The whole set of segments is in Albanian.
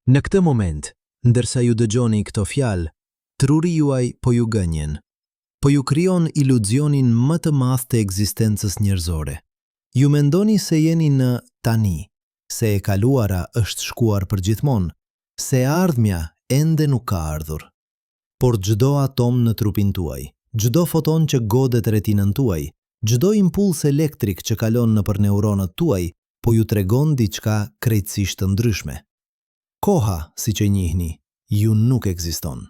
Në këtë moment, ndërsa ju dëgjoni këto fjalë, truri juaj po ju gënjen, po ju krijon iluzionin më të madh të ekzistencës njerëzore. Ju mendoni se jeni në tani, se e kaluara është shkuar për gjithmonë, se ardhmja ende nuk ka ardhur. Por çdo atom në trupin tuaj, çdo foton që godet retinën tuaj, çdo impuls elektrik që kalon nëpër neuronët tuaj, po ju tregon diçka krejtësisht të ndryshme. Koha, siç e njihni, ju nuk ekziston.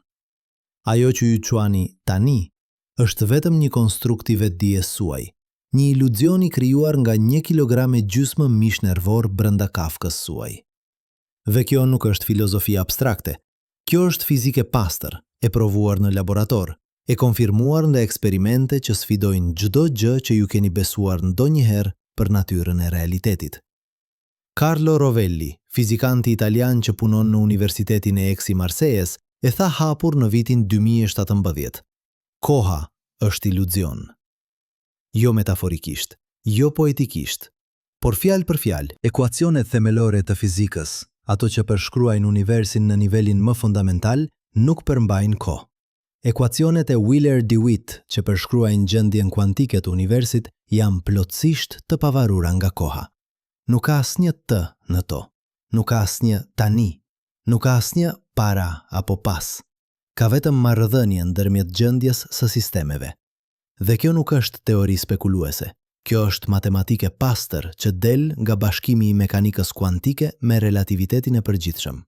Ajo që ju quani tani, është vetëm një konstrukt i vetdijes suaj, një iluzion i krijuar nga 1 kilograme gjysmë mish nervor brenda kafkës suaj. Dhe kjo nuk është filozofi abstrakte, kjo është fizike pastër, e provuar në laborator, e konfirmuar nga eksperimente që sfidojnë çdo gjë që ju keni besuar ndonjëherë për natyrën e realitetit. Carlo Rovelli, fizikanti italian që punon në Universitetin e Aix-Marseilles, e tha hapur në vitin 2017. Koha është iluzion. Jo metaforikisht, jo poetikisht, por fjalë për fjalë, ekuacionet themelore të fizikës, ato që përshkruajnë universin në nivelin më fundamental, nuk përmbajnë kohë. Ekuacionet e Wheeler-DeWitt që përshkruajnë gjendjen kuantike të universit janë plotësisht të pavarura nga koha. Nuk ka asnjë të në to, nuk ka asnjë tani, nuk ka asnjë para apo pas. Ka vetëm marrëdhënie ndërmjet gjendjes së sistemeve. Dhe kjo nuk është teori spekuluese. Kjo është matematike pastër që del nga bashkimi i mekanikës kuantike me relativitetin e përgjithshëm.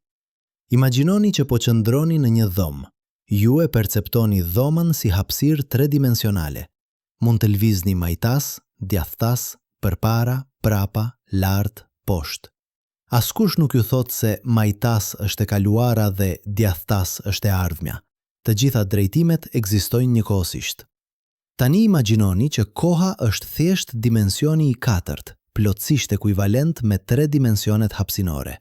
Imagjinoni që po qëndroni në një dhomë. Ju e perceptoni dhomën si hapësirë tridimensionale. Mund të lvizni majtas, djathtas, përpara, prapa, lart, poshtë. Askush nuk ju thot se majtas është e kaluara dhe djathtas është e ardhmja. Të gjitha drejtimet ekzistojnë njëkohësisht. Tani imagjinoni që koha është thjesht dimensioni i 4, plotësisht ekuivalent me 3 dimensionet hapësinore.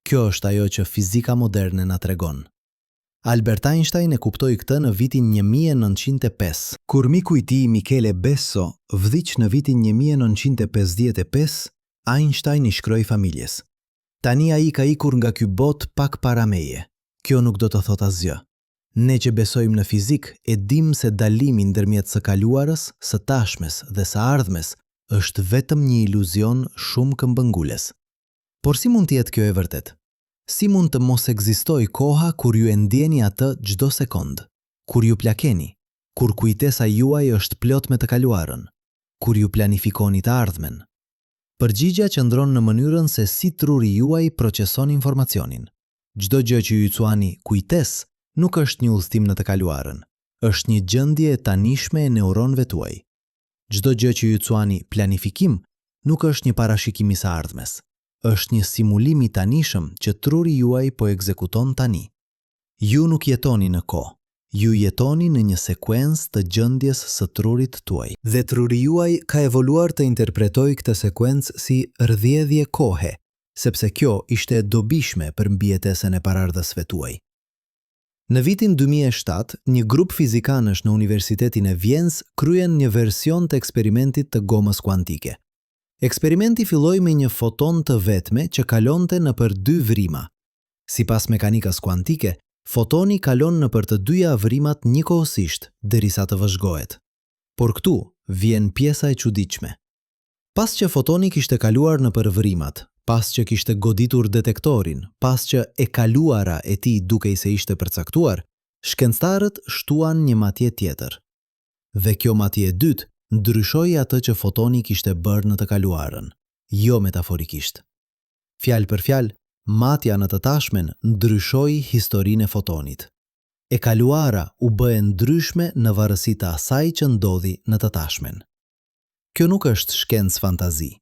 Kjo është ajo që fizika moderne na tregon. Albert Einstein e kuptoi këtë në vitin 1905, kur miku i tij Michele Besso vdiq në vitin 1955, Einstein i shkroi familjes. Tani ai ka ikur nga ky botë pak para meje. Kjo nuk do të thotë asgjë. Ne që besojmë në fizik e dim se dalimi ndërmjet së kaluarës, së tashmes dhe së ardhmes është vetëm një iluzion shumë këmbëngules. Por si mund të jetë kjo e vërtet? Si mund të mos ekzistoj koha kur ju e ndjeni atë çdo sekond, kur ju plakeni, kur kujtesa juaj është plot me të kaluarën, kur ju planifikoni të ardhmen? Përgjigjja qëndron në mënyrën se si truri juaj proceson informacionin. Çdo gjë që ju quani kujtesë nuk është një udhëtim në të kaluarën, është një gjendje e tanishme e neuronëve tuaj. Çdo gjë që ju quani planifikim nuk është një parashikim i së ardhmes, është një simulim i tanishëm që truri juaj po ekzekuton tani. Ju nuk jetoni në kohë, ju jetoni në një sekuencë të gjendjes së trurit tuaj. Dhe truri juaj ka evoluar të interpretojë këtë sekuencë si rrjedhje kohe, sepse kjo ishte e dobishme për mbijetesën e paraardhësve tuaj. Në vitin 2007, një grup fizikanësh në Universitetin e Vjenës kryen një version të eksperimentit të gomës kuantike. Eksperimenti filloi me një foton të vetme që kalonte nëpër 2 vrima. Sipas mekanikës kuantike, fotoni kalon nëpër të dyja vrimat njëkohësisht derisa të vëzhgohet. Por këtu vjen pjesa e çuditshme. Pas që fotoni kishte kaluar nëpër vrimat, pas që kishte goditur detektorin, pas që e kaluara e tij dukej se ishte përcaktuar, shkencëtarët shtuan një matje tjetër. Dhe kjo matje e dytë ndryshoi atë që fotoni kishte bërë në të kaluarën, jo metaforikisht. Fjalë për fjalë, matja në të tashmen ndryshoi historinë e fotonit. E kaluara u bë e ndryshme në varësi të asaj që ndodhi në të tashmen. Kjo nuk është shkencë fantazi.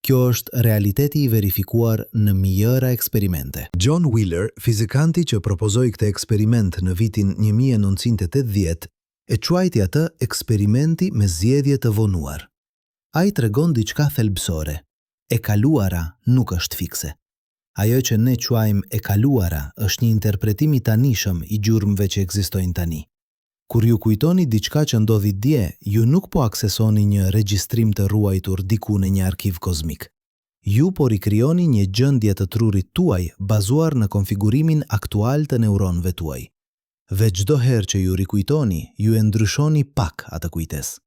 Kjo është realiteti i verifikuar në mijëra eksperimente. John Wheeler, fizikanti që propozoi këtë eksperiment në vitin 1980, e quajti atë eksperimenti me zgjedhje të vonuar. Ai tregon diçka thelbësore. E kaluara nuk është fikse. Ajo që ne quajmë e kaluara është një interpretim i tanishëm i gjurmëve që ekzistojnë tani. Kur ju kujtoni diçka që ndodhi dje, ju nuk po aksesoni një regjistrim të ruajtur diku në një arkiv kozmik. Ju po rikrijoni një gjendje të trurit tuaj bazuar në konfigurimin aktual të neuronëve tuaj. Dhe çdo herë që ju rikujtoni, ju e ndryshoni pak atë kujtesë.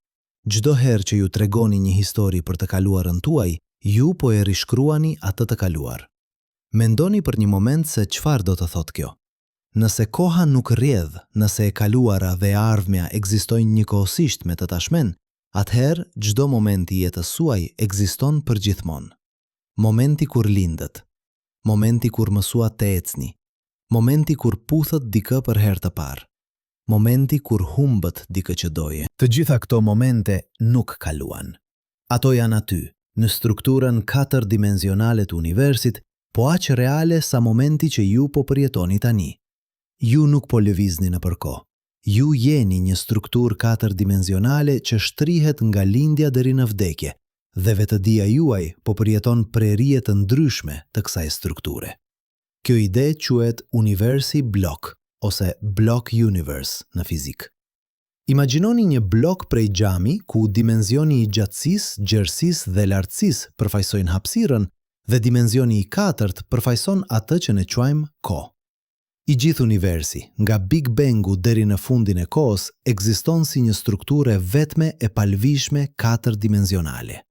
Çdo herë që ju tregoni një histori për të kaluarën tuaj, ju po e rishkruani atë të kaluar. Mendoni për një moment se çfarë do të thotë kjo. Nëse koha nuk rrjedh, nëse e kaluara dhe e ardhmja ekzistojnë njëkohësisht me të tashmen, atëherë çdo moment i jetës suaj ekziston përgjithmonë. Momenti kur lindet, momenti kur mësuat të ecni, momenti kur puthet dikë për herë të parë, momenti kur humbët dikë që doje. Të gjitha këto momente nuk kaluan. Ato janë aty, në strukturën 4 dimensionale të universit, po aq reale sa momenti që ju po përjetoni tani. Ju nuk po lëvizni në përkohë. Ju jeni një strukturë 4 dimensionale që shtrihet nga lindja deri në vdekje, dhe vetëdia juaj po përjeton prerje të ndryshme të kësaj strukture. Kjo ide quhet universi blok, ose block universe në fizik. Imagjinoni një blok prej xhami ku dimensioni i gjatësisë, gjerësisë dhe lartësisë përfaqësojnë hapësirën dhe dimensioni i katërt përfaqëson atë që ne quajmë kohë. I gjithë universi, nga Big Bangu deri në fundin e kohës, ekziston si një strukturë vetme e palvishme 4 dimensionale.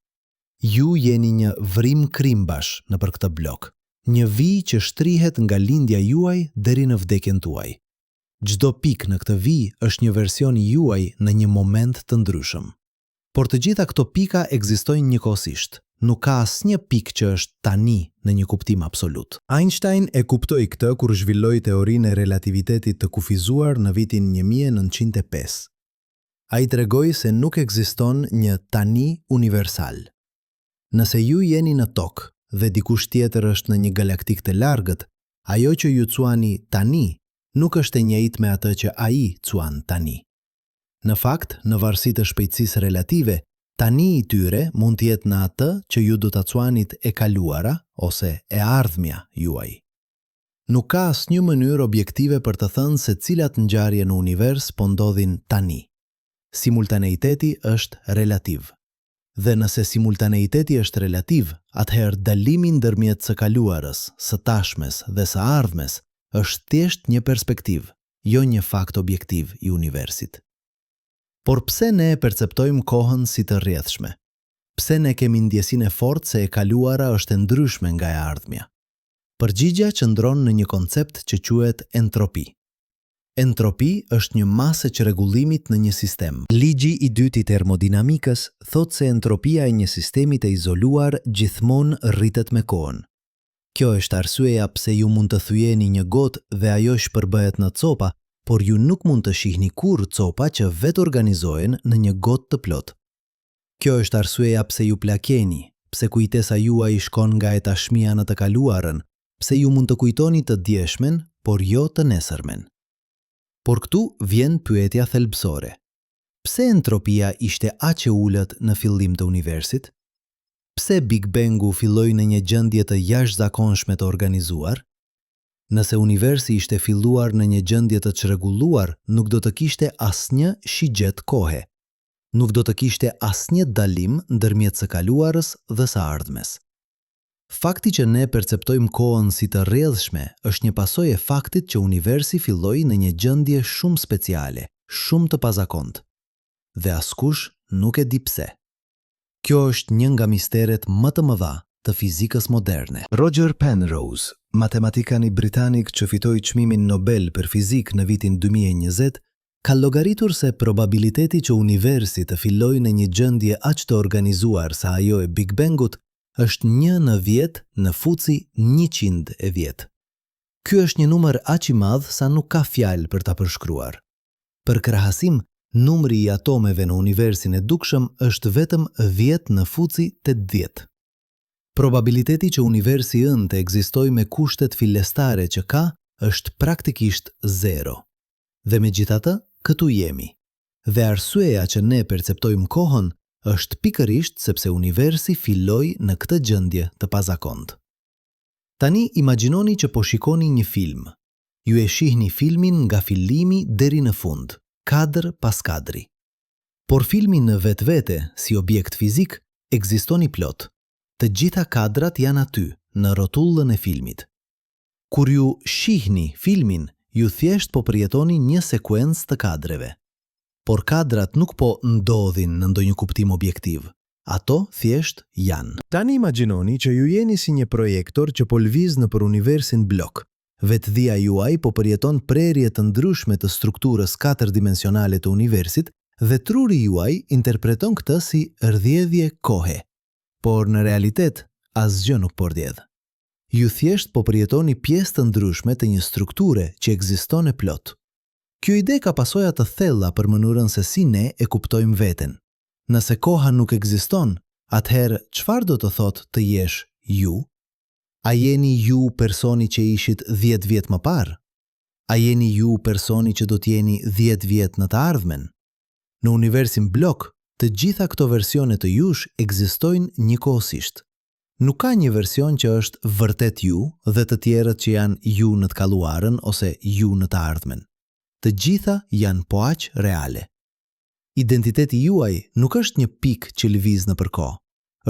Ju jeni një vrim krimbash nëpër këtë blok, një vijë që shtrihet nga lindja juaj deri në vdekjen tuaj. Çdo pikë në këtë vijë është një version i juaj në një moment të ndryshëm. Por të gjitha këto pika ekzistojnë njëkohësisht. Nuk ka asnjë pikë që është tani në një kuptim absolut. Einstein e kuptoi këtë kur zhvilloi teorinë e relativitetit të kufizuar në vitin 1905. Ai tregoi se nuk ekziston një tani universal. Nëse ju jeni në tokë dhe dikush tjetër është në një galaktik të largët, ajo që ju cuani tani nuk është e njëjtë me atë që ai cuan tani. Në fakt, në varësi të shpejtësisë relative, tani i tyre mund të jetë në atë që ju do ta cuanit e kaluara ose e ardhmja juaj. Nuk ka asnjë mënyrë objektive për të thënë se cilat ngjarje në univers po ndodhin tani. Simultaneiteti është relativ. Dhe nëse simultaneiteti është relativ, atëherë dalimi ndërmjet së kaluarës, së tashmes dhe së ardhmes është thjesht një perspektivë, jo një fakt objektiv i universit. Por pse ne e perceptojmë kohën si të rrjedhshme? Pse ne kemi ndjesinë e fortë se e kaluara është e ndryshme nga e ardhmja? Përgjigjja qëndron në një koncept që quhet entropi. Entropi është një masë e çrregullimit në një sistem. Ligji i dytë i termodinamikës thotë se entropia e një sistemi të izoluar gjithmonë rritet me kohën. Kjo është arsyeja pse ju mund të thyeni një gotë dhe ajo shpërbëhet në copa, por ju nuk mund të shihni kurrë copa që vetë organizohen në një gotë të plotë. Kjo është arsyeja pse ju plakeni, pse kujtesa juaj shkon nga e tashmia në të kaluarën, pse ju mund të kujtoni të djeshmen, por jo të nesërmen. Por këtu vjen pyetja thelbësore. Pse entropia ishte aq e ulët në fillim të universit? Pse Big Bangu filloi në një gjendje të jashtëzakonshme të organizuar? Nëse universi ishte filluar në një gjendje të çrregulluar, nuk do të kishte asnjë shigjet kohe. Nuk do të kishte asnjë dalim ndërmjet së kaluarës dhe së ardhmes. Fakti që ne perceptojmë kohën si të rrjedhshme është një pasojë e faktit që universi filloi në një gjendje shumë speciale, shumë të pazakontë. Dhe askush nuk e di pse. Kjo është një nga misteret më të mëdha të fizikës moderne. Roger Penrose, matematikani britanik që fitoi çmimin Nobel për fizik në vitin 2020, ka llogaritur se probabiliteti që universi të fillojë në një gjendje aq të organizuar sa ajo e Big Bangut është 1 në 10 në fuci 100 e 10. Ky është një numër aq i madh sa nuk ka fjalë për ta përshkruar. Për krahasim, numri i atomeve në universin e dukshëm është vetëm 10 në fuci 80. Probabiliteti që universi ynë të ekzistojë me kushtet fillestare që ka është praktikisht 0. Dhe megjithatë, këtu jemi. Dhe arsyeja që ne perceptojmë kohën është pikërisht sepse universi filloi në këtë gjendje të pazakontë. Tani imagjinoni që po shikoni një film. Ju e shihni filmin nga fillimi deri në fund, kadër pas kadri. Por filmi në vetvete, si objekt fizik, ekziston i plot. Të gjitha kadrat janë aty, në rrotullën e filmit. Kur ju shihni filmin, ju thjesht po përjetoni një sekuencë të kadreve. Por kadrat nuk po ndodhin në ndonjë kuptim objektiv. Ato thjesht janë. Tani imagjinoni që ju jeni si një projektor që po lviz nëpër universin blok. Vetëdhia juaj po përjeton prerje të ndryshme të strukturës 4-dimensionale të universit dhe truri juaj interpreton këtë si rrjedhje kohe. Por në realitet, asgjë nuk po rrjedh. Ju thjesht po përjetoni pjesë të ndryshme të një strukture që ekziston e plot. Kjo ide ka pasoja të thella për mënyrën se si ne e kuptojmë veten. Nëse koha nuk ekziston, atëherë çfarë do të thotë të jesh ju? A jeni ju personi që ishit 10 vjet më parë? A jeni ju personi që do t'jeni 10 vjet në të ardhmen? Në universin blok, të gjitha këto versione të jush ekzistojnë njëkohësisht. Nuk ka një version që është vërtet ju dhe të tjerët që janë ju në të kaluarën ose ju në të ardhmen. Të gjitha janë po aq reale. Identiteti juaj nuk është një pikë që lëviz nëpër kohë.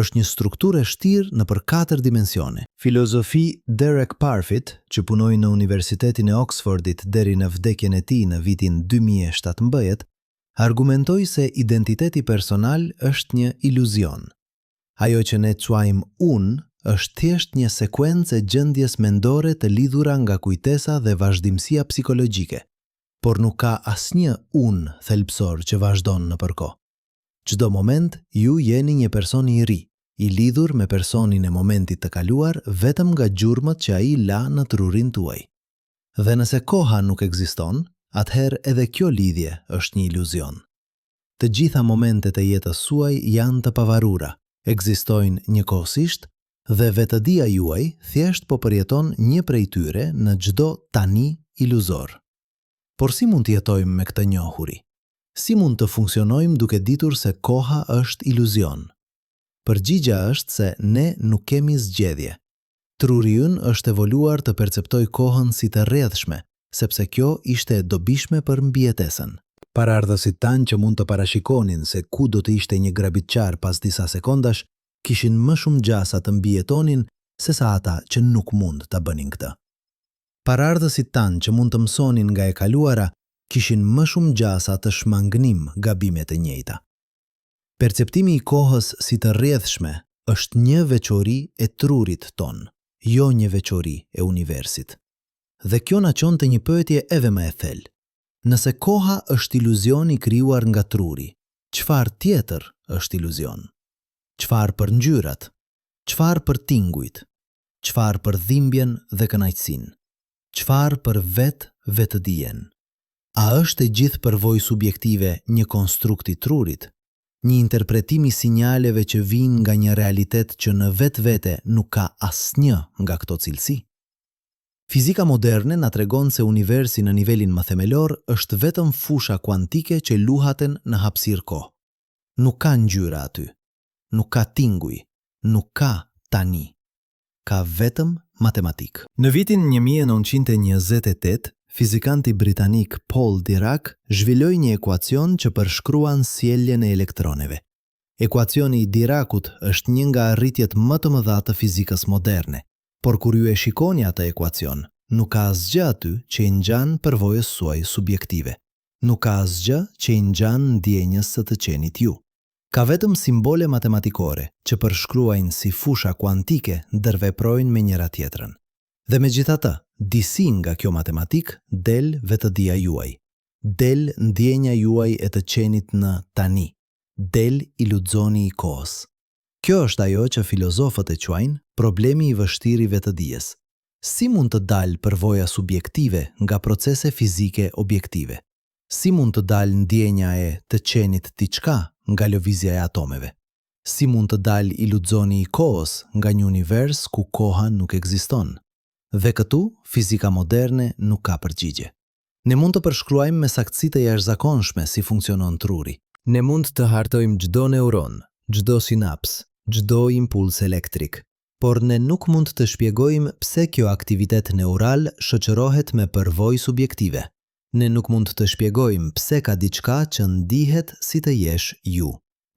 Është një strukturë e shtirë nëpër 4 dimensione. Filozofi Derek Parfit, që punoi në Universitetin e Oxfordit deri në vdekjen e tij në vitin 2017, argumentoi se identiteti personal është një iluzion. Ajo që ne quajmë unë është thjesht një sekuencë e gjendjes mendore të lidhura nga kujtesa dhe vazhdimësia psikologjike, por nuk ka asnjë unë thelbësor që vazhdon nëpër kohë. Çdo moment ju jeni një person i ri, i lidhur me personin e momentit të kaluar vetëm nga gjurmët që ai la në trurin tuaj. Dhe nëse koha nuk ekziston, atëherë edhe kjo lidhje është një iluzion. Të gjitha momentet e jetës suaj janë të pavarura, ekzistojnë njëkohësisht dhe vetëdia juaj thjesht po përjeton një prej tyre në çdo tani iluzor. Por si mund të jetojmë me këtë njohuri? Si mund të funksionojmë duke ditur se koha është iluzion? Përgjigja është se ne nuk kemi zgjedhje. Truri ynë është evoluar të perceptoj kohën si të rrjedhshme, sepse kjo ishte e dobishme për mbijetesën. Paraardhësit tanë që mund të parashikonin se ku do të ishte një grabitqar pas disa sekondash, kishin më shumë gjasa të mbijetonin se sa ata që nuk mund të bënin këtë. Paraardhësit tanë që mund të mësonin nga e kaluara, kishin më shumë gjasa të shmangnim gabimet e njëjta. Perceptimi i kohës si të rrjedhshme është një veçori e trurit ton, jo një veçori e universit. Dhe kjo na çon te një pyetje edhe më e thellë. Nëse koha është iluzion i krijuar nga truri, çfarë tjetër është iluzion? Çfarë për ngjyrat? Çfarë për tingujt? Çfarë për dhimbjen dhe kënaqësinë? Çfarë për vetëdijen? A është e gjithë përvojë subjektive një konstrukt i trurit? Një interpretim i sinjaleve që vijnë nga një realitet që në vetvete nuk ka asnjë nga këto cilësi? Fizika moderne na tregon se universi në nivelin më themelor është vetëm fusha kuantike që luhaten në hapësirë kohë. Nuk ka ngjyra aty, nuk ka tinguj, nuk ka tani. Ka vetëm matematik. Në vitin 1928, fizikanti britanik Paul Dirac zhvilloi një ekuacion që përshkruan sjelljen e elektroneve. Ekuacioni i Diracut është një nga arritjet më të mëdha të fizikës moderne. Por kur ju e shikoni atë ekuacion, nuk ka asgjë aty që i ngjan përvojës suaj subjektive. Nuk ka asgjë që i ngjan ndjenjës së të qenit ju. Ka vetëm simbole matematikore që përshkruajnë si fusha kuantike ndërveprojnë me njëra tjetrën. Dhe megjithatë, disi nga kjo matematik del vetëdia juaj. Del ndjenja juaj e të qenit në tani. Del iluzioni i kohës. Kjo është ajo që filozofët e quajnë problemi i vështirë i vetëdijes. Si mund të dalë përvoja subjektive nga procese fizike objektive? Si mund të dalë ndjenja e të qenit diçka nga lëvizja e atomeve? Si mund të dalë iluzioni i kohës nga një univers ku koha nuk ekziston? Dhe këtu, fizika moderne nuk ka përgjigje. Ne mund të përshkruajmë me saktësi të jashtëzakonshme si funksionon truri. Ne mund të hartojmë çdo neuron, çdo sinaps, çdo impuls elektrik, por ne nuk mund të shpjegojmë pse kjo aktivitet neural shoqërohet me përvojë subjektive. Ne nuk mund të shpjegojmë pse ka diçka që ndihet si të jesh ju.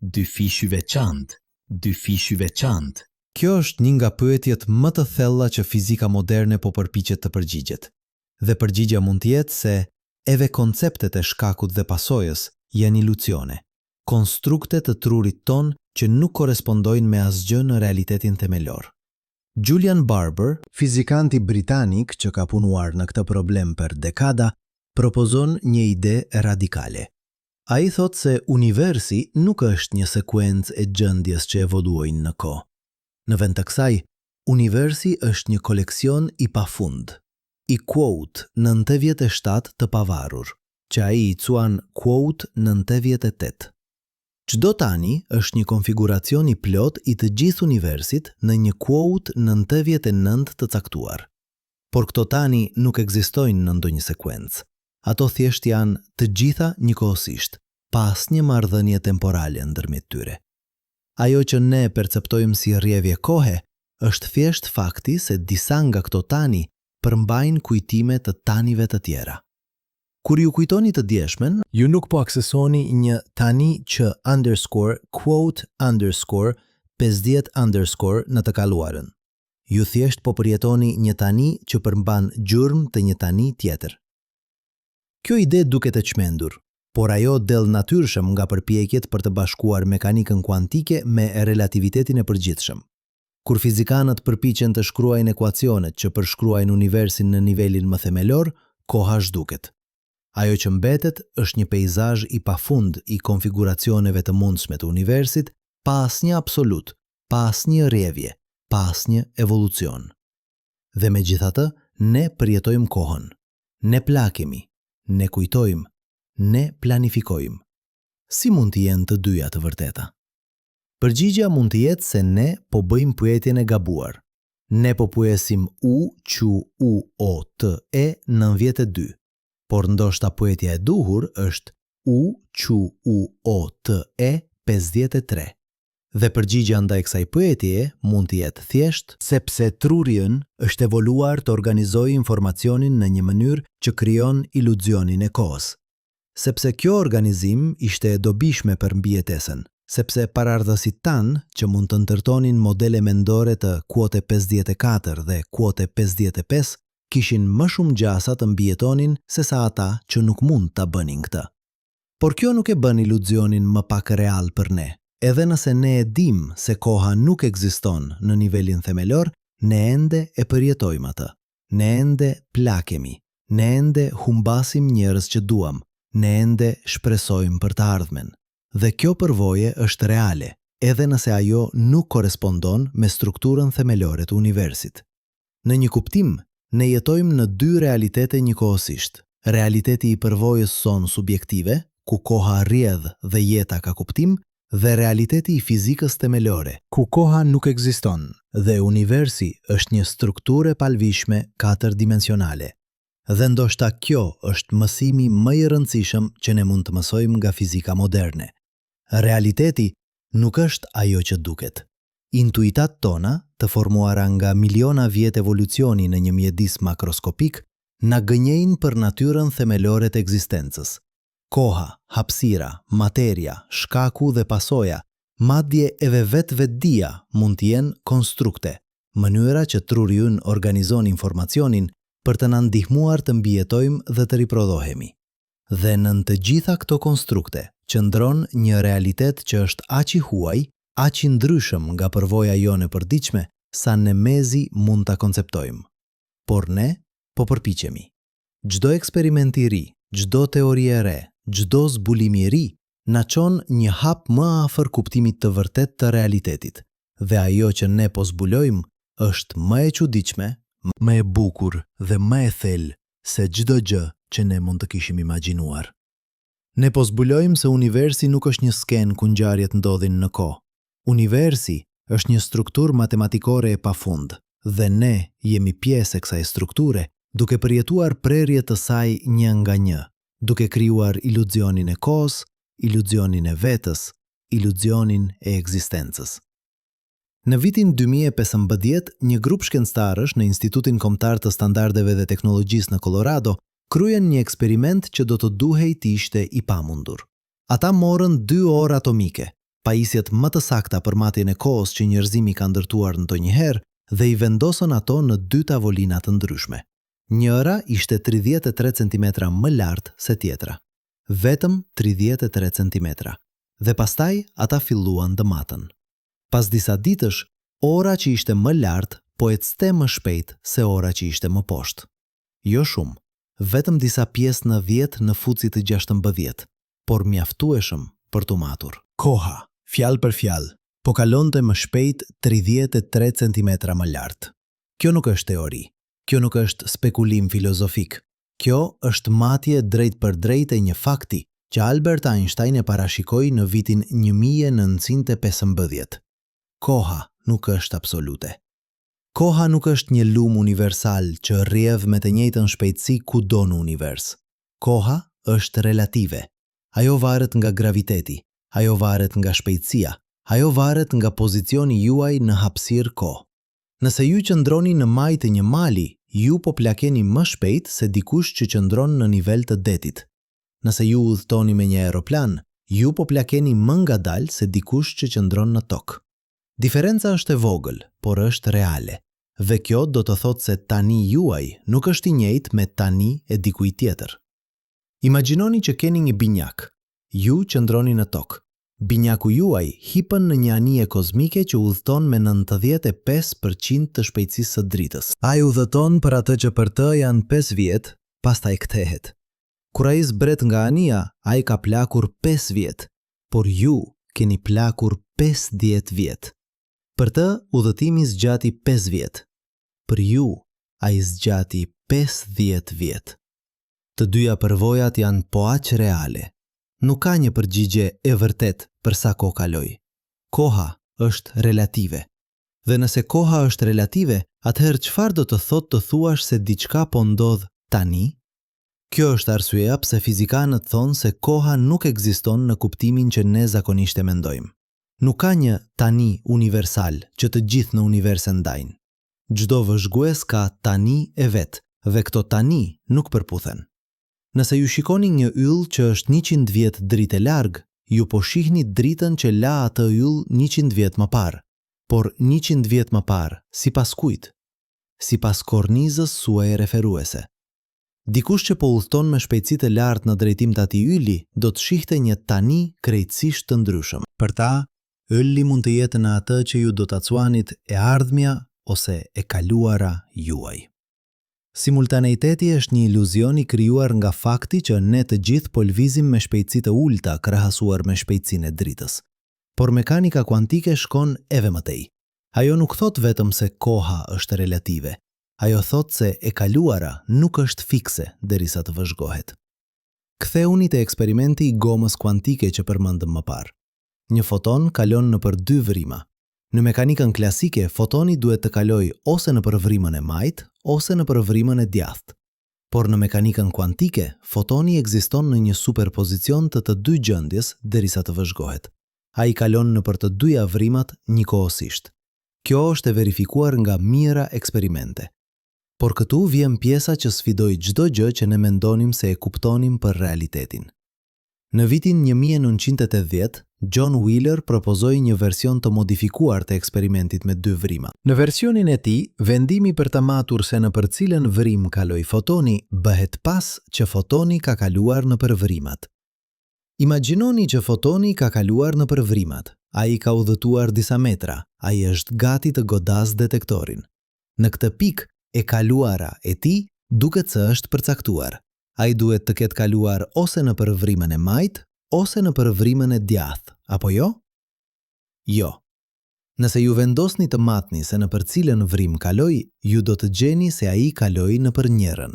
dy fish i veçantë, dy fish i veçantë. Kjo është një nga pyetjet më të thella që fizika moderne po përpiqet të përgjigjet. Dhe përgjigja mund të jetë se edhe konceptet e shkakut dhe pasojës janë iluzione, konstrukte të trurit ton që nuk korespondojnë me asgjë në realitetin themelor. Julian Barber, fizikanti britanik që ka punuar në këtë problem për dekada, propozon një ide radikale. Ai thot se universi nuk është një sekuencë e gjendjes që evoluojnë në kohë. Në vend të kësaj, universi është një koleksion i pafund. I quote 97 të pavarur, që ai i quan quote 98. Çdo tani është një konfiguracion i plot i të gjithë universit në një quote 99 të caktuar. Por këto tani nuk ekzistojnë në ndonjë sekuencë. Ato thjesht janë të gjitha njëkohësisht, pa asnjë marrëdhënie temporale ndërmjet tyre. Ajo që ne perceptojmë si rrjevje kohe është thjesht fakti se disa nga këto tani përmbajnë kujtime të tanive të tjera. Kur ju kujtoni të djeshmen, ju nuk po aksesoni një tani që _quote _50_ në të kaluarën. Ju thjesht po përjetoni një tani që përmban gjurmë të një tani tjetër. Kjo ide duket e çmendur, por ajo del natyrshëm nga përpjekjet për të bashkuar mekanikën kuantike me relativitetin e përgjithshëm. Kur fizikanët përpiqen të shkruajnë ekuacionet që përshkruajnë universin në nivelin më themelor, koha zhduket. Ajo që mbetet është një peizazh i pafund i konfiguracioneve të mundshme të universit, pa asnjë absolut, pa asnjë rrjevje, pa asnjë evolucion. Dhe megjithatë, ne përjetojmë kohën. Ne plakemi, ne kujtojmë, ne planifikojmë. Si mund të jenë të dyja të vërteta? Përgjigjja mund të jetë se ne po bëjmë pyetjen e gabuar. Ne po pyesim U-Q-U-O-T-E 92. Por ndoshta pyetja e duhur është U-Q-U-O-T-E 53. Dhe përgjigjja ndaj kësaj pyetje mund të jetë thjesht sepse truri është evoluar të organizojë informacionin në një mënyrë që krijon iluzionin e kohës. Sepse kjo organizim ishte e dobishme për mbijetesën, sepse parardhësit tanë që mund të ndërtonin modele mendore të kuote 54 dhe kuote 55 kishin më shumë gjasa të mbijetonin se sa ata që nuk mund ta bënin këtë. Por kjo nuk e bën iluzionin më pak real për ne. Edhe nëse ne e dim se koha nuk ekziston në nivelin themelor, ne ende e përjetojmë atë. Ne ende plakemi, ne ende humbasim njerëz që duam, ne ende shpresojmë për të ardhmen. Dhe kjo përvoje është reale, edhe nëse ajo nuk korespondon me strukturën themelore të universit. Në një kuptim, ne jetojmë në dy realitete njëkohësisht. Realiteti i përvojës son subjektive, ku koha rrjedh dhe jeta ka kuptim, dhe realiteti i fizikës themelore, ku koha nuk ekziston dhe universi është një strukturë e palvishme 4-dimensionale. Dhe ndoshta kjo është mësimi më i rëndësishëm që ne mund të mësojmë nga fizika moderne. Realiteti nuk është ajo që duket. Intuitat tona, të formuara nga miliona vjet evolucioni në një mjedis makroskopik, na gënjejnë për natyrën themelore të ekzistencës. Koha, hapësira, materia, shkaku dhe pasoja, madje edhe vetdia mund të jenë konstrukte, mënyra që truri ynë organizon informacionin për të na ndihmuar të mbijetojmë dhe të riprodhohemi. Dhe nën të gjitha këto konstrukte qëndron një realitet që është aq i huaj, aq i ndryshëm nga përvoja jone e përditshme, sa në mezi mund ta konceptojmë. Por ne po përpiqemi. Çdo eksperiment i ri, çdo teori e re, çdo zbulim i ri na çon një hap më afër kuptimit të vërtet të realitetit. Dhe ajo që ne po zbulojmë është më e çuditshme, më e bukur dhe më e thellë se çdo gjë që ne mund të kishim imagjinuar. Ne po zbulojmë se universi nuk është një skenë ku ngjarjet ndodhin në kohë. Universi është një strukturë matematikore e pafund dhe ne jemi pjesë e kësaj strukture, duke përjetuar prerje të saj një nga një, duke krijuar iluzionin e kohës, iluzionin e vetës, iluzionin e ekzistencës. Në vitin 2015, një grup shkencëtarësh në Institutin Kombëtar të Standardeve dhe Teknologjisë në Colorado kryen një eksperiment që do të duhej të ishte i pamundur. Ata morën 2 orë atomike, pajisjet më të sakta për matjen e kohës që njerëzimi ka ndërtuar ndonjëherë dhe i vendosën ato në 2 tavolina të ndryshme. Njëra ishte 33 cm më lartë se tjetra. Vetëm 33 cm. Dhe pastaj ata filluan të matën. Pas disa ditësh, ora që ishte më lartë po ecte më shpejt se ora që ishte më poshtë. Jo shumë, vetëm disa pjesë në 10 në fucit të 16, por mjaftueshëm për të matur. Koha, fjalë për fjalë, po kalonte më shpejt 33 cm më lartë. Kjo nuk është teori, kjo nuk është spekulim filozofik. Kjo është matje drejt për drejt e një fakti që Albert Einstein e parashikoi në vitin 1915. Koha nuk është absolute. Koha nuk është një lum universal që rrjedh me të njëjtën shpejtësi kudo në univers. Koha është relative. Ajo varet nga graviteti, ajo varet nga shpejtësia, ajo varet nga pozicioni juaj në hapësirë kohë. Nëse ju qëndroni në majtë të një mali, ju po plakeni më shpejt se dikush që qëndron në nivel të detit. Nëse ju udhtoni me një aeroplan, ju po plakeni më ngadalë se dikush që qëndron në tokë. Diferenca është e vogël, por është reale. Dhe kjo do të thotë se tani juaj nuk është i njëjtë me tani e dikujt tjetër. Imagjinoni që keni një binjak. Ju qëndroni në tokë. Binjaku juaj hipën në një anije kozmike që udhëton me 95% të shpejtësisë së dritës. Ai udhëton për atë që për të janë 5 vjet, pastaj kthehet. Kur ai zbret nga anija, ai ka plakur 5 vjet, por ju keni plakur 50 vjet. Për të, udhëtimi zgjati 5 vjet. Për ju, ai zgjati 50 vjet. Të dyja përvojat janë po aq reale. Nuk ka një përgjigje e vërtet për sa kohë kaloi. Koha është relative. Dhe nëse koha është relative, atëherë çfarë do të thotë të thuash se diçka po ndodh tani? Kjo është arsyeja pse fizikanët thonë se koha nuk ekziston në kuptimin që ne zakonisht e mendojmë. Nuk ka një tani universal që të gjithë në univers e ndajnë. Çdo vëzhgues ka tani e vet, dhe këto tani nuk përputhen. Nëse ju shikoni një yll që është 100 vjet dritë larg, ju po shihni dritën që la atë yll 100 vjet më parë. Por 100 vjet më parë, sipas kujt? Sipas kornizës suaj referuese. Dikush që po udhton me shpejtësi të lartë në drejtim të atij ylli, do të shihte një tani krejtësisht të ndryshëm. Për ta, ylli mund të jetë në atë që ju do ta cuanit e ardhmja ose e kaluara juaj. Simultaneiteti është një iluzion i krijuar nga fakti që ne të gjithë po lvizim me shpejtësi të ulta krahasuar me shpejtësinë e dritës. Por mekanika kuantike shkon edhe më tej. Ajo nuk thot vetëm se koha është relative. Ajo thot se e kaluara nuk është fikse derisa të vëzhgohet. Ktheuni te eksperimenti i gomës kuantike që përmendëm më parë. Një foton kalon nëpër 2 vrima. Në mekanikën klasike, fotoni duhet të kalojë ose nëpër vrimën e majtë ose nëpër vrimën e djathtë. Por në mekanikën kuantike, fotoni ekziston në një superpozicion të 2 gjendjes derisa të vëzhgohet. Ai kalon nëpër të 2 vrimat njëkohësisht. Kjo është e verifikuar nga mijëra eksperimente. Por këtu vjen pjesa që sfidoi çdo gjë që ne mendonim se e kuptonim për realitetin. Në vitin 1980, John Wheeler propozoi një version të modifikuar të eksperimentit me 2 vrima. Në versionin e tij, vendimi për të matur se nëpër cilën vrim kaloi fotoni bëhet pas që fotoni ka kaluar nëpër vrimat. Imagjinoni që fotoni ka kaluar nëpër vrimat. Ai ka udhëtuar disa metra, ai është gati të godasë detektorin. Në këtë pikë, e kaluara e tij duket se është përcaktuar. Ai duhet të ketë kaluar ose nëpër vrimën e majtë, ose nëpër vrimën e djathtë, apo jo? Jo. Nëse ju vendosni të matni se nëpër cilën vrim kaloi, ju do të gjeni se ai kaloi nëpër njërën.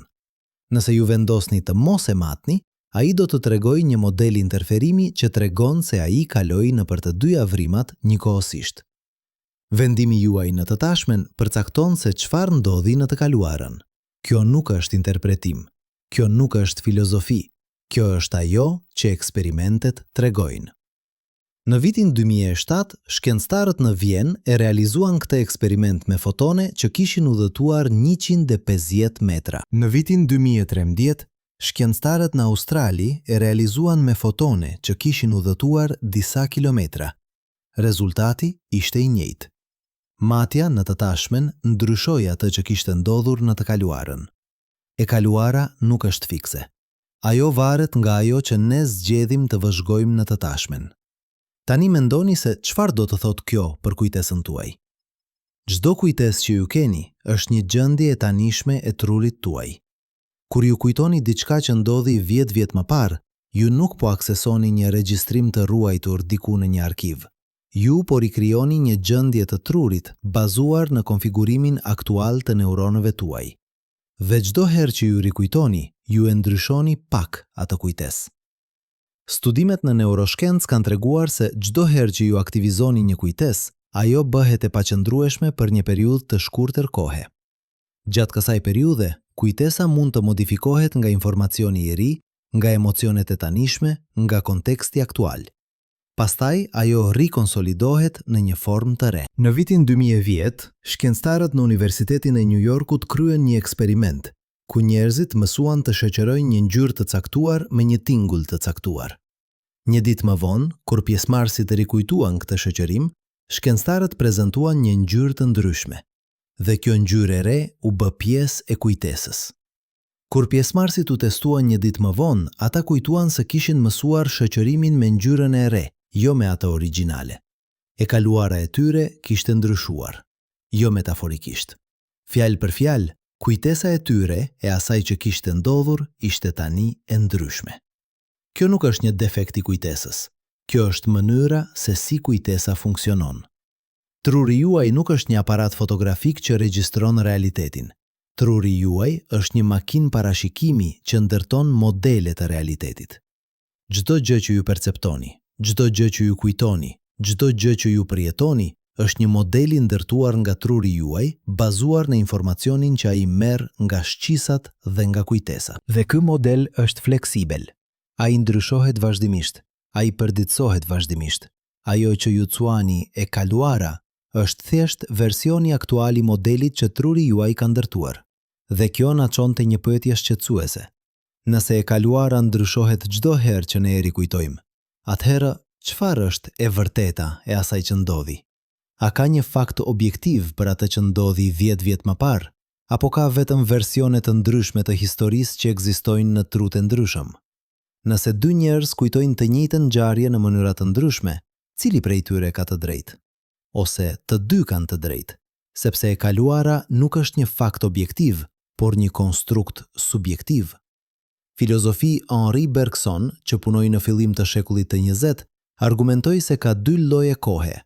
Nëse ju vendosni të mos e matni, ai do të tregojë një model interferimi që tregon se ai kaloi nëpër të 2 vrimat njëkohësisht. Vendimi juaj në të tashmen përcakton se çfarë ndodhi në të kaluarën. Kjo nuk është interpretim. Kjo nuk është filozofi. Kjo është ajo që eksperimentet tregojnë. Në vitin 2007, shkencëtarët në Vjenë e realizuan këtë eksperiment me fotone që kishin udhëtuar 150 metra. Në vitin 2013, shkencëtarët në Australi e realizuan me fotone që kishin udhëtuar disa kilometra. Rezultati ishte i njëjtë. Matja në të tashmen ndryshoi atë që kishte ndodhur në të kaluarën. E kaluara nuk është fikse. Ajo varet nga ajo që ne zgjedhim të vëzhgojmë në të tashmen. Tani mendoni se çfarë do të thotë kjo për kujtesën tuaj. Çdo kujtesë që ju keni është një gjendje e tanishme e trurit tuaj. Kur ju kujtoni diçka që ndodhi 10 vjet më parë, ju nuk po aksesoni një regjistrim të ruajtur diku në një arkiv. Ju po rikrijoni një gjendje të trurit bazuar në konfigurimin aktual të neuronëve tuaj. Dhe çdo herë që ju rikujtoni, ju e ndryshoni pak atë kujtesë. Studimet në neuroshkencë kanë treguar se çdo herë që ju aktivizoni një kujtesë, ajo bëhet e paqëndrueshme për një periudhë të shkurtër kohe. Gjatë kësaj periudhe, kujtesa mund të modifikohet nga informacioni i ri, nga emocionet e tanishme, nga konteksti aktual. Pastaj, ajo rikonsolidohet në një formë të re. Në vitin 2010, shkencëtarët në Universitetin e New Yorkut kryen një eksperiment, ku njerëzit mësuan të shoqërojnë një ngjyrë të caktuar me një tingull të caktuar. Një ditë më vonë, kur pjesëmarrësit rikujtuan këtë shoqërim, shkencëtarët prezantuan një ngjyrë të ndryshme, dhe kjo ngjyrë e re u bë pjesë e kujtesës. Kur pjesëmarrësit u testuan një ditë më vonë, ata kujtuan se kishin mësuar shoqërimin me ngjyrën e re, jo me atë origjinale. E kaluara e tyre kishte ndryshuar, jo metaforikisht. Fjalë për fjalë, kujtesa e tyre e asaj që kishte ndodhur ishte tani e ndryshme. Kjo nuk është një defekt i kujtesës. Kjo është mënyra se si kujtesa funksionon. Truri juaj nuk është një aparat fotografik që regjistron realitetin. Truri juaj është një makinë parashikimi që ndërton modele të realitetit. Çdo gjë që ju perceptoni, çdo gjë që ju kujtoni, çdo gjë që ju përjetoni, është një model i ndërtuar nga truri juaj, bazuar në informacionin që ai merr nga shqisat dhe nga kujtesa. Dhe ky model është fleksibel. Ai ndryshohet vazhdimisht. Ai përditësohet vazhdimisht. Ajo që ju cuani e kaluara është thjesht versioni aktual i modelit që truri juaj ka ndërtuar. Dhe kjo na çon te një pyetje shqetësuese. Nëse e kaluara ndryshohet çdo herë që ne e rikujtojmë, atëherë çfarë është e vërteta e asaj që ndodhi? A ka një fakt objektiv për atë që ndodhi 10 vjet më parë, apo ka vetëm versione të ndryshme të historisë që ekzistojnë në trute ndryshëm? Nëse dy njerëz kujtojnë të njëjtën ngjarje në mënyra të ndryshme, cili prej tyre ka të drejtë? Ose të dy kanë të drejtë, sepse e kaluara nuk është një fakt objektiv, por një konstrukt subjektiv. Filozofi Henri Bergson, që punoi në fillim të shekullit të 20, argumentoi se ka dy lloje kohe: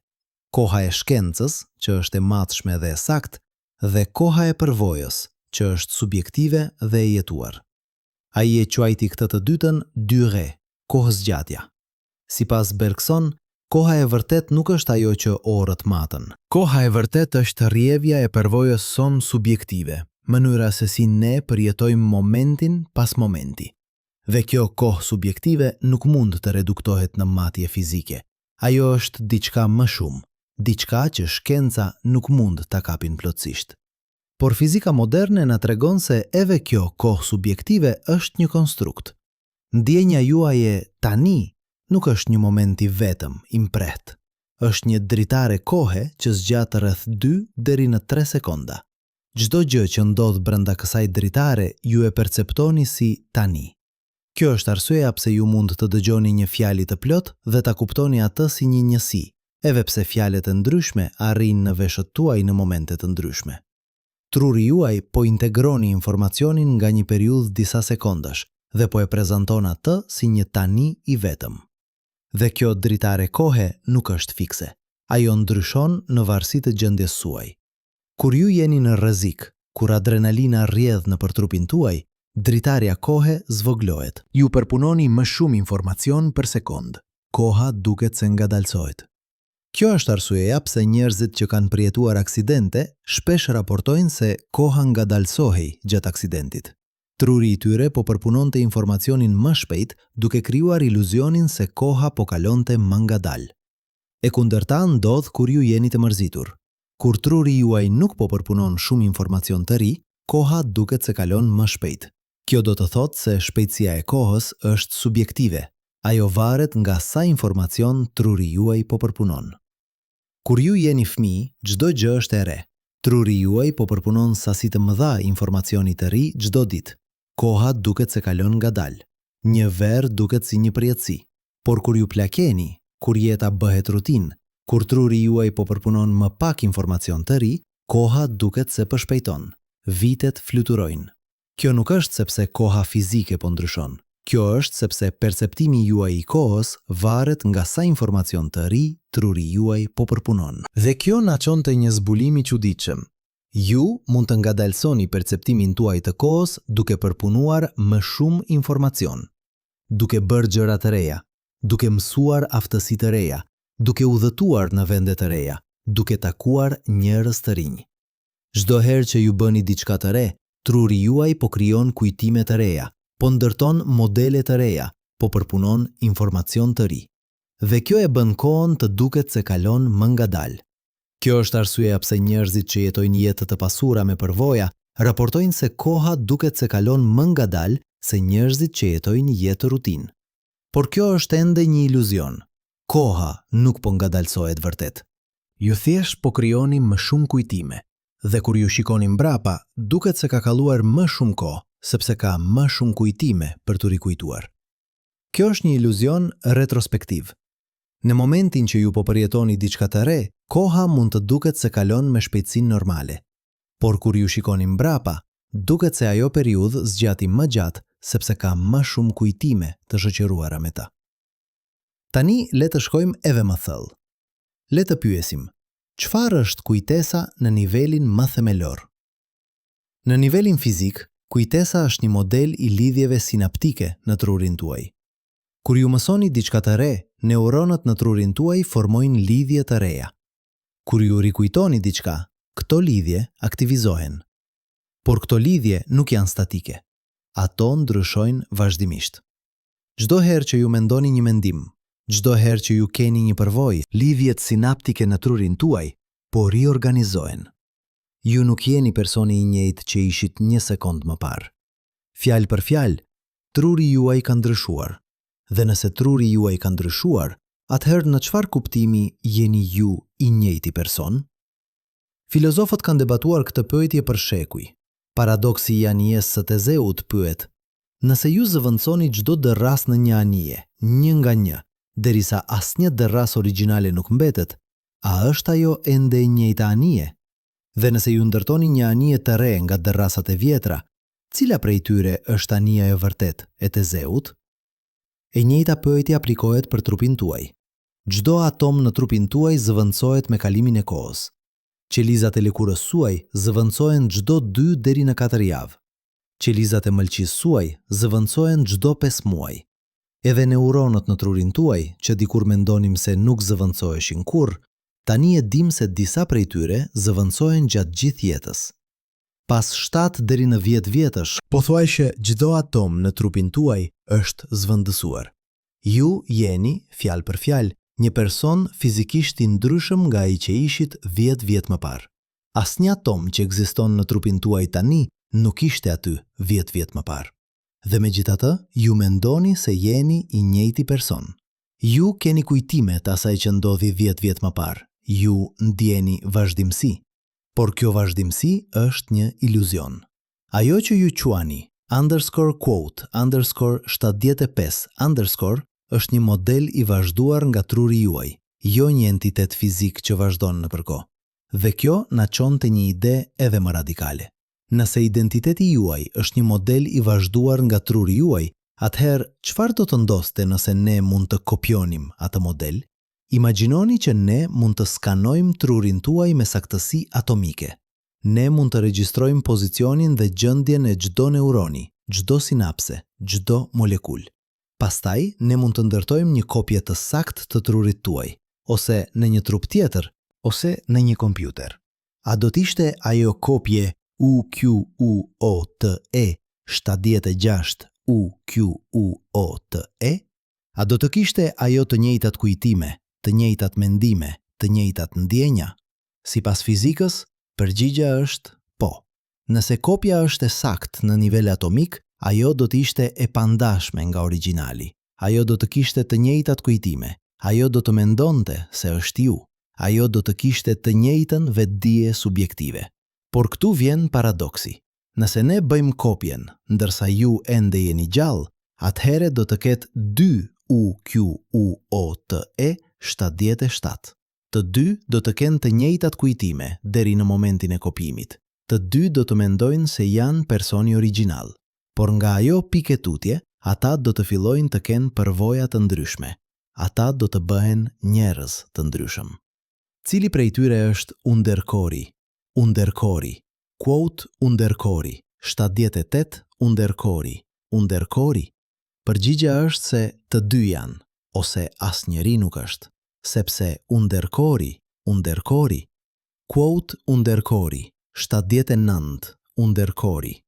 koha e shkencës, që është e matshme dhe e saktë, dhe koha e përvojës, që është subjektive dhe e jetuar. Ai e quajti këtë të dytën durée, kohëzgjatja. Sipas Bergson, koha e vërtet nuk është ajo që orët matën. Koha e vërtet është rrjevja e përvojës son subjektive, mënyra se si ne përjetojmë momentin pas momenti. Dhe kjo kohë subjektive nuk mund të reduktohet në matje fizike. Ajo është diçka më shumë, diçka që shkenca nuk mund ta kapin plotësisht. Por fizika moderne na tregon se edhe kjo kohë subjektive është një konstrukt. Ndjenja juaje tani nuk është një moment i vetëm, imprehtë. Është një dritare kohe që zgjat rreth 2 deri në 3 sekonda. Çdo gjë që ndodh brenda kësaj dritare ju e perceptoni si tani. Kjo është arsyeja pse ju mund të dëgjoni një fjalë të plot dhe ta kuptoni atë si një njësi, edhe pse fjalët e ndryshme arrin në veshët tuaj në momente të ndryshme. Truri juaj po integroni informacionin nga një periudhë disa sekondash dhe po e prezanton atë si një tani i vetëm. Dhe kjo dritare kohe nuk është fikse. Ajo ndryshon në varësi të gjendjes suaj. Kur ju jeni në rrezik, kur adrenalina rrjedh nëpër trupin tuaj, dritarja kohe zvoglohet. Ju përpunoni më shumë informacion për sekond. Koha duket se ngadalsohet. Kjo është arsyeja pse njerëzit që kanë përjetuar aksidente shpesh raportojnë se koha ngadalsohej gjatë aksidentit. Truri i tyre po përpunonte informacionin më shpejt duke krijuar iluzionin se koha po kalonte më ngadal. E kundërta ndodh kur ju jeni të mërzitur. Kur truri juaj nuk po përpunon shumë informacion të ri, koha duket se kalon më shpejt. Kjo do të thotë se shpejtësia e kohës është subjektive. Ajo varet nga sa informacion truri juaj po përpunon. Kur ju jeni fëmijë, çdo gjë është e re. Truri juaj po përpunon sasi të mëdha informacioni të ri çdo ditë. Koha duket se kalon ngadalë. Një verë duket si një përjetësi. Por kur ju plakeni, kur jeta bëhet rutinë, kur truri juaj po përpunon më pak informacion të ri, koha duket se po shpejton. Vitet fluturojnë. Kjo nuk është sepse koha fizike po ndryshon. Kjo është sepse perceptimi juaj i kohës varet nga sa informacion të ri truri juaj po përpunon. Dhe kjo na çon te një zbulim i çuditshëm. Ju mund të ngadalsoni perceptimin tuaj të kohës duke përpunuar më shumë informacion, duke bërë gjëra të reja, duke mësuar aftësi të reja, duke udhëtuar në vende të reja, duke takuar njerëz të rinj. Çdo herë që ju bëni diçka të re, truri juaj po krijon kujtime të reja, po ndërton modele të reja, po përpunon informacion të ri. Dhe kjo e bën kohën të duket se kalon më ngadalë. Kjo është arsyeja pse njerëzit që jetojnë jetë të pasura me përvoja raportojnë se koha duket se kalon më ngadalë se njerëzit që jetojnë jetë rutinë. Por kjo është ende një iluzion. Koha nuk po ngadalsohet vërtet. Ju thjesht po krijoni më shumë kujtime, dhe kur ju shikoni mbrapa, duket se ka kaluar më shumë kohë, sepse ka më shumë kujtime për të rikujtuar. Kjo është një iluzion retrospektiv. Në momentin që ju po përjetoni diçka të re, koha mund të duket se kalon me shpejtësinë normale. Por kur ju shikoni mbrapa, duket se ajo periudhë zgjati më gjatë sepse ka më shumë kujtime të shoqëruara me ta. Tani le të shkojmë edhe më thellë. Le të pyesim, çfarë është kujtesa në nivelin më themelor? Në nivelin fizik, kujtesa është një model i lidhjeve sinaptike në trurin tuaj. Kur ju mësoni diçka të re, neuronët në trurin tuaj formojnë lidhje të reja. Kur ju rikujtoni diçka, këto lidhje aktivizohen. Por këto lidhje nuk janë statike. Ato ndryshojnë vazhdimisht. Çdo herë që ju mendoni një mendim, çdo herë që ju keni një përvojë, lidhjet sinaptike në trurin tuaj po riorganizohen. Ju nuk jeni personi i njëjtë që ishit një sekond më parë. Fjalë për fjalë, truri juaj ka ndryshuar. Dhe nëse truri juaj ka ndryshuar, atëherë në çfarë kuptimi jeni ju i njëjti person? Filozofët kanë debatuar këtë pyetje për shekuj. Paradoksi i anijes së Tezeut pyet: nëse ju zëvendësoni çdo dërras në një anije, një nga një, derisa asnjë dërras origjinale nuk mbetet, a është ajo ende e njëjta anije? Dhe nëse ju ndërtoni një anije të re nga dërrasat e vjetra, cila prej tyre është anija e vërtet e Tezeut? E njëjta pyetje aplikohet për trupin tuaj. Çdo atom në trupin tuaj zëvendësohet me kalimin e kohës. Qelizat e lëkurës suaj zëvendësohen çdo 2 deri në 4 javë. Qelizat e mëlçisë suaj zëvendësohen çdo 5 muaj. Edhe neuronët në trurin tuaj, që dikur mendonim se nuk zëvendësoheshin kurrë, tani e dim se disa prej tyre zëvendësohen gjatë gjithë jetës. Pas 7 deri në 10 vjetësh, pothuajse çdo atom në trupin tuaj është zëvendësuar. Ju jeni, fjalë për fjalë, një person fizikisht i ndryshëm nga ai që ishit 10 vjet më parë. Asnjë atom që ekziston në trupin tuaj tani nuk ishte aty 10 vjet më parë. Dhe megjithatë, ju mendoni se jeni i njëjti person. Ju keni kujtime të asaj që ndodhi 10 vjet më parë. Ju ndjeni vazhdimsi. Por kjo vazhdimsi është një iluzion. Ajo që ju quani _quote_75_ është një model i vazhduar nga truri juaj, jo një entitet fizik që vazhdon në përkohë. Dhe kjo na çon te një ide edhe më radikale. Nëse identiteti juaj është një model i vazhduar nga truri juaj, atëherë çfarë do të ndoste nëse ne mund të kopjonim atë model? Imagjinoni që ne mund të skanojmë trurin tuaj me saktësi atomike. Ne mund të regjistrojmë pozicionin dhe gjendjen e çdo neuroni, çdo sinapse, çdo molekul. Pastaj, ne mund të ndërtojmë një kopje të saktë të trurit tuaj, ose në një trup tjetër, ose në një kompjuter. A do t'ishte ajo kopje UQUOTE76UQUOTE? A do të kishte ajo të njëjtat kujtime, të njëjtat mendime, të njëjtat ndjenja? Sipas fizikës, përgjigja është po. Nëse kopja është e saktë në nivel atomik, ajo do të ishte e pandashme nga origjinali. Ajo do të kishte të njëjtat kujtime. Ajo do të mendonte se është ju. ajo do të kishte të njëjtën vetdije subjektive. Por këtu vjen paradoksi. Nëse ne bëjmë kopjen, ndërsa ju ende jeni gjallë, atëhere do të ketë 2UQUOTE77. Të dy do të kenë të njëjtat kujtime deri në momentin e kopimit. Të dy do të mendojnë se janë personi origjinal, por nga ajo pikë tutje, ata do të fillojnë të kenë përvoja të ndryshme. Ata do të bëhen njerëz të ndryshëm. Cili prej tyre është underkori? Underkori. Quote underkori. 78 underkori. Underkori. Përgjigja është se të dy janë, ose asnjëri nuk është, sepse underkori. Quote underkori. 79 underkori.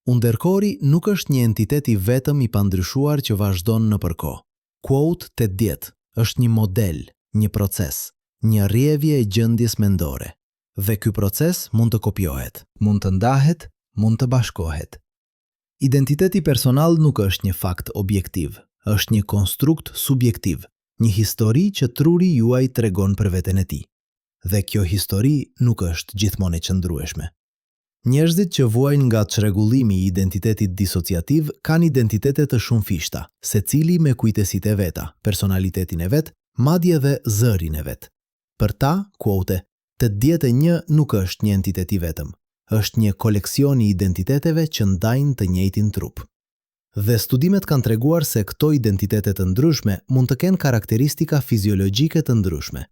Underkori nuk është një entitet i vetëm i pandryshuar që vazhdon në përkohë. Quote 80 është një model, një proces, një rrjevje e gjendjes mendore. Dhe ky proces mund të kopjohet, mund të ndahet, mund të bashkohet. Identiteti personal nuk është një fakt objektiv, është një konstrukt subjektiv, një histori që truri juaj tregon për veten e tij. Dhe kjo histori nuk është gjithmonë e qëndrueshme. Njerëzit që vuajnë nga çrregullimi i identitetit disociativ kanë identitete të shumëfishta, secili me kujtesitë e veta, personalitetin e vet, madje dhe zërin e vet. Për ta, quote, 81 nuk është një entitet i vetëm, është një koleksion i identiteteve që ndajnë të njëjtin trup. Dhe studimet kanë treguar se këto identitete të ndryshme mund të kenë karakteristika fiziologjike të ndryshme.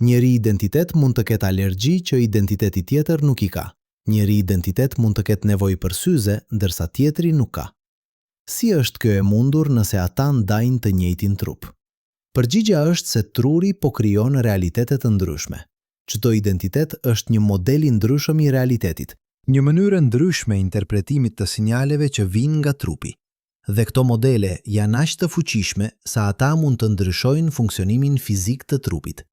Njëri identitet mund të ketë alergji që identiteti tjetër nuk i ka. Njëri identitet mund të ketë nevojë për syze, ndërsa tjetri nuk ka. Si është kjo e mundur nëse ata ndajnë të njëjtin trup? Përgjigja është se truri po krijon realitete të ndryshme. Çdo identitet është një model i ndryshëm i realitetit, një mënyrë ndryshme interpretimit të sinjaleve që vijnë nga trupi. Dhe këto modele janë aq të fuqishme sa ata mund të ndryshojnë funksionimin fizik të trupit.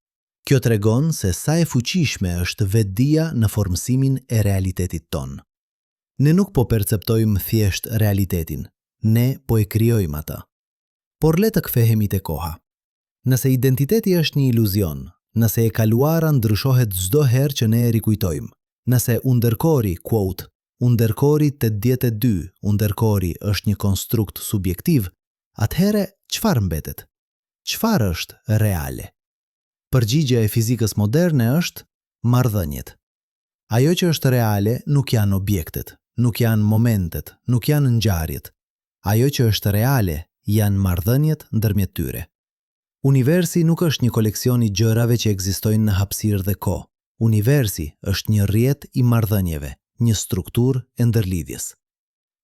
Kjo tregon se sa e fuqishme është vetdia në formësimin e realitetit ton. Ne nuk po perceptojmë thjesht realitetin, ne po e krijojmë ata. Por le të kthehemi te koha. Nëse identiteti është një iluzion, nëse e kaluara ndryshohet çdo herë që ne e rikujtojmë, nëse underkori, quote, underkori 82, underkori është një konstrukt subjektiv, atëhere çfarë mbetet? Çfarë është reale? Përgjigja e fizikës moderne është marrëdhëniet. Ajo që është reale nuk janë objektet, nuk janë momentet, nuk janë ngjarjet. Ajo që është reale janë marrëdhëniet ndërmjet tyre. Universi nuk është një koleksion i gjërave që ekzistojnë në hapësirë dhe kohë. Universi është një rrjet i marrëdhënieve, një strukturë e ndërlidhjes.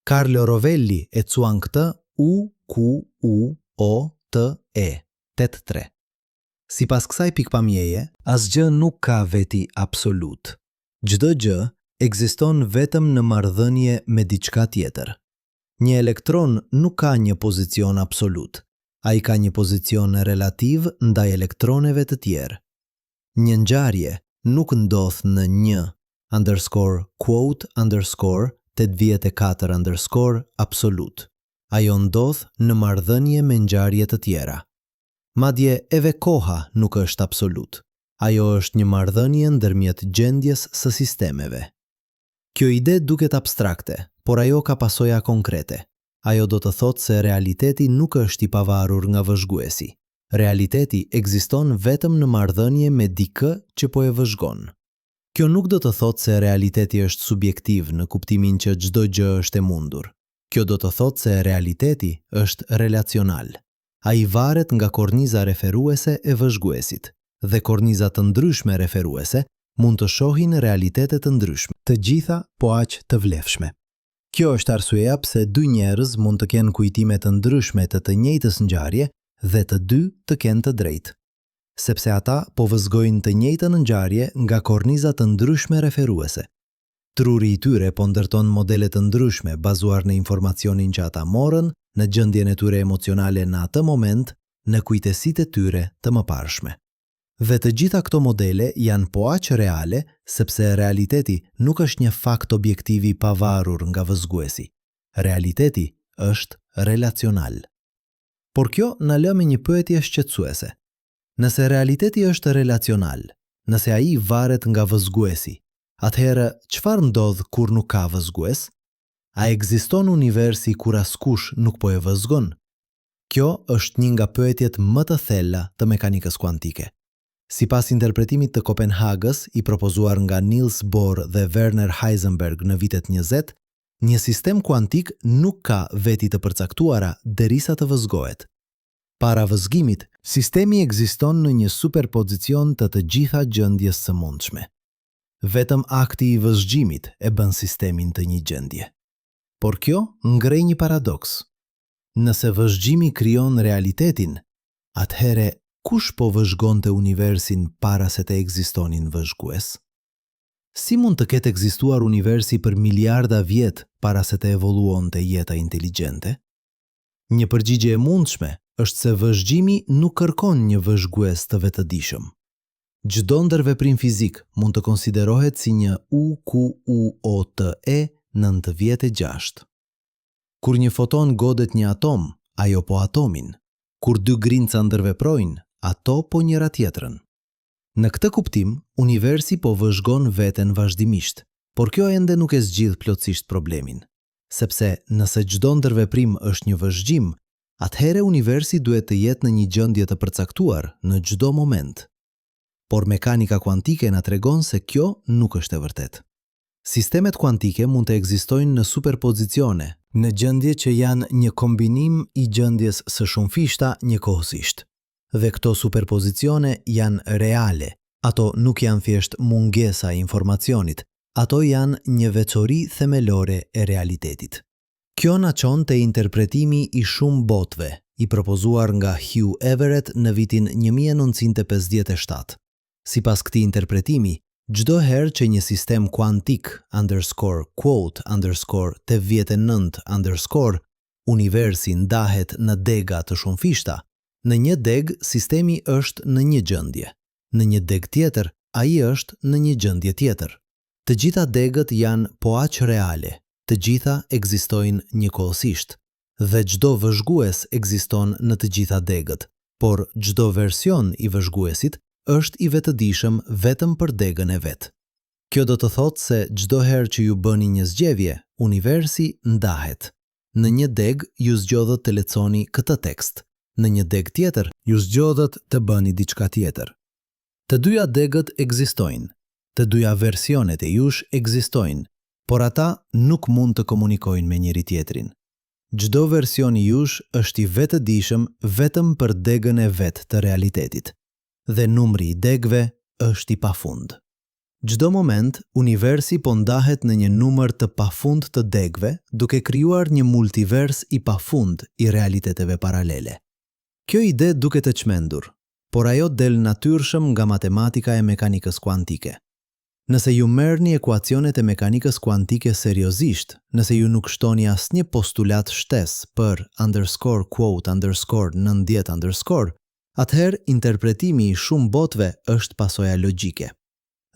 Carlo Rovelli e quan këtë UQUOTE 83. Sipas kësaj pikpamjeje, asgjë nuk ka veti absolut. Çdo gjë ekziston vetëm në marrëdhënie me diçka tjetër. Një elektron nuk ka një pozicion absolut. Ai ka një pozicion relativ ndaj elektroneve të tjerë. Një ngjarje nuk ndodh në një _quote _84 absolut. Ajo ndodh në marrëdhënie me ngjarje të tjera. Madje edhe koha nuk është absolut. Ajo është një marrëdhënie ndërmjet gjendjes së sistemeve. Kjo ide duket abstrakte, por ajo ka pasoja konkrete. Ajo do të thotë se realiteti nuk është i pavarur nga vëzhguesi. Realiteti ekziston vetëm në marrëdhënie me dikë që po e vëzhgon. Kjo nuk do të thotë se realiteti është subjektiv në kuptimin që çdo gjë është e mundur. Kjo do të thotë se realiteti është relacional. Ai varet nga korniza referuese e vëzhguesit, dhe korniza të ndryshme referuese mund të shohin realitetet të ndryshme, të gjitha po aq të vlefshme. Kjo është arsyeja pse dy njerëz mund të kenë kujtime të ndryshme të njëjtës ngjarje dhe të dy të kenë të drejtë, sepse ata po vëzhgojnë të njëjtën ngjarje nga korniza të ndryshme referuese. Truri i tyre po ndërton modele të ndryshme bazuar në informacionin që ata morën, në gjendjen e tyre emocionale në atë moment, në kujtesitë e tyre të mëparshme. Dhe të gjitha këto modele janë po aq reale, sepse realiteti nuk është një fakt objektiv i pavarur nga vëzhguesi. Realiteti është relacional. Por kjo na lë me një pyetje shqetësuese. Nëse realiteti është relacional, Nëse ai varet nga vëzhguesi, atëherë çfarë ndodh kur nuk ka vëzhgues? A ekziston universi kur askush nuk po e vëzhgon? Kjo është një nga pyetjet më të thella të mekanikës kuantike. Sipas interpretimit të Kopenhagës i propozuar nga Niels Bohr dhe Werner Heisenberg në vitet 20, një sistem kuantik nuk ka veti të përcaktuara derisa të vëzhgohet. Para vëzhgimit, sistemi ekziston në një superpozicion të gjitha gjendjes së mundshme. Vetëm akti i vëzhgjimit e bën sistemin të një gjendje. Por kjo ngrej një paradoks. Nëse vëzhgjimi krijon realitetin, atëhere kush po vëzhgonte universin para se të ekzistonin vëzhgues? Si mund të ketë ekzistuar universi për miliarda vjet para se të evoluonte jeta inteligjente? Një përgjigje e mundshme është se vëzhgjimi nuk kërkon një vëzhgues të vetëdijshëm. Çdo ndërveprim fizik mund të konsiderohet si një UQUOTE 96. Kur një foton godet një atom, ajo po atomin. Kur dy grinca ndërveprojnë, ato po njëra tjetrën. Në këtë kuptim, universi po vëzhgon veten vazhdimisht, por kjo ende nuk e zgjidh plotësisht problemin. Sepse nëse çdo ndërveprim është një vëzhgjim, atëhere universi duhet të jetë në një gjendje të përcaktuar në çdo moment. Por mekanika kuantike na tregon se kjo nuk është e vërtetë. Sistemet kuantike mund të ekzistojnë në superpozicione, në gjendje që janë një kombinim i gjendjes së shumë fishta njëkohësisht. Dhe këto superpozicione janë reale. Ato nuk janë thjesht mungesa e informacionit, ato janë një veçori themelore e realitetit. Kjo na çon te interpretimi i shumë botëve, i propozuar nga Hugh Everett në vitin 1957. Sipas këtij interpretimi, çdo herë që një sistem kuantik _quote_të vjetë 9_ universi ndahet në dega të shumë fishta, në një deg sistemi është në një gjendje. Në një deg tjetër, ai është në një gjendje tjetër. Të gjitha degët janë po aq reale, të gjitha ekzistojnë njëkohësisht, dhe çdo vëzhgues ekziston në të gjitha degët, por çdo version i vëzhguesit është i vetëdijshëm vetëm për degën e vet. Kjo do të thotë se çdo herë që ju bëni një zgjedhje, universi ndahet. Në një deg ju zgjodhët të lexoni këtë tekst, në një deg tjetër ju zgjodhët të bëni diçka tjetër. Të dyja degët ekzistojnë, të dyja versionet e jush ekzistojnë, por ata nuk mund të komunikojnë me njëri tjetrin. Çdo version i jush është i vetëdijshëm vetëm për degën e vet të realitetit. Dhe numri i degëve është i pafund. Çdo moment, universi po ndahet në një numër të pafund të degëve, duke krijuar një multivers i pafund i realiteteve paralele. Kjo ide duket e çmendur, por ajo del natyrshëm nga matematika e mekanikës kuantike. Nëse ju merrni ekuacionet e mekanikës kuantike seriozisht, nëse ju nuk shtoni asnjë postulat shtesë për _quote_90_ atëherë interpretimi i shumë botëve është pasoja logjike.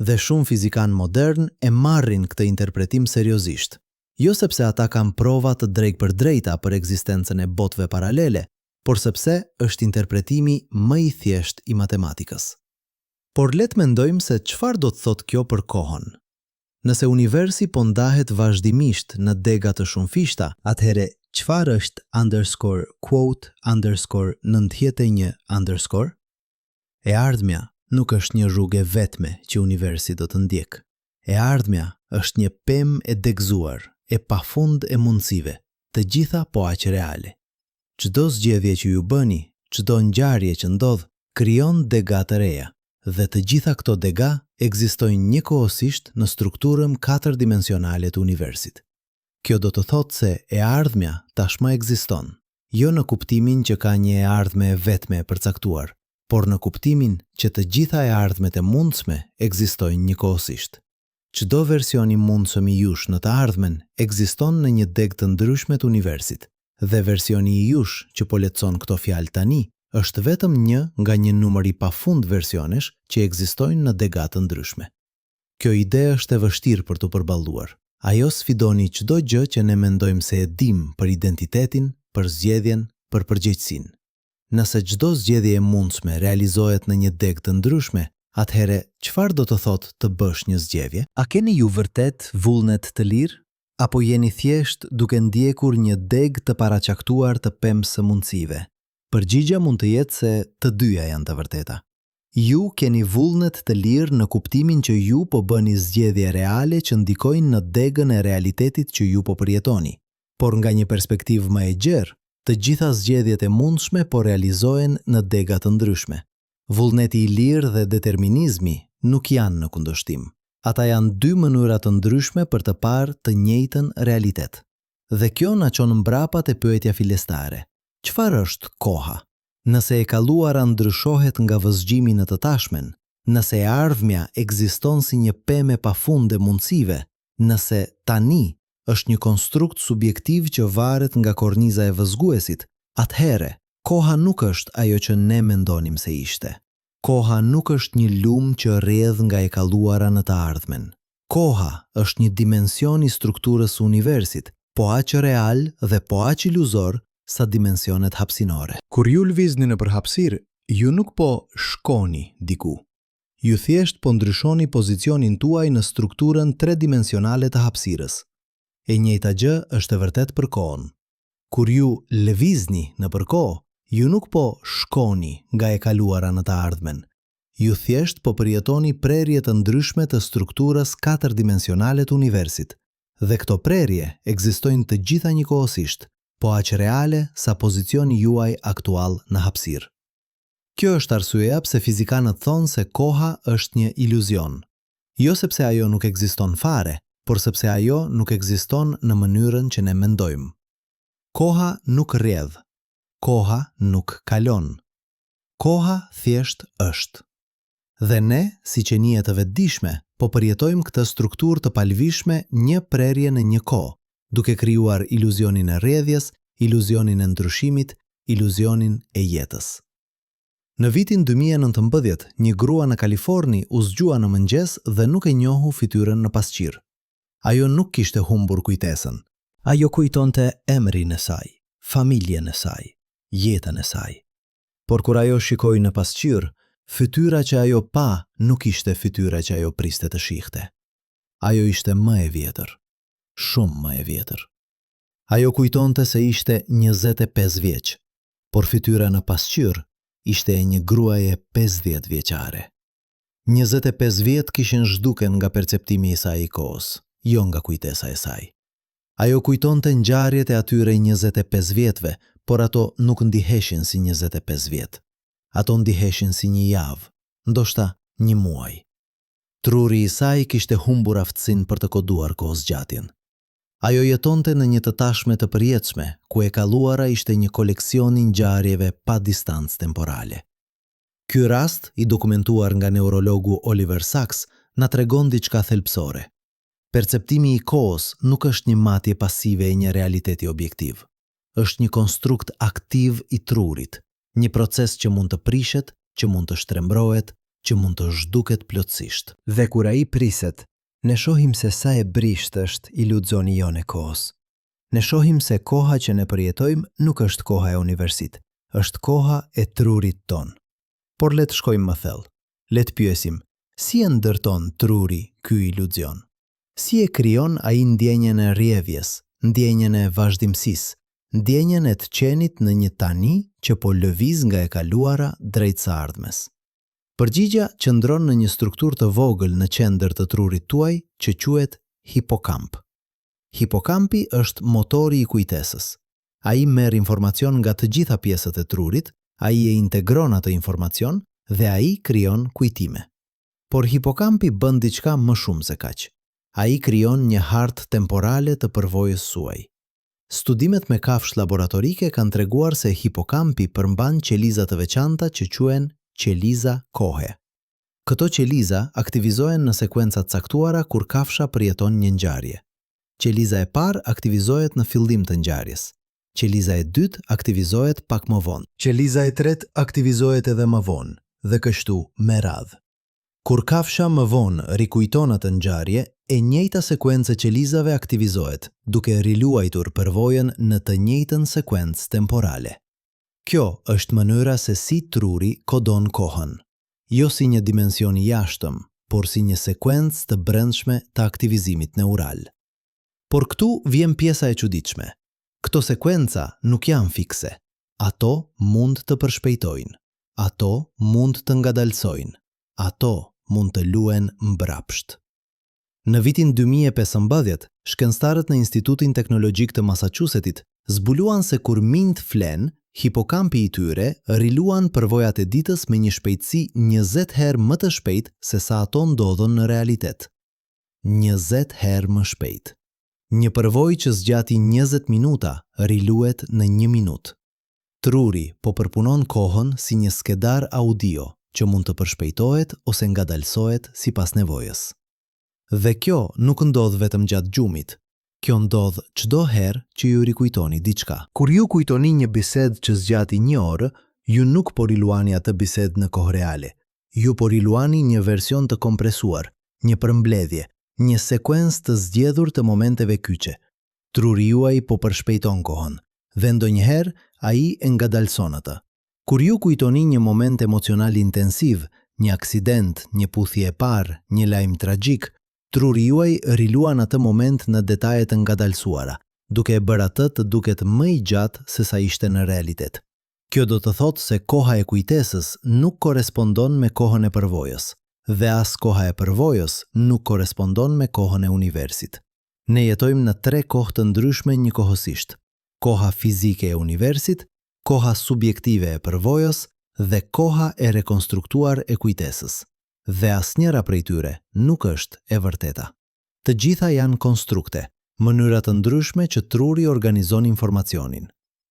Dhe shumë fizikan modern e marrin këtë interpretim seriozisht. Jo sepse ata kanë prova të drejtpërdrejta për ekzistencën e botëve paralele, por sepse është interpretimi më i thjeshtë i matematikës. Por le të mendojmë se çfarë do të thotë kjo për kohën. Nëse universi po ndahet vazhdimisht në dega të shumë fishta, atëherë çfarë është _quote_91_? E ardhmja nuk është një rrugë vetme që universi do të ndjek. E ardhmja është një pemë e degëzuar, e pafund e mundësive, të gjitha po aq reale. Çdo zgjedhje që ju bëni, çdo ngjarje që ndodh, krijon dega të reja, dhe të gjitha këto dega ekzistojnë njëkohësisht në strukturën 4-dimensionale të universit. Kjo do të thotë se e ardhmja tashmë ekziston, jo në kuptimin që ka një e ardhme e vetme e përcaktuar, por në kuptimin që të gjitha e ardhmet e mundshme ekzistojnë njëkohësisht. Çdo version i mundshëm i jush në të ardhmen ekziston në një degë të ndryshme të universit, dhe versioni i jush që po lexon këto fjalë tani është vetëm një nga një numër i pafund versionesh që ekzistojnë në dega të ndryshme. Kjo ide është e vështirë për të përballuar. Ajo sfidoni çdo gjë që ne mendojmë se e dim për identitetin, për zgjedhjen, për përgjegjësinë. Nëse çdo zgjedhje e mundshme realizohet në një degë të ndryshme, Atëhere, çfarë do të thotë të bësh një zgjedhje? A keni ju vërtet vullnet të lirë? Apo jeni thjesht duke ndjekur një deg të paraqaktuar të pemës së mundësive? Përgjigja mund të jetë se të dyja janë të vërteta. Ju keni vullnet të lirë në kuptimin që ju po bëni zgjedhje reale që ndikojnë në degën e realitetit që ju po përjetoni. Por nga një perspektivë më e gjerë, të gjitha zgjedhjet e mundshme po realizohen në dega të ndryshme. Vullneti i lirë dhe determinizmi nuk janë në kundërshtim. Ata janë dy mënyra të ndryshme për të parë të njëjtën realitet. Dhe kjo na çon mbrapa te pyetja fillestare. Çfarë është koha? Nëse e kaluara ndryshohet nga vëzhgjimi në të tashmen, nëse e ardhmja ekziston si një pemë e pafundë mundësive, nëse tani është një konstrukt subjektiv që varet nga korniza e vëzhguesit, atëhere koha nuk është ajo që ne mendonim se ishte. Koha nuk është një lumë që rrjedh nga e kaluara në të ardhmen. Koha është një dimension i strukturës së universit, po aq real dhe po aq iluzor sa dimensionet hapësinore. Kur ju lvizni nëpër hapësirë, ju nuk po shkoni diku. Ju thjesht po ndryshoni pozicionin tuaj në strukturën tredimensionale të hapësirës. E njëjta gjë është e vërtet për kohën. Kur ju lëvizni nëpër kohë, ju nuk po shkoni nga e kaluara në të ardhmen. Ju thjesht po përjetoni prerje të ndryshme të strukturës katërdimensionale të universit. Dhe këto prerje ekzistojnë të gjitha njëkohësisht, po aq reale sa pozicioni juaj aktual në hapësirë. Kjo është arsyeja pse fizikanët thonë se koha është një iluzion. Jo sepse ajo nuk ekziston fare, por sepse ajo nuk ekziston në mënyrën që ne mendojmë. Koha nuk rrjedh. Koha nuk kalon. Koha thjesht është. Dhe ne, si qenie të vetëdijshme, po përjetojmë këtë strukturë të palëvishme një prerje në një kohë, duke krijuar iluzionin e rrjedhjes, iluzionin e ndryshimit, iluzionin e jetës. Në vitin 2019, një grua në Kaliforni u zgjua në mëngjes dhe nuk e njohu fytyrën në pasqyrë. Ajo nuk kishte humbur kujtesën. Ajo kujtonte emrin e saj, familjen e saj, jetën e saj. Por kur ajo shikoi në pasqyrë, fytyra që ajo pa nuk ishte fytyra që ajo priste të shihte. Ajo ishte më e vjetër, shumë më e vjetër. Ajo kujtonte se ishte 25 vjeç, por fytyra në pasqyrë ishte e një gruaje 50 vjeçare. 25 vjet kishin zhduken nga perceptimi i saj i kohës, jo nga kujtesa e saj. Ajo kujtonte ngjarjet e atyre 25 vjetëve, por ato nuk ndiheshin si 25 vjet. Ato ndiheshin si një javë, ndoshta një muaj. Truri i saj kishte humbur aftësinë për të koduar kohëzgjatjen. Ajo jetonte në një të tashme të përjetshme, ku e kaluara ishte një koleksion i ngjarjeve pa distancë temporale. Ky rast, i dokumentuar nga neurologu Oliver Sacks, na tregon diçka thelbësore. Perceptimi i kohës nuk është një matje pasive e një realiteti objektiv. Është një konstrukt aktiv i trurit, një proces që mund të prishet, që mund të shtrembrohet, që mund të zhduket plotësisht. Dhe kur ai priset, ne shohim se sa e brisht është iluzioni jonë e kohës. Ne shohim se koha që ne përjetojmë nuk është koha e universit, është koha e trurit ton. Por le të shkojmë më thellë. Le të pyesim, si e ndërton truri ky iluzion? Si e krijon ai ndjenjen e rrjedhjes, ndjenjen e vazhdimësisë, ndjenjen e të qenit në një tani që po lëviz nga e kaluara drejt së ardhmes? Përgjigja qëndron në një strukturë të vogël në qendër të trurit tuaj që quhet hipokamp. Hipokampi është motori i kujtesës. Ai merr informacion nga të gjitha pjesët e trurit, ai e integron atë informacion dhe ai krijon kujtime. Por hipokampi bën diçka më shumë se kaq. Ai krijon një hartë temporale të përvojës suaj. Studimet me kafshë laboratorike kanë treguar se hipokampi përmban qeliza të veçanta që quhen qeliza kohe. Këto qeliza aktivizohen në sekuenca të caktuara kur kafsha përjeton një ngjarje. Qeliza e parë aktivizohet në fillim të ngjarjes. Qeliza e dytë aktivizohet pak më vonë. Qeliza e tretë aktivizohet edhe më vonë, dhe kështu me radhë. Kur kafsha më vonë rikujton atë ngjarje, e njëjta sekuencë qelizave aktivizohet, duke riluajtur përvojën në të njëjtën sekuencë temporale. Kjo është mënyra se si truri kodon kohën. jo si një dimension i jashtëm, por si një sekuencë të brendshme të aktivizimit neural. Por këtu vjen pjesa e çuditshme. Këto sekuenca nuk janë fikse. Ato mund të përshpejtojnë. Ato mund të ngadalsojnë. Ato mund të luhen mbrapsht. Në vitin 2015, shkencëtarët në Institutin Teknologjik të Massachusettit zbuluan se kur minjt flen, hipokampi i tyre riluan përvojat e ditës me një shpejtësi 20 herë më të shpejt se sa ato ndodhen në realitet. 20 herë më shpejt. Një përvojë që zgjati 20 minuta riluhet në 1 minutë. Truri po përpunon kohën si një skedar audio që mund të përshpejtohet ose ngadalsohet sipas nevojës. Dhe kjo nuk ndodh vetëm gjatë gjumit. Kjo ndodh çdo herë që ju rikujtoni diçka. Kur ju kujtoni një bisedë që zgjati 1 orë, ju nuk po riluani atë bisedë në kohë reale. Ju po riluani një version të kompresuar, një përmbledhje, një sekuencë të zgjedhur të momenteve kyçe. Truri juaj po përshpejton kohën, dhe ndonjëherë ai e ngadalson atë. Kur ju kujtoni një moment emocional intensiv, një aksident, një puthje e parë, një lajm tragjik, truri juaj riluan atë moment në detaje të ngadalsuara, duke e bërë atë të duket më i gjatë se sa ishte në realitet. Kjo do të thotë se koha e kujtesës nuk korespondon me kohën e përvojës, dhe as koha e përvojës nuk korespondon me kohën e universit. Ne jetojmë në 3 kohë të ndryshme njëkohësisht: koha fizike e universit, koha subjektive e përvojës dhe koha e rekonstruktuar e kujtesës. Dhe asnjëra prej tyre nuk është e vërteta. Të gjitha janë konstrukte, mënyra të ndryshme që truri organizon informacionin.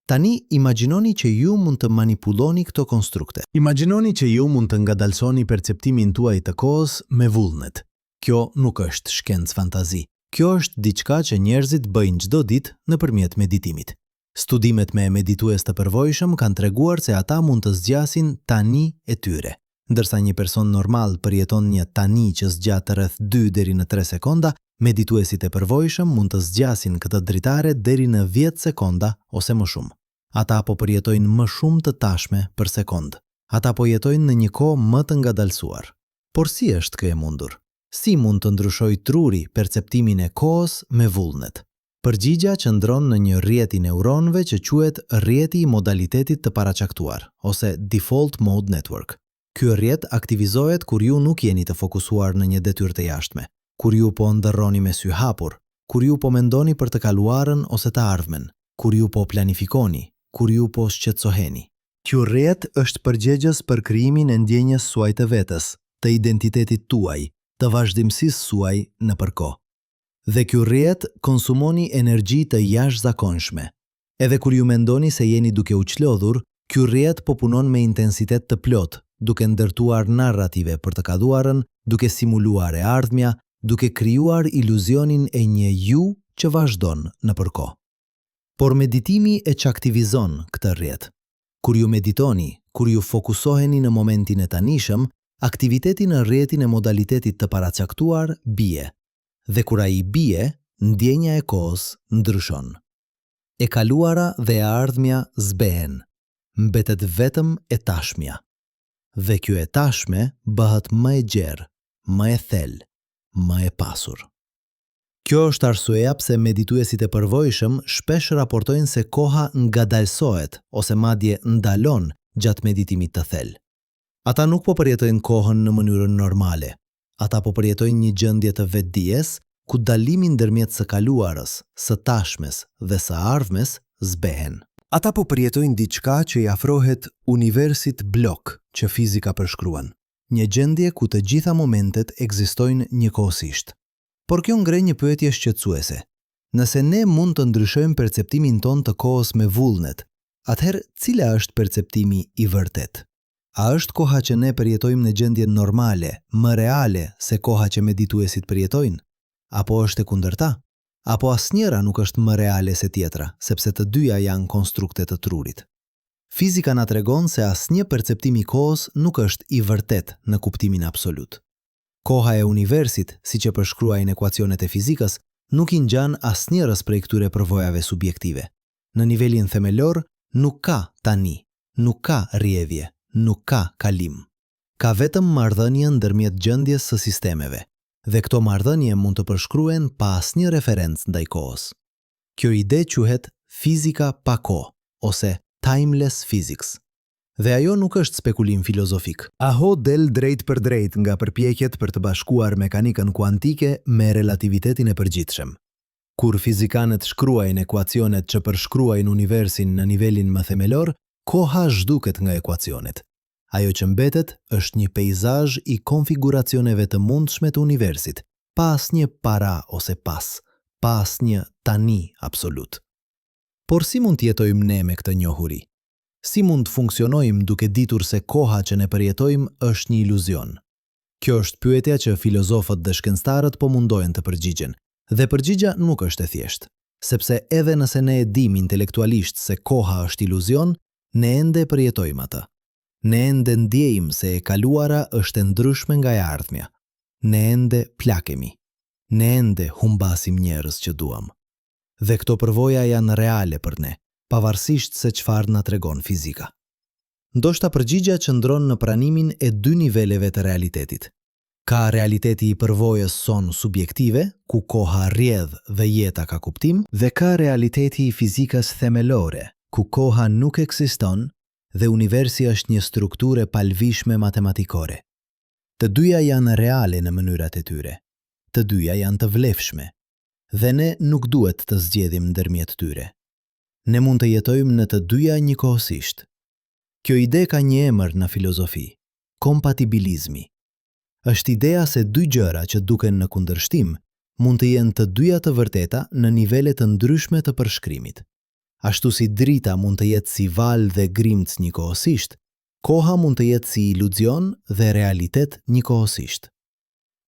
Tani, imagjinoni që ju mund të manipuloni këto konstrukte. Imagjinoni që ju mund të ngadalsoni perceptimin tuaj të kohës me vullnet. Kjo nuk është shkencë fantazi. Kjo është diçka që njerëzit bëjnë çdo ditë nëpërmjet meditimit. Studimet me meditues të përvojshëm kanë treguar se ata mund të zgjasin tani e tyre. Ndërsa një person normal përjeton një tani që zgjat rreth 2 deri në 3 sekonda, medituesit e përvojshëm mund të zgjasin këtë dritare deri në 10 sekonda ose më shumë. Ata po përjetojnë më shumë të tashme për sekond. Ata po jetojnë në një kohë më të ngadalsuar. Por si është kjo e mundur? Si mund të ndryshojë truri perceptimin e kohës me vullnet? Përgjigja qëndron në një rrjet i neuronëve që quhet rrjeti i modalitetit të paraqaktuar, ose Default Mode Network. Ky rrjet aktivizohet kur ju nuk jeni të fokusuar në një detyrë të jashtme, kur ju po ndërroni me sy hapur, kur ju po mendoni për të kaluarën ose të ardhmen, kur ju po planifikoni, kur ju po shqetësoheni. Ky rrjet është përgjegjës për krijimin e ndjenjes suaj të vetes, të identitetit tuaj, të vazhdimësisë suaj nëpër kohë. Dhe ky rrjet konsumoni energji të jashtëzakonshme. Edhe kur ju mendoni se jeni duke u çlodhur, ky rrjet po punon me intensitet të plot, duke ndërtuar narrative për të kaluarën, duke simuluar e ardhmja, duke krijuar iluzionin e një ju që vazhdon nëpër kohë. Por meditimi e çaktivizon këtë rrjet. Kur ju meditoni, kur ju fokusoheni në momentin e tanishëm, aktiviteti në rrjetin e modalitetit të paraqaktuar bie. Dhe kur ai bie, ndjenja e kohës ndryshon. E kaluara dhe e ardhmja zbehen. Mbetet vetëm e tashmja. Dhe kjo e tashme bëhet më e gjerë, më e thellë, më e pasur. Kjo është arsyeja pse medituesit e përvojshëm shpesh raportojnë se koha ngadalsohet ose madje ndalon gjatë meditimit të thellë. Ata nuk po përjetojnë kohën në mënyrën normale. Ata po përjetojnë një gjendje të vetdijes ku dalimi ndërmjet së kaluarës, së tashmes dhe së ardhmes zbehen. Ata po përjetojnë diçka që i afrohet universit blok që fizika përshkruan. Një gjendje ku të gjitha momentet ekzistojnë njëkohësisht. Por kjo ngre një pyetje shqetësuese. Nëse ne mund të ndryshojmë perceptimin ton të kohës me vullnet, atëherë cila është perceptimi i vërtet? A është koha që ne përjetojmë në gjendje normale, më reale se koha që medituesit përjetojnë? Apo është e kundërta? Apo asnjëra nuk është më reale se tjetra, sepse të dyja janë konstrukte të trurit? Fizika na tregon se asnjë perceptim i kohës nuk është i vërtet në kuptimin absolut. Koha e universit, siç e përshkruajnë ekuacionet e fizikës, nuk i ngjan asnjërës prej këtyre përvojave subjektive. Në nivelin themelor nuk ka tani, nuk ka rrjedhje, nuk ka kalim. Ka vetëm marrëdhënie ndërmjet gjendjes së sistemeve, dhe këto marrëdhënie mund të përshkruen pa asnjë referencë ndaj kohës. Kjo ide quhet fizika pa kohë, ose timeless physics. Dhe ajo nuk është spekulim filozofik. Ajo del drejt për drejt nga përpjekjet për të bashkuar mekanikën kuantike me relativitetin e përgjithshëm. Kur fizikanët shkruajnë ekuacionet që përshkruajnë universin në nivelin më themelor, koha zhduket nga ekuacionet. Ajo që mbetet është një peizazh i konfiguracioneve të mundshme të universit, pa asnjë para ose pas, pa asnjë tani absolut. Por si mund të jetojmë ne me këtë njohuri? Si mund të funksionojmë duke ditur se koha që ne përjetojmë është një iluzion? Kjo është pyetja që filozofët dhe shkencëtarët po mundohen të përgjigjen, dhe përgjigja nuk është e thjeshtë, sepse edhe nëse ne e dim intelektualisht se koha është iluzion, ne ende përjetojmë atë. Ne ende ndjejmë se e kaluara është e ndryshme nga e ardhmja. Ne ende plakemi. Ne ende humbasim njerëz që duam. Dhe këto përvoja janë reale për ne, pavarësisht se çfarë na tregon fizika. Ndoshta përgjigja qëndron në pranimin e dy niveleve të realitetit. Ka realiteti i përvojës son subjektive, ku koha rrjedh dhe jeta ka kuptim, dhe ka realiteti i fizikës themelore, ku koha nuk ekziston dhe universi është një strukturë palvishme matematikore. Të dyja janë reale në mënyrat e tyre. Të dyja janë të vlefshme. Dhe ne nuk duhet të zgjedhim ndërmjet tyre. Ne mund të jetojmë në të dyja njëkohësisht. Kjo ide ka një emër në filozofi: kompatibilizmi. Është idea se dy gjëra që duken në kundërshtim mund të jenë të dyja të vërteta në nivele të ndryshme të përshkrimit. Ashtu si drita mund të jetë si val dhe grimc njëkohësisht, koha mund të jetë si iluzion dhe realitet njëkohësisht.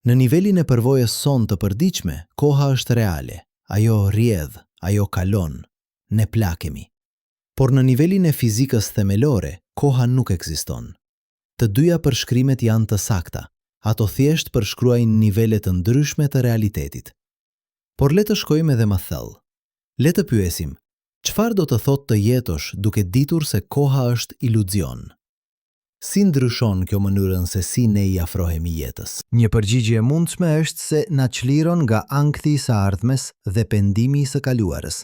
Në nivelin e përvojës son të përdiqme, koha është reale, ajo rrjedh, ajo kalon, ne plakemi. Por në nivelin e fizikës themelore, koha nuk ekziston. Të dyja përshkrimet janë të sakta, ato thjesht përshkruajnë nivele të ndryshme të realitetit. Por le të shkojmë edhe më thellë. Le të pyesim: çfarë do të thotë të jetosh duke ditur se koha është iluzion? Si ndryshon kjo mënyrën se si ne i afrohemi jetës? Një përgjigje e mundshme është se na çliron nga ankthi i së ardhmes dhe pendimi i së kaluarës.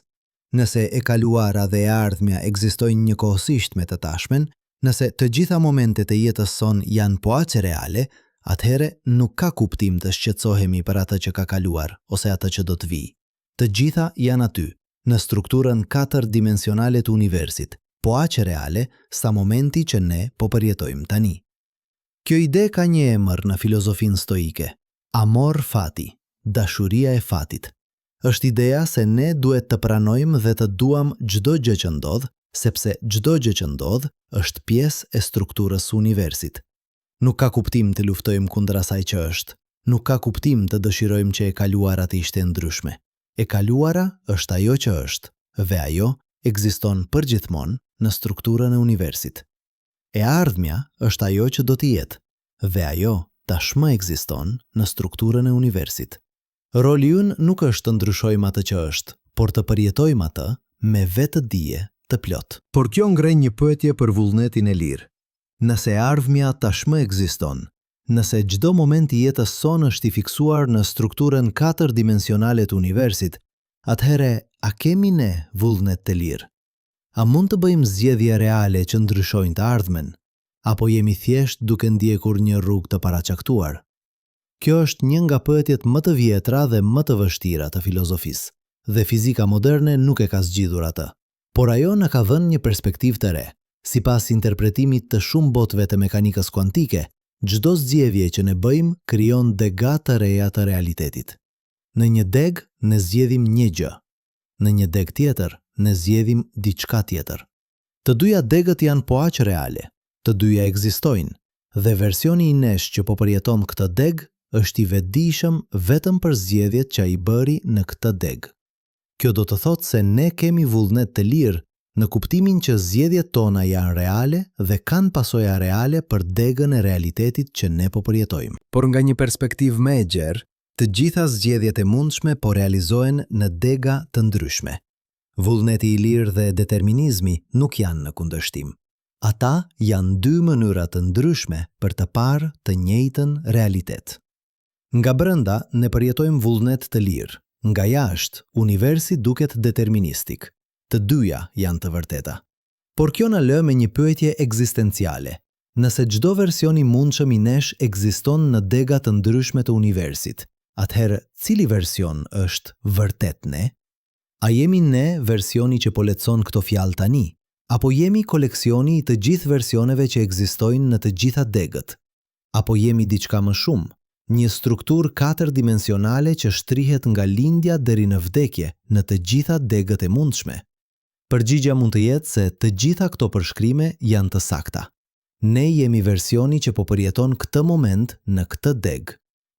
Nëse e kaluara dhe e ardhmja ekzistojnë njëkohësisht me të tashmen, nëse të gjitha momentet e jetës son janë po aq reale, atëherë nuk ka kuptim të shqetësohemi për atë që ka kaluar ose atë që do të vijë. Të gjitha janë aty, në strukturën 4-dimensionale të universit, po aq reale sa momenti që ne po përjetojmë tani. Kjo ide ka një emër në filozofinë stoike: amor fati, dashuria e fatit. Është ideja se ne duhet të pranojmë dhe të duam çdo gjë që ndodh, sepse çdo gjë që ndodh është pjesë e strukturës së universit. Nuk ka kuptim të luftojmë kundër asaj që është. Nuk ka kuptim të dëshirojmë që e kaluara të ishte ndryshme. E kaluara është ajo që është, dhe ajo ekziston përgjithmonë në strukturën e universit. E ardhmja është ajo që do të jetë, dhe ajo tashmë ekziston në strukturën e universit. Roli ynë nuk është të ndryshojmë atë që është, por të përjetojmë atë me vetëdije të plot. Por kjo ngren një pyetje për vullnetin e lirë. Nëse e ardhmja tashmë ekziston, nëse çdo moment i jetës son është i fiksuar në strukturën 4-dimensionale të universit, atëherë a kemi ne vullnet të lirë? A mund të bëjmë zgjedhje reale që ndryshojnë të ardhmen? Apo jemi thjesht duke ndjekur një rrugë të paraqaktuar? Kjo është një nga pyetjet më të vjetra dhe më të vështira të filozofisë, dhe fizika moderne nuk e ka zgjidhur atë. Por ajo na ka dhënë një perspektivë të re. Sipas interpretimit të shumë botëve të mekanikës kuantike, çdo zgjedhje që ne bëjmë krijon dega të reja të realitetit. Në një deg ne zgjedhim një gjë. Në një deg tjetër ne zgjedhim diçka tjetër. Të dyja degët janë po aq reale, të dyja ekzistojnë, dhe versioni i nesh që po përjeton këtë deg është i vetëdijshëm vetëm për zgjedhjet që ai bëri në këtë deg. Kjo do të thotë se ne kemi vullnet të lirë në kuptimin që zgjedhjet tona janë reale dhe kanë pasoja reale për degën e realitetit që ne po përjetojmë. Por nga një perspektivë më e gjerë, të gjitha zgjedhjet e mundshme po realizohen në dega të ndryshme. Vullneti i lirë dhe determinizmi nuk janë në kundërshtim. Ata janë dy mënyra të ndryshme për të parë të njëjtën realitet. Nga brenda ne përjetojmë vullnet të lirë, nga jashtë universi duket deterministik. Të dyja janë të vërteta. Por kjo na lë me një pyetje ekzistenciale. Nëse çdo version i mundshëm i nesh ekziston në dega të ndryshme të universit, atëherë cili version është vërtet ne? A jemi ne versioni që po lehtëson këto fjalë tani? Apo jemi koleksioni i të gjithë versioneve që ekzistojnë në të gjitha degët? Apo jemi diçka më shumë, një strukturë 4-dimensionale që shtrihet nga lindja deri në vdekje në të gjitha degët e mundshme? Përgjigjja mund të jetë se të gjitha këto përshkrime janë të sakta. Ne jemi versioni që po përjeton këtë moment në këtë degë.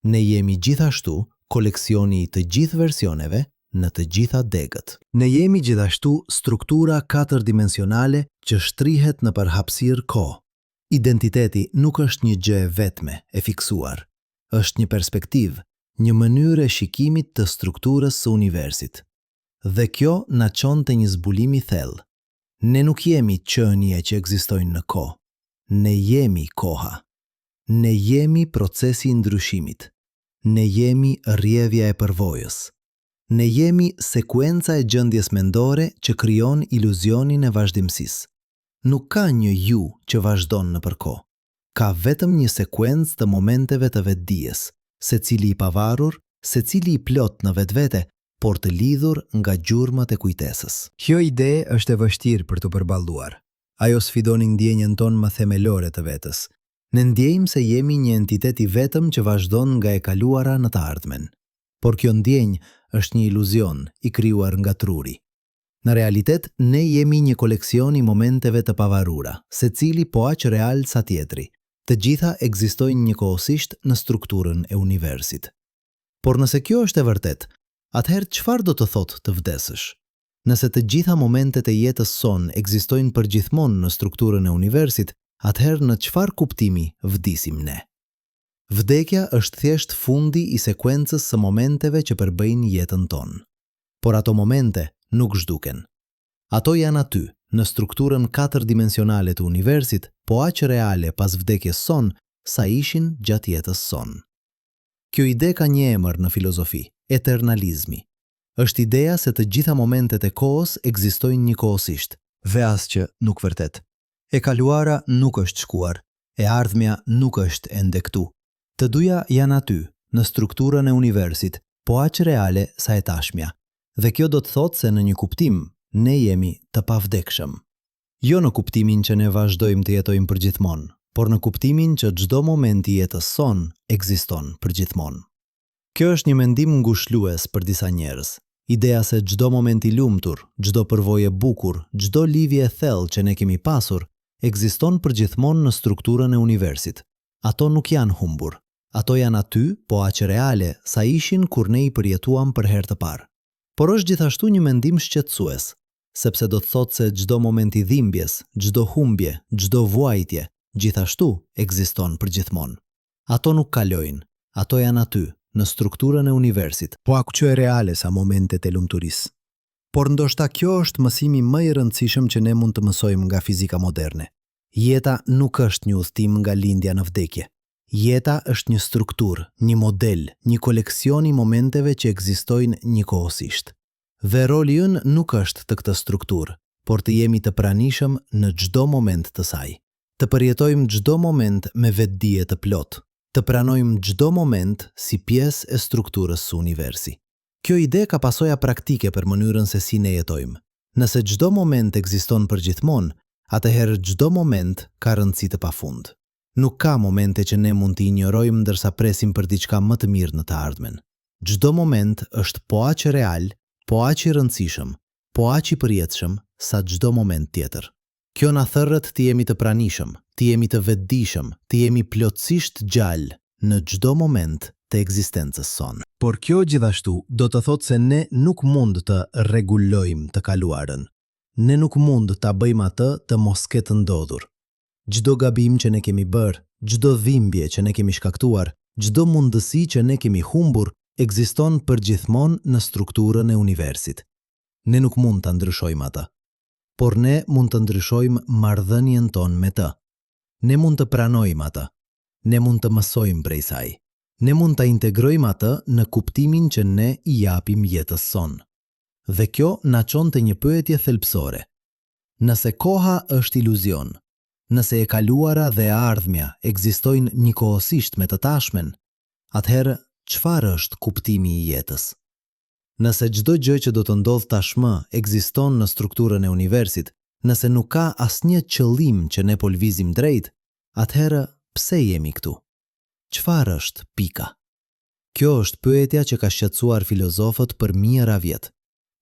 Ne jemi gjithashtu koleksioni i të gjithë versioneve në të gjitha degët. Ne jemi gjithashtu struktura 4-dimensionale që shtrihet në përhapësirë kohë. Identiteti nuk është një gjë e vetme, e fiksuar. Është një perspektivë, një mënyrë e shikimit të strukturës së universit. Dhe kjo na çon te një zbulim i thellë. Ne nuk jemi qenie që ekzistojnë në kohë. Ne jemi koha. Ne jemi procesi i ndryshimit. Ne jemi rrjedhja e përvojës. Ne jemi sekuenca e gjendjes mendore që krijon iluzionin e vazhdimësisë. Nuk ka një ju që vazhdon nëpër kohë. Ka vetëm një sekuencë të momenteve të vetdijes, secili i pavarur, secili i plot në vetvete, por të lidhur nga gjurmët e kujtesës. Kjo ide është e vështirë për të përballuar. Ajo sfidon ndjenjen tonë më themelore të vetës. Ne ndjejmë se jemi një entitet i vetëm që vazhdon nga e kaluara në të ardhmen. Por kjo ndjenjë është një iluzion i krijuar nga truri. Në realitet, ne jemi një koleksion i momenteve të pavarura, secili po aq real sa tjetri. Të gjitha ekzistojnë njëkohësisht në strukturën e universit. Por nëse kjo është e vërtet, atëherë çfarë do të thotë të vdesësh? Nëse të gjitha momentet e jetës son ekzistojnë përgjithmonë në strukturën e universit, atëherë në çfarë kuptimi vdisim ne? Vdekja është thjesht fundi i sekuencës së momenteve që përbëjnë jetën tonë. Por ato momente nuk zhduken. Ato janë aty, në strukturën 4-dimensionale të universit, po aq reale pas vdekjes son, sa ishin gjatë jetës son. Kjo ide ka një emër në filozofi, eternalizmi. Është ideja se të gjitha momentet e kohës ekzistojnë njëkohësisht, dhe asgjë nuk vërtet. E kaluara nuk është shkuar, e ardhmja nuk është ende këtu. Të dyja janë aty, në strukturën e universit, po aq reale sa e tashmja. Dhe kjo do të thotë se në një kuptim, ne jemi të pavdekshëm. Jo në kuptimin që ne vazhdojmë të jetojmë përgjithmonë, por në kuptimin që çdo moment i jetës son ekziston përgjithmonë. Kjo është një mendim ngushëllues për disa njerëz. Ideja se çdo moment i lumtur, çdo përvojë e bukur, çdo lidhje e thellë që ne kemi pasur, ekziston përgjithmonë në strukturën e universit. Ato nuk janë humbur. Ato janë aty, po aq reale sa ishin kur ne i përjetuam për herë të parë. Por është gjithashtu një mendim shqetësues, sepse do të thotë se çdo moment i dhimbjes, çdo humbje, çdo vuajtje, gjithashtu ekziston përgjithmonë. Ato nuk kalojnë, ato janë aty, në strukturën e universit, po aq reale sa momentet e lumturisë. Por ndoshta kjo është mësimi më i rëndësishëm që ne mund të mësojmë nga fizika moderne. Jeta nuk është një udhëtim nga lindja në vdekje. Jeta është një strukturë, një model, një koleksion i momenteve që ekzistojnë njëkohësisht. Dhe roli ynë nuk është të këtë strukturë, por të jemi të pranishëm në çdo moment të saj. Të përjetojmë çdo moment me vetdije të plot. Të pranojmë çdo moment si pjesë e strukturës së universi. Kjo ide ka pasoja praktike për mënyrën se si ne jetojmë. Nëse çdo moment ekziston përgjithmonë, atëherë çdo moment ka rëndësi të pafund. Nuk ka momente që ne mund t'i injorojmë ndërsa presim për diçka më të mirë në të ardhmen. Çdo moment është po aq real, po aq i rëndësishëm, po aq i përjetshëm sa çdo moment tjetër. Kjo na thërret të jemi të pranishëm, të jemi të vetdijshëm, të jemi plotësisht gjallë në çdo moment të ekzistencës son. Por kjo gjithashtu do të thotë se ne nuk mund të rregullojmë të kaluarën. Ne nuk mund ta bëjmë atë të mos ketë ndodhur. Çdo gabim që ne kemi bërë, çdo dhimbje që ne kemi shkaktuar, çdo mundësi që ne kemi humbur, ekziston përgjithmonë në strukturën e universit. Ne nuk mund ta ndryshojmë atë. por ne mund të ndryshojmë marrëdhënien tonë me të. Ne mund të pranojmë atë. Ne mund të mësojmë prej saj. Ne mund të integrojmë atë në kuptimin që ne I japim jetës sonë. Dhe kjo na çon te një pyetje thelbësore. Nëse koha është iluzion, nëse e kaluara dhe e ardhmja ekzistojnë njëkohësisht me të tashmen, atëherë çfarë është kuptimi I jetës? Nëse çdo gjë që do të ndodh tashmë ekziston në strukturën e universit, nëse nuk ka asnjë qëllim që ne po lvizim drejt, atëherë pse jemi këtu? Çfarë është pika? Kjo është pyetja që ka shqetësuar filozofët për mijëra vjet.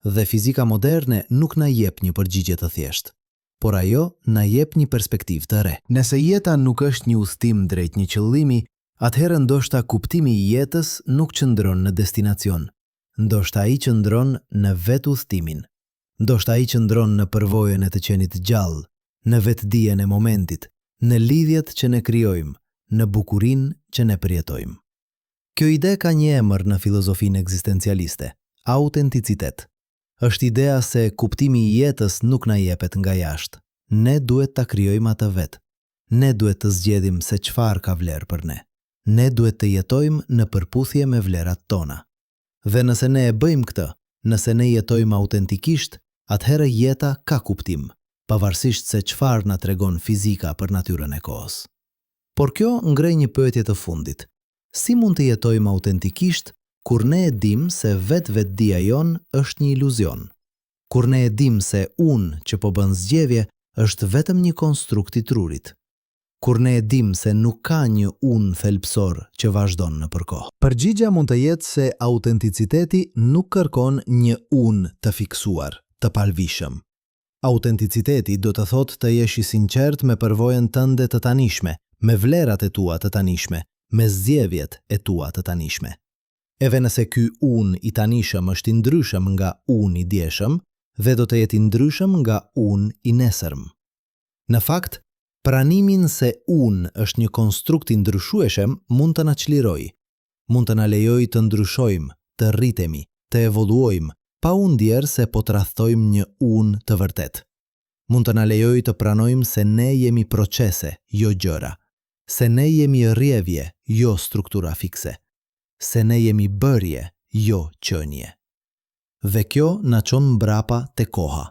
Dhe fizika moderne nuk na jep një përgjigje të thjeshtë, por ajo na jep një perspektivë të re. Nëse jeta nuk është një udhëtim drejt një qëllimi, atëherë ndoshta kuptimi I jetës nuk qëndron në destinacion. Ndoshta ai qëndron në vetë udhëtimin. Ndoshta ai qëndron në përvojën e të qenit gjallë, në vetdijen e momentit, në lidhjet që ne krijojmë, në bukurinë që ne përjetojmë. Kjo ide ka një emër në filozofinë ekzistencialiste: autenticitet. Është idea se kuptimi I jetës nuk na jepet nga jashtë. Ne duhet ta krijojmë atë vetë. Ne duhet të zgjedhim se çfarë ka vlerë për ne. Ne duhet të jetojmë në përputhje me vlerat tona. Dhe nëse ne e bëjmë këtë, nëse ne jetojmë autentikisht, atëherë jeta ka kuptim, pavarësisht se çfarë na tregon fizika për natyrën e kohës. Por kjo ngrej një pyetje të fundit. Si mund të jetojmë autentikisht kur ne e dim se vetdia jon është një iluzion? Kur ne e dim se unë që po bën zgjedhje është vetëm një konstrukt I trurit? Kur ne e dim se nuk ka një unë thelbësor që vazhdon në përkohë? Përgjigja mund të jetë se autenticiteti nuk kërkon një unë të fiksuar, të palvishëm. Autenticiteti do të thotë të jesh I sinqert me përvojën tënde të tanishme, me vlerat e tua të tanishme, me zgjedhjet e tua të tanishme. Edhe nëse ky unë I tanishëm është I ndryshëm nga unë I djeshëm, dhe do të jetë I ndryshëm nga unë I nesërm. Në fakt, pranimin se unë është një konstrukt I ndryshueshëm mund të na çlirojë, mund të na lejojë të ndryshojmë, të rritemi, të evoluojmë, pa u ndjerë se po tradhtojmë një unë të vërtet. Mund të na lejojë të pranojmë se ne jemi procese, jo gjëra, se ne jemi rrjevje, jo struktura fikse, se ne jemi bërje, jo qënje. Dhe kjo na çon mbrapa te koha.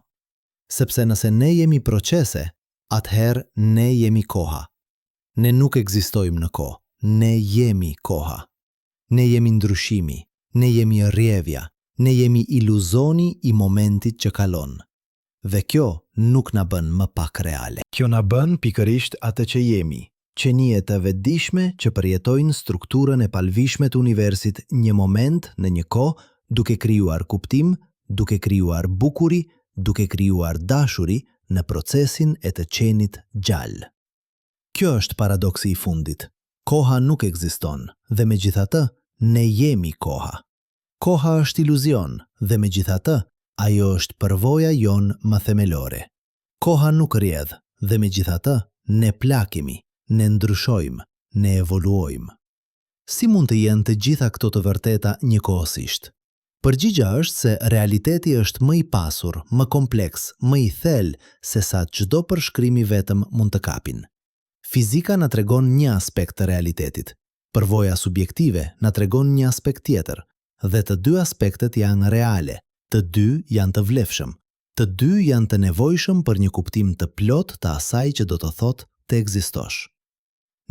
Sepse nëse ne jemi procese, atëherë ne jemi koha. Ne nuk ekzistojmë në kohë, ne jemi koha. Ne jemi ndryshimi, ne jemi rrjevja, ne jemi iluzoni I momentit që kalon. Dhe kjo nuk na bën më pak reale. Kjo na bën pikërisht atë që jemi, qenie të vetëdijshme që përjetojnë strukturën e palvishme të universit një moment në një kohë, duke krijuar kuptim, duke krijuar bukuri, duke krijuar dashuri në procesin e të qenit gjallë. Kjo është paradoksi I fundit. Koha nuk ekziston dhe megjithatë ne jemi koha. Koha është iluzion dhe megjithatë ajo është përvoja jon më themelore. Koha nuk rrjedh dhe megjithatë ne plakemi, ne ndryshojmë, ne evoluojmë. Si mund të jenë të gjitha këto të vërteta njëkohësisht? Përgjigja është se realiteti është më I pasur, më kompleks, më I thellë se sa çdo përshkrim I vetëm mund të kapin. Fizika na tregon një aspekt të realitetit. Përvoja subjektive na tregon një aspekt tjetër, dhe të dy aspektet janë reale, të dy janë të vlefshëm, të dy janë të nevojshëm për një kuptim të plot të asaj që do të thotë të ekzistosh.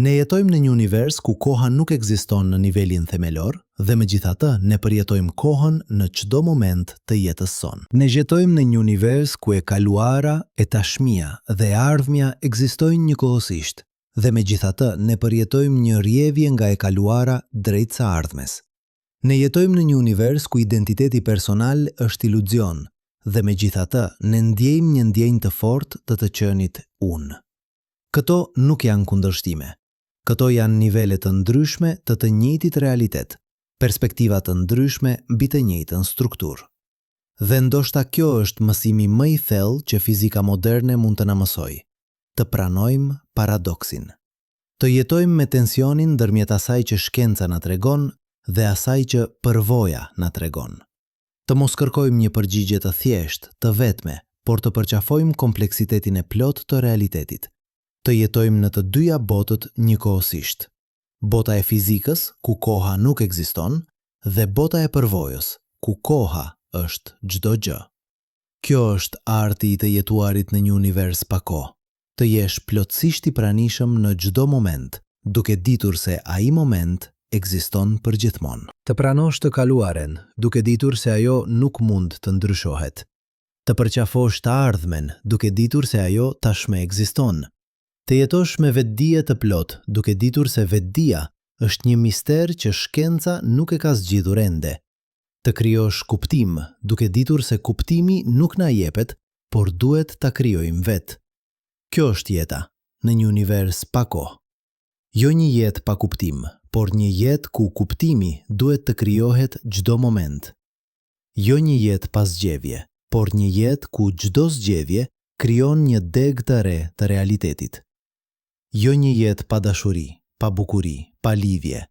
Ne jetojmë në një univers ku koha nuk ekziston në nivelin themelor dhe megjithatë ne përjetojmë kohën në çdo moment të jetës sonë. Ne jetojmë në një univers ku e kaluara, e tashmia dhe e ardhmja ekzistojnë njëkohësisht dhe megjithatë ne përjetojmë një rrjevje nga e kaluara drejt së ardhmes. Ne jetojmë në një univers ku identiteti personal është iluzion dhe megjithatë ne ndjejmë një ndjenjë të fortë të qenit unë. Këto nuk janë kundërshtime. Këto janë nivele të ndryshme të njëjtit realitet, perspektiva të ndryshme mbi të njëjtën strukturë. Dhe ndoshta kjo është mësimi më I thellë që fizika moderne mund të na mësojë, të pranojmë paradoksin. Të jetojmë me tensionin ndërmjet asaj që shkenca na tregon dhe asaj që përvoja na tregon. Të mos kërkojmë një përgjigje të thjeshtë, të vetme, por të përqafojmë kompleksitetin e plot të realitetit. Të jetojmë në të dyja botët njëkohësisht. Bota e fizikës, ku koha nuk ekziston, dhe bota e përvojës, ku koha është çdo gjë. Kjo është arti i të jetuarit në një univers pa kohë. Të jesh plotësisht i pranishëm në çdo moment, duke ditur se ai moment ekziston përgjithmonë. Të pranosh të kaluaren, duke ditur se ajo nuk mund të ndryshohet. Të përqafosh të ardhmen, duke ditur se ajo tashmë ekziston. Të jetosh me vetdije të plot, duke ditur se vetdia është një mister që shkenca nuk e ka zgjidhur ende. Të krijosh kuptim, duke ditur se kuptimi nuk na jepet, por duhet ta krijojmë vetë. Kjo është jeta, në një univers pa kohë. Jo një jetë pa kuptim, por një jetë ku kuptimi duhet të krijohet çdo moment. Jo një jetë pa zgjedhje, por një jetë ku çdo zgjedhje krijon një deg të re të realitetit. Jo një jetë pa dashuri, pa bukuri, pa lidhje,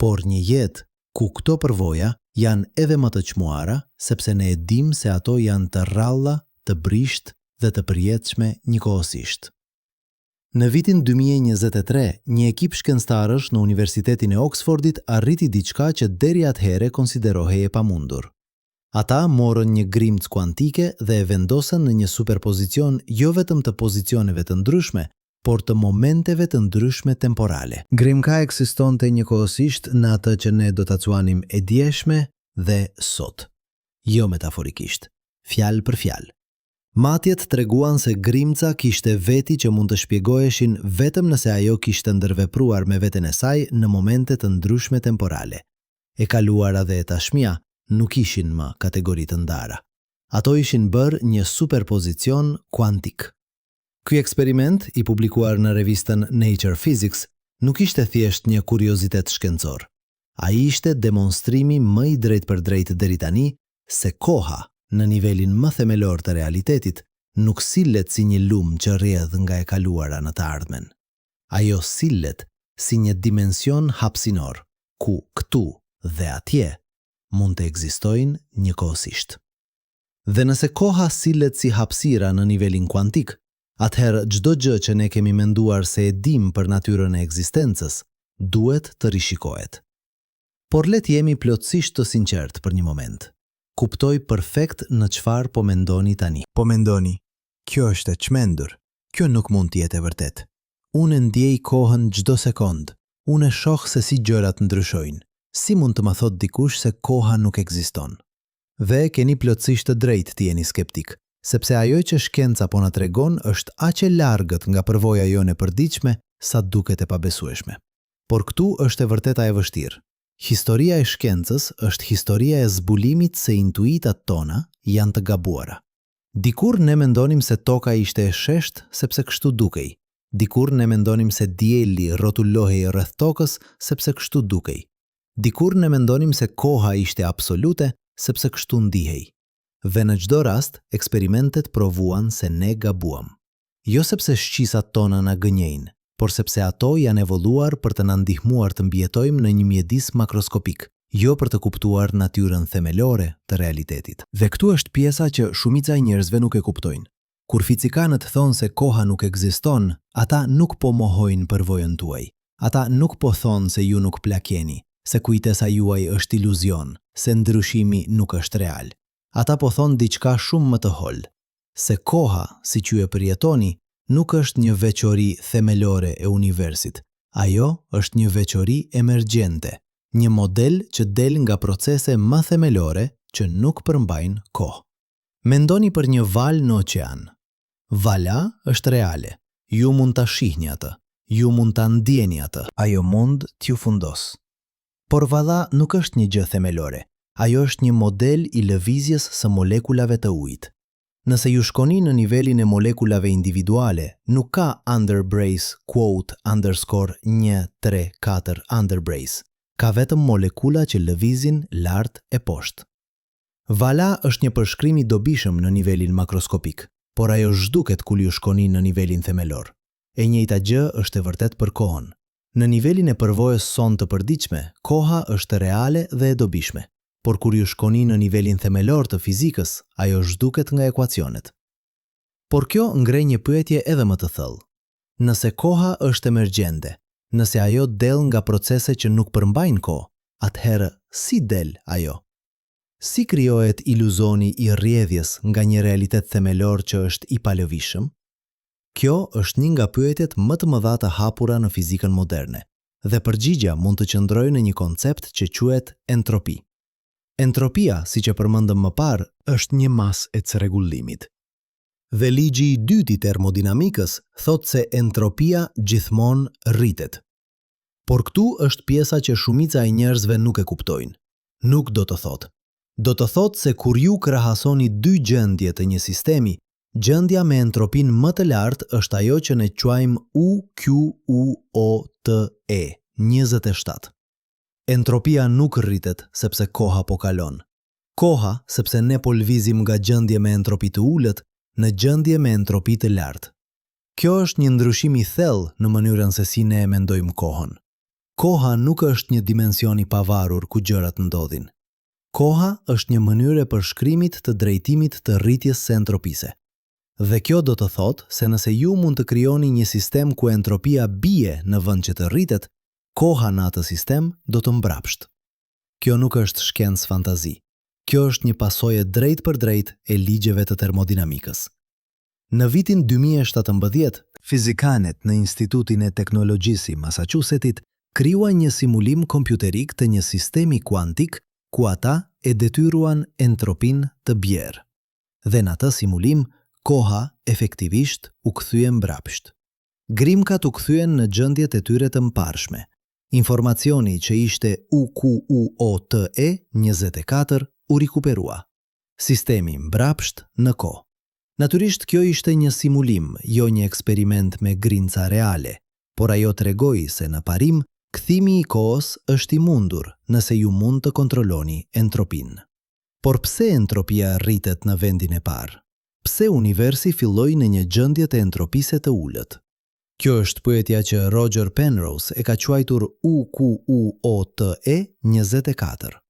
por një jetë ku këto përvoja janë edhe më të çmuara, sepse ne e dim se ato janë të rralla, të brisht dhe të përjetshme njëkohësisht. Në vitin 2023, një ekip shkencëtarësh në Universitetin e Oxfordit arriti diçka që deri atëherë konsiderohej e pamundur. Ata morën një grimcë kuantike dhe e vendosën në një superpozicion jo vetëm të pozicioneve të ndryshme, por të momenteve të ndryshme temporale. Grimka ekzistonte njëkohësisht në atë që ne do ta quanim e djeshme dhe sot. Jo metaforikisht, fjalë për fjalë. Matjet treguan se grimca kishte veti që mund të shpjegoheshin vetëm nëse ajo kishte ndërvepruar me veten e saj në momente të ndryshme temporale. E kaluara dhe e tashmia nuk ishin më kategori të ndara. Ato ishin bërë një superpozicion kuantik. Ky eksperiment, i publikuar në revistën Nature Physics, nuk ishte thjesht një kuriozitet shkencor. Ai ishte demonstrimi më i drejtpërdrejtë deri tani se koha, në nivelin më themelor të realitetit, nuk sillet si një lumë që rrjedh nga e kaluara në të ardhmen. Ajo sillet si një dimension hapësinor, ku këtu dhe atje mund të ekzistojnë njëkohësisht. Dhe nëse koha sillet si hapësira në nivelin kuantik, atëherë çdo gjë që ne kemi menduar se e dim për natyrën e ekzistencës, duhet të rishikohet. Por le të jemi plotësisht të sinqertë për një moment. Kuptoj perfekt në çfarë po mendoni tani. Po mendoni, kjo është e çmendur. Kjo nuk mund të jetë e vërtet. Unë ndjej kohën çdo sekond. Unë e shoh se si gjërat ndryshojnë. Si mund të më thotë dikush se koha nuk ekziston? Dhe keni plotësisht të drejtë të jeni skeptik, sepse ajo që shkenca po na tregon është aq e largët nga përvoja jone e përditshme sa duket e pabesueshme. Por këtu është e vërteta e vështirë. Historia e shkencës është historia e zbulimit se intuitat tona janë të gabuara. Dikur ne mendonim se toka ishte e sheshtë sepse kështu dukej. Dikur ne mendonim se dielli rrotullohej rreth tokës sepse kështu dukej. Dikur ne mendonim se koha ishte absolute sepse kështu ndihej. Dhe në çdo rast, eksperimentet provuan se ne gabuam. Jo sepse shqisat tona na gënjejnë, por sepse ato janë evoluar për të na ndihmuar të mbijetojmë në një mjedis makroskopik, jo për të kuptuar natyrën themelore të realitetit. Dhe këtu është pjesa që shumica e njerëzve nuk e kuptojnë. Kur fizikanët thonë se koha nuk ekziston, ata nuk po mohojnë përvojën tuaj. Ata nuk po thonë se ju nuk plakjeni, se kujtesa juaj është iluzion, se ndryshimi nuk është real. Ata po thonë diçka shumë më të hollë, se koha, si që e përjetoni, nuk është një veçori themelore e universit. Ajo është një veçori emergjente, një model që del nga procese më themelore që nuk përmbajnë kohë. Mendoni për një val në oqean. Vala është reale. Ju mund ta shihni atë. Ju mund ta ndjeni atë. Ajo mund t'ju fundos. Por valla nuk është një gjë themelore. Ajo është një model i lëvizjes së molekulave të ujit. Nëse ju shkoni në nivelin e molekulave individuale, nuk ka underbrace, quote, underscore 134 underbrace. Ka vetëm molekula që lëvizin lart e poshtë. Vala është një përshkrim i dobishëm në nivelin makroskopik, por ajo zhduket kur ju shkoni në nivelin themelor. E njëjta gjë është e vërtet për kohën. Në nivelin e përvojës son të përditshme, koha është reale dhe e dobishme. Por kur ju shkoni në nivelin themelor të fizikës, ajo zhduket nga ekuacionet. Por kjo ngre një pyetje edhe më të thellë. Nëse koha është emergjente, nëse ajo del nga procese që nuk përmbajnë kohë, atëherë si del ajo? Si krijohet iluzoni I rrjedhjes nga një realitet themelor që është I palëvishëm? Kjo është një nga pyetjet më të mëdha të hapura në fizikën moderne, dhe përgjigjja mund të qëndrojë në një koncept që quhet entropi. Entropia, siç e përmendëm më parë, është një masë e çrregullimit. Dhe ligji I dytë I termodinamikës thotë se entropia gjithmonë rritet. Por këtu është pjesa që shumica e njerëzve nuk e kuptojnë. Nuk do të thotë. Do të thotë se kur ju krahasoni dy gjendje të një sistemi, gjendja me entropinë më të lartë është ajo që ne quajmë UQUOTE, 27. Entropia nuk rritet sepse koha po kalon. Koha sepse ne po lvizim nga gjendje me entropi të ulët në gjendje me entropi të lartë. Kjo është një ndryshim I thellë në mënyrën se si ne e mendojmë kohën. Koha nuk është një dimension I pavarur ku gjërat ndodhin. Koha është një mënyrë e përshkrimit të drejtimit të rritjes së entropise. Dhe kjo do të thotë se nëse ju mund të krijoni një sistem ku entropia bie në vend që të rritet, koha në atë sistem do të mbrapsht. Kjo nuk është shkencë fantazi. Kjo është një pasojë drejt për drejt e ligjeve të termodinamikës. Në vitin 2017, fizikanët në Institutin e Teknologjisë I Massachusettit krijuan një simulim kompjuterik të një sistemi kuantik ku ata e detyruan entropin të bjerë. Dhe në atë simulim, koha efektivisht u kthye mbrapsht. Grimkat u kthyen në gjendjet e tyre të mparshme. Informacioni që ishte UQUOTE 24 u rikuperua. Sistemi mbrapsht në kohë. Natyrisht kjo ishte një simulim, jo një eksperiment me grinca reale, por ajo tregoi se në parim, kthimi I kohës është I mundur nëse ju mund të kontrolloni entropin. Por pse entropia rritet në vendin e parë? Pse universi filloi në një gjendje të entropisë të ulët? Kjo është pyetja që Roger Penrose e ka quajtur UQUOTE 24.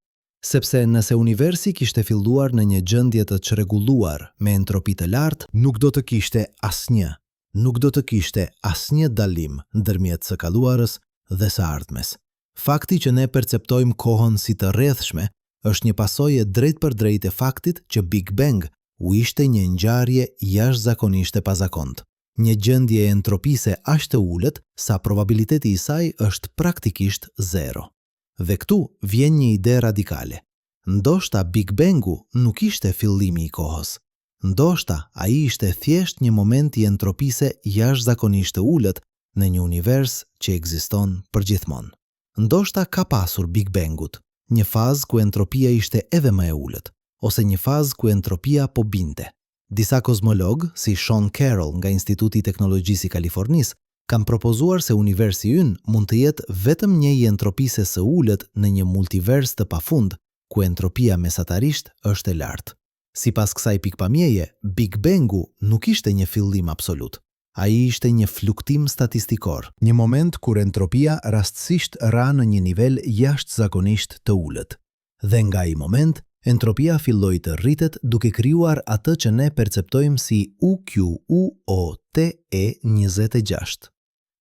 Sepse nëse universi kishte filluar në një gjendje të çrregulluar me entropi të lartë, nuk do të kishte asnjë dalim ndërmjet së kaluarës dhe së ardhmes. Fakti që ne perceptojmë kohën si të rrjedhshme është një pasojë drejt për drejt e faktit që Big Bang u ishte një ngjarje jashtëzakonisht e pazakontë. Një gjendje e entropise aq të ulët sa probabiliteti I saj është praktikisht 0. Dhe këtu vjen një ide radikale. Ndoshta Big Bangu nuk ishte fillimi I kohës. Ndoshta ai ishte thjesht një moment I entropise jashtëzakonisht të ulët në një univers që ekziston përgjithmonë. Ndoshta ka pasur Big Bangut, një fazë ku entropia ishte edhe më e ulët, ose një fazë ku entropia po binte. Disa kozmolog, si Sean Carroll nga Instituti I Teknologjisë I Kalifornisë, kanë propozuar se universi ynë mund të jetë vetëm një I entropisë së ulët në një multivers të pafund, ku entropia mesatarisht është e lartë. Sipas kësaj pikpamjeje, Big Bangu nuk ishte një fillim absolut. Ai ishte një fluktim statistikor, një moment kur entropia rastësisht ra në një nivel jashtëzakonisht të ulët. Dhe nga ai moment, entropia filloi të rritet duke krijuar atë që ne perceptojmë si UQUOTE 26.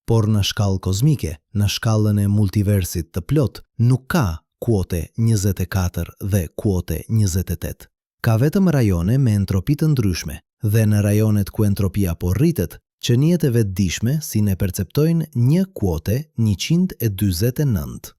Por në shkallë kozmike, në shkallën e multiversit të plot, nuk ka kuote 24 dhe kuote 28. Ka vetëm rajone me entropi të ndryshme, dhe në rajonet ku entropia po rritet, qënijet e vetëdijshme si ne perceptojnë një kuote 149.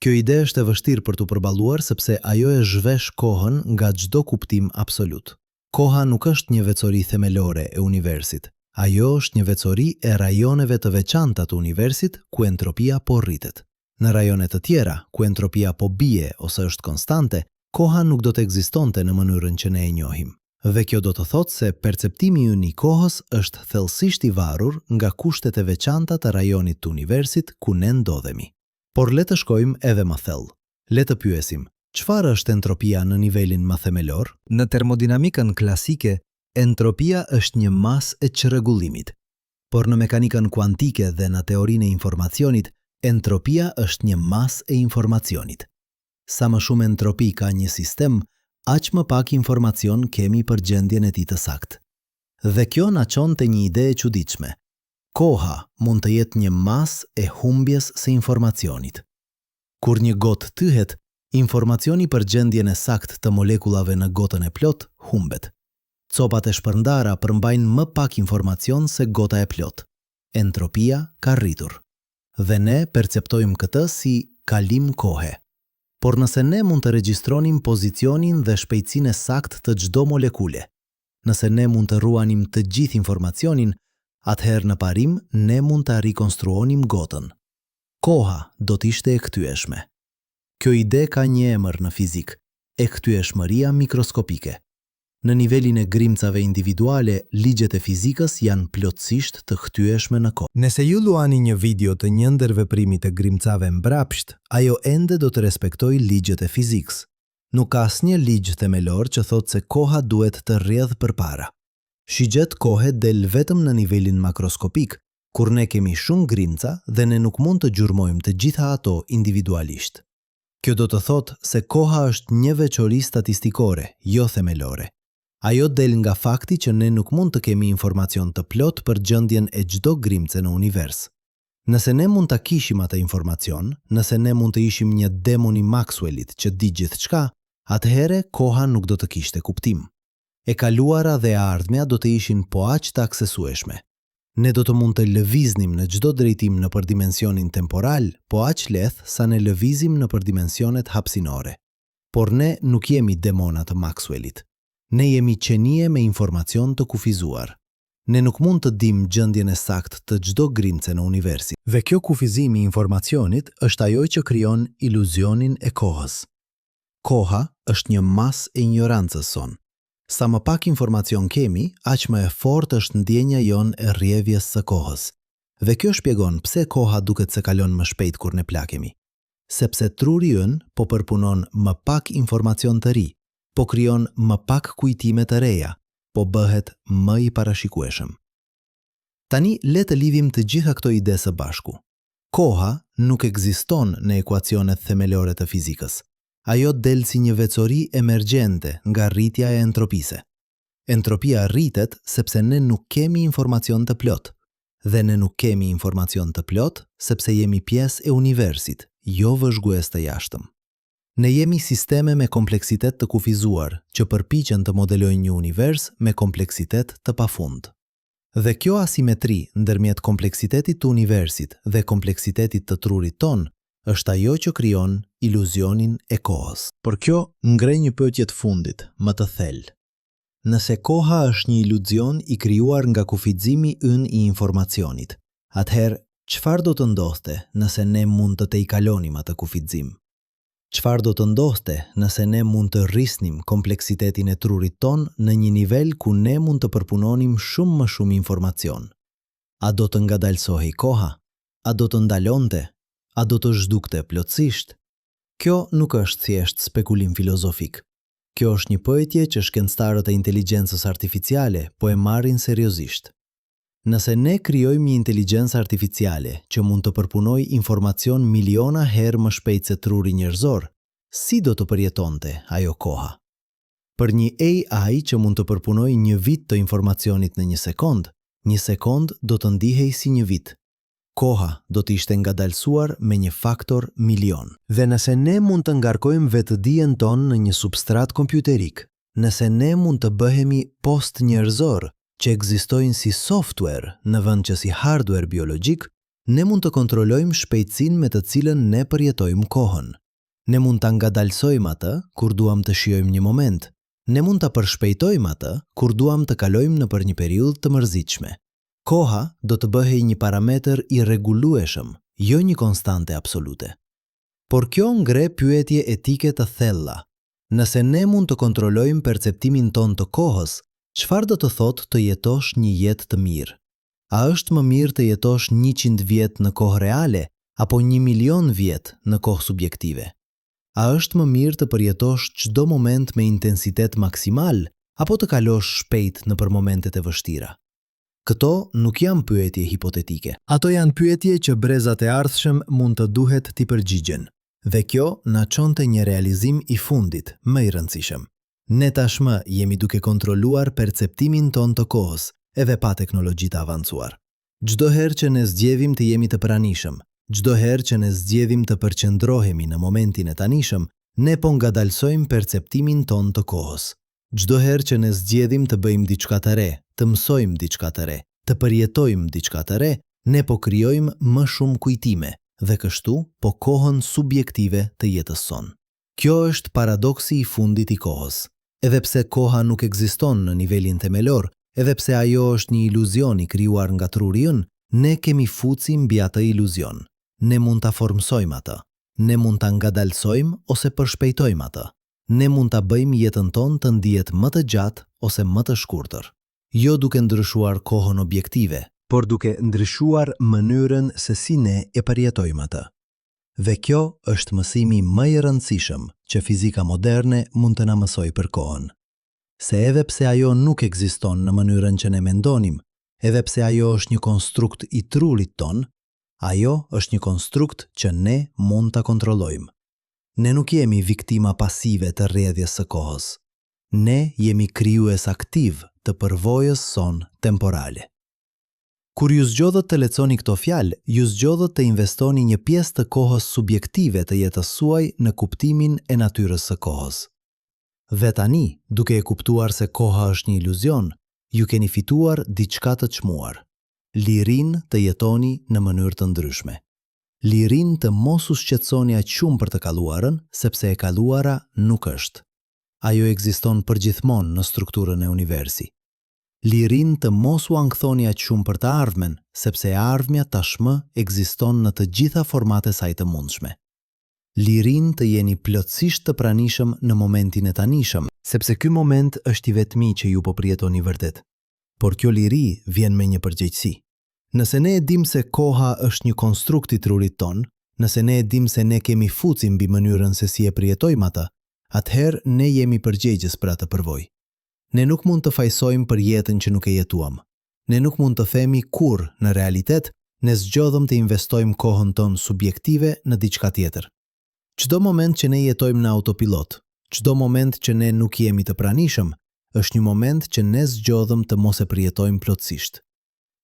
Kjo ide është e vështirë për t'u përballuar sepse ajo e zhvesh kohën nga çdo kuptim absolut. Koha nuk është një veçori themelore e universit. Ajo është një veçori e rajoneve të veçanta të universit ku entropia po rritet. Në rajone të tjera, ku entropia po bie ose është konstante, koha nuk do të ekzistonte në mënyrën që ne e njohim. Dhe kjo do të thotë se perceptimi ynë I kohës është thellësisht I varur nga kushtet e veçanta të rajonit të universit ku ne ndodhemi. Por le të shkojmë edhe më thellë. Le të pyesim, çfarë është entropia në nivelin më themelor? Në termodinamikën klasike, entropia është një masë e çrregullimit. Por në mekanikën kuantike dhe në teorinë e informacionit, entropia është një masë e informacionit. Sa më shumë entropi ka një sistem, aq më pak informacion kemi për gjendjen e tij të saktë. Dhe kjo na çon te një ide e çuditshme. Koha mund të jetë një masë e humbjes së informacionit. Kur një gotë thyhet, informacioni për gjendjen e saktë të molekullave në gotën e plot humbet. Copat e shpërndara përmbajnë më pak informacion se gota e plot. Entropia ka rritur. Dhe ne perceptojmë këtë si kalim kohe. Por nëse ne mund të regjistronim pozicionin dhe shpejtësinë e saktë të çdo molekule, nëse ne mund të ruanim të gjithë informacionin, atëherë në parim ne mund të rikonstruonim gotën. Koha do të ishte e kthyeshme. Kjo ide ka një emër në fizik, e kthyeshmëria mikroskopike. Në nivelin e grimcave individuale, ligjet e fizikës janë plotësisht të kthyeshme në kohë. Nëse ju luani një video të një ndër veprimit të grimcave mbrapsht, ajo ende do të respektojë ligjet e fizikës. Nuk ka asnjë ligj themelor që thotë se koha duhet të rrjedhë përpara. Shigjet kohe del vetëm në nivelin makroskopik, kur ne kemi shumë grimca dhe ne nuk mund të gjurmojmë të gjitha ato individualisht. Kjo do të thotë se koha është një veçori statistikore, jo themelore. Ajo del nga fakti që ne nuk mund të kemi informacion të plot për gjendjen e çdo grimce në univers. Nëse ne mund ta kishim atë informacion, nëse ne mund të ishim një demon i Maxwellit që di gjithçka, atëherë koha nuk do të kishte kuptim. E kaluara dhe e ardhmja do të ishin po aq të aksesueshme. Ne do të mund të lëviznim në çdo drejtim në përdimensionin temporal, po aq lehtë sa ne lëvizim në përdimensionet hapësinore. Por ne nuk jemi demona të Maxwellit. Ne jemi qenie me informacion të kufizuar. Ne nuk mund të dim gjendjen e saktë të çdo grimce në universi. Dhe kjo kufizimi i informacionit është ajo që krijon iluzionin e kohës. Koha është një masë e ignorancës son. Sa më pak informacion kemi, aq më e fortë është ndjenja jon e rrjevjes së kohës. Dhe kjo shpjegon pse koha duket se kalon më shpejt kur ne plakemi. Sepse truri ynë po përpunon më pak informacion të ri, po krijon më pak kujtime të reja, po bëhet më i parashikueshëm. Tani le të lidhim të gjitha këto ide së bashku. Koha nuk ekziston në ekuacionet themelore të fizikës. Ajo del si një veçori emergjente nga rritja e entropisë. Entropia rritet sepse ne nuk kemi informacion të plot, dhe ne nuk kemi informacion të plot sepse jemi pjesë e universit, jo vëzhgues të jashtëm. Ne jemi sisteme me kompleksitet të kufizuar që përpiqen të modelojnë një univers me kompleksitet të pafund. Dhe kjo asimetri ndërmjet kompleksitetit të universit dhe kompleksitetit të trurit ton është ajo që krijon iluzionin e kohës. Por kjo ngre një pyetje të fundit, më të thellë. Nëse koha është një iluzion i krijuar nga kufizimi ynë i informacionit, atëherë çfarë do të ndodhte nëse ne mund të tejkalonim atë kufizim? Çfarë do të ndodhte nëse ne mund të rrisnim kompleksitetin e trurit ton në një nivel ku ne mund të përpunonim shumë më shumë informacion? A do të ngadalsohej koha? A do të ndalonte? A do të zhdukte plotësisht? Kjo nuk është thjesht spekulim filozofik. Kjo është një pyetje që shkencëtarët e inteligjencës artificiale po e marrin seriozisht. Nëse ne krijojmë një inteligjencë artificiale që mund të përpunojë informacion miliona herë më shpejt se truri njerëzor, si do të përjetonte ajo koha? Për një AI që mund të përpunojë një vit të informacionit në një sekond do të ndihej si një vit. Koha do të ishte ngadalsuar me një faktor milion. Dhe nëse ne mund të ngarkojmë vetëdijen tonë në një substrat kompjuterik, nëse ne mund të bëhemi post njerëzor që ekzistojnë si software në vend që si hardware biologjik, ne mund të kontrollojmë shpejtësinë me të cilën ne përjetojmë kohën. Ne mund ta ngadalsojmë atë kur duam të shijojmë një moment. Ne mund ta përshpejtojmë atë kur duam të kalojmë nëpër një periudhë të mërzitshme. Koha do të bëhej një parametër i rregullueshëm, jo një konstante absolute. Por kjo ngre pyetje etike të thella. Nëse ne mund të kontrollojmë perceptimin ton të kohës, çfarë do të thotë të jetosh një jetë të mirë? A është më mirë të jetosh 100 vjet në kohë reale apo 1.000.000 vjet në kohë subjektive? A është më mirë të përjetosh çdo moment me intensitet maksimal apo të kalosh shpejt nëpër momentet e vështira? Këto nuk janë pyetje hipotetike. Ato janë pyetje që brezat e ardhshëm mund të duhet t'i përgjigjen. Dhe kjo na çonte një realizim i fundit, më i rëndësishëm. Ne tashmë jemi duke kontrolluar perceptimin ton të kohës, edhe pa teknologji të avancuar. Çdo herë që ne zgjedhim të jemi të pranishëm, çdo herë që ne zgjedhim të përqendrohemi në momentin e tanishëm, ne po ngadalsojmë perceptimin ton të kohës. Çdo herë që ne zgjedhim të bëjmë diçka të re, të mësojmë diçka të re, të përjetojmë diçka të re, ne po krijojmë më shumë kujtime dhe kështu po kohën subjektive të jetës son. Kjo është paradoksi i fundit i kohës. Edhe pse koha nuk ekziston në nivelin themelor, edhe pse ajo është një iluzion i krijuar nga truri ynë, ne kemi fuci mbi atë iluzion. Ne mund ta formsojmë atë. Ne mund ta ngadalsojmë ose përshpejtojmë atë. Ne mund ta bëjmë jetën tonë të ndihet më të gjatë ose më të shkurtër. Jo duke ndryshuar kohën objektive, por duke ndryshuar mënyrën se si ne e përjetojmë atë. Dhe kjo është mësimi më i rëndësishëm që fizika moderne mund të na mësojë për kohën. Se edhe pse ajo nuk ekziston në mënyrën që ne mendonim, edhe pse ajo është një konstrukt i trurit ton, ajo është një konstrukt që ne mund ta kontrollojmë. Ne nuk jemi viktima pasive të rrjedhjes së kohës. Ne jemi krijues aktiv të përvojës son temporale. Kur ju zgjodhët të lexoni këto fjalë, ju zgjodhët të investoni një pjesë të kohës subjektive të jetës suaj në kuptimin e natyrës së kohës. Dhe tani, duke e kuptuar se koha është një iluzion, ju keni fituar diçka të çmuar. Lirinë të jetoni në mënyrë të ndryshme. Lirinë të mos u shqetësoni aq shumë për të kaluarën, sepse e kaluara nuk është. Ajo ekziston përgjithmonë në strukturën e universi. Lirinë të mos u ankthoni aq shumë për të ardhmen, sepse e ardhmja tashmë ekziston në të gjitha formatet e saj të mundshme. Lirinë të jeni plotësisht të pranishëm në momentin e tanishëm, sepse ky moment është i vetmi që ju po përjetoni vërtet. Por kjo liri vjen me një përgjegjësi. Nëse ne e dim se koha është një konstrukt i trurit ton, nëse ne e dim se ne kemi fuci mbi mënyrën se si e përjetojmë atë, atëherë ne jemi përgjegjës për atë përvojë. Ne nuk mund të fajsojmë për jetën që nuk e jetuam. Ne nuk mund të themi kur, në realitet, ne zgjodhëm të investojmë kohën tonë subjektive në diçka tjetër. Çdo moment që ne jetojmë në autopilot, çdo moment që ne nuk jemi të pranishëm, është një moment që ne zgjodhëm të mos e përjetojmë plotësisht.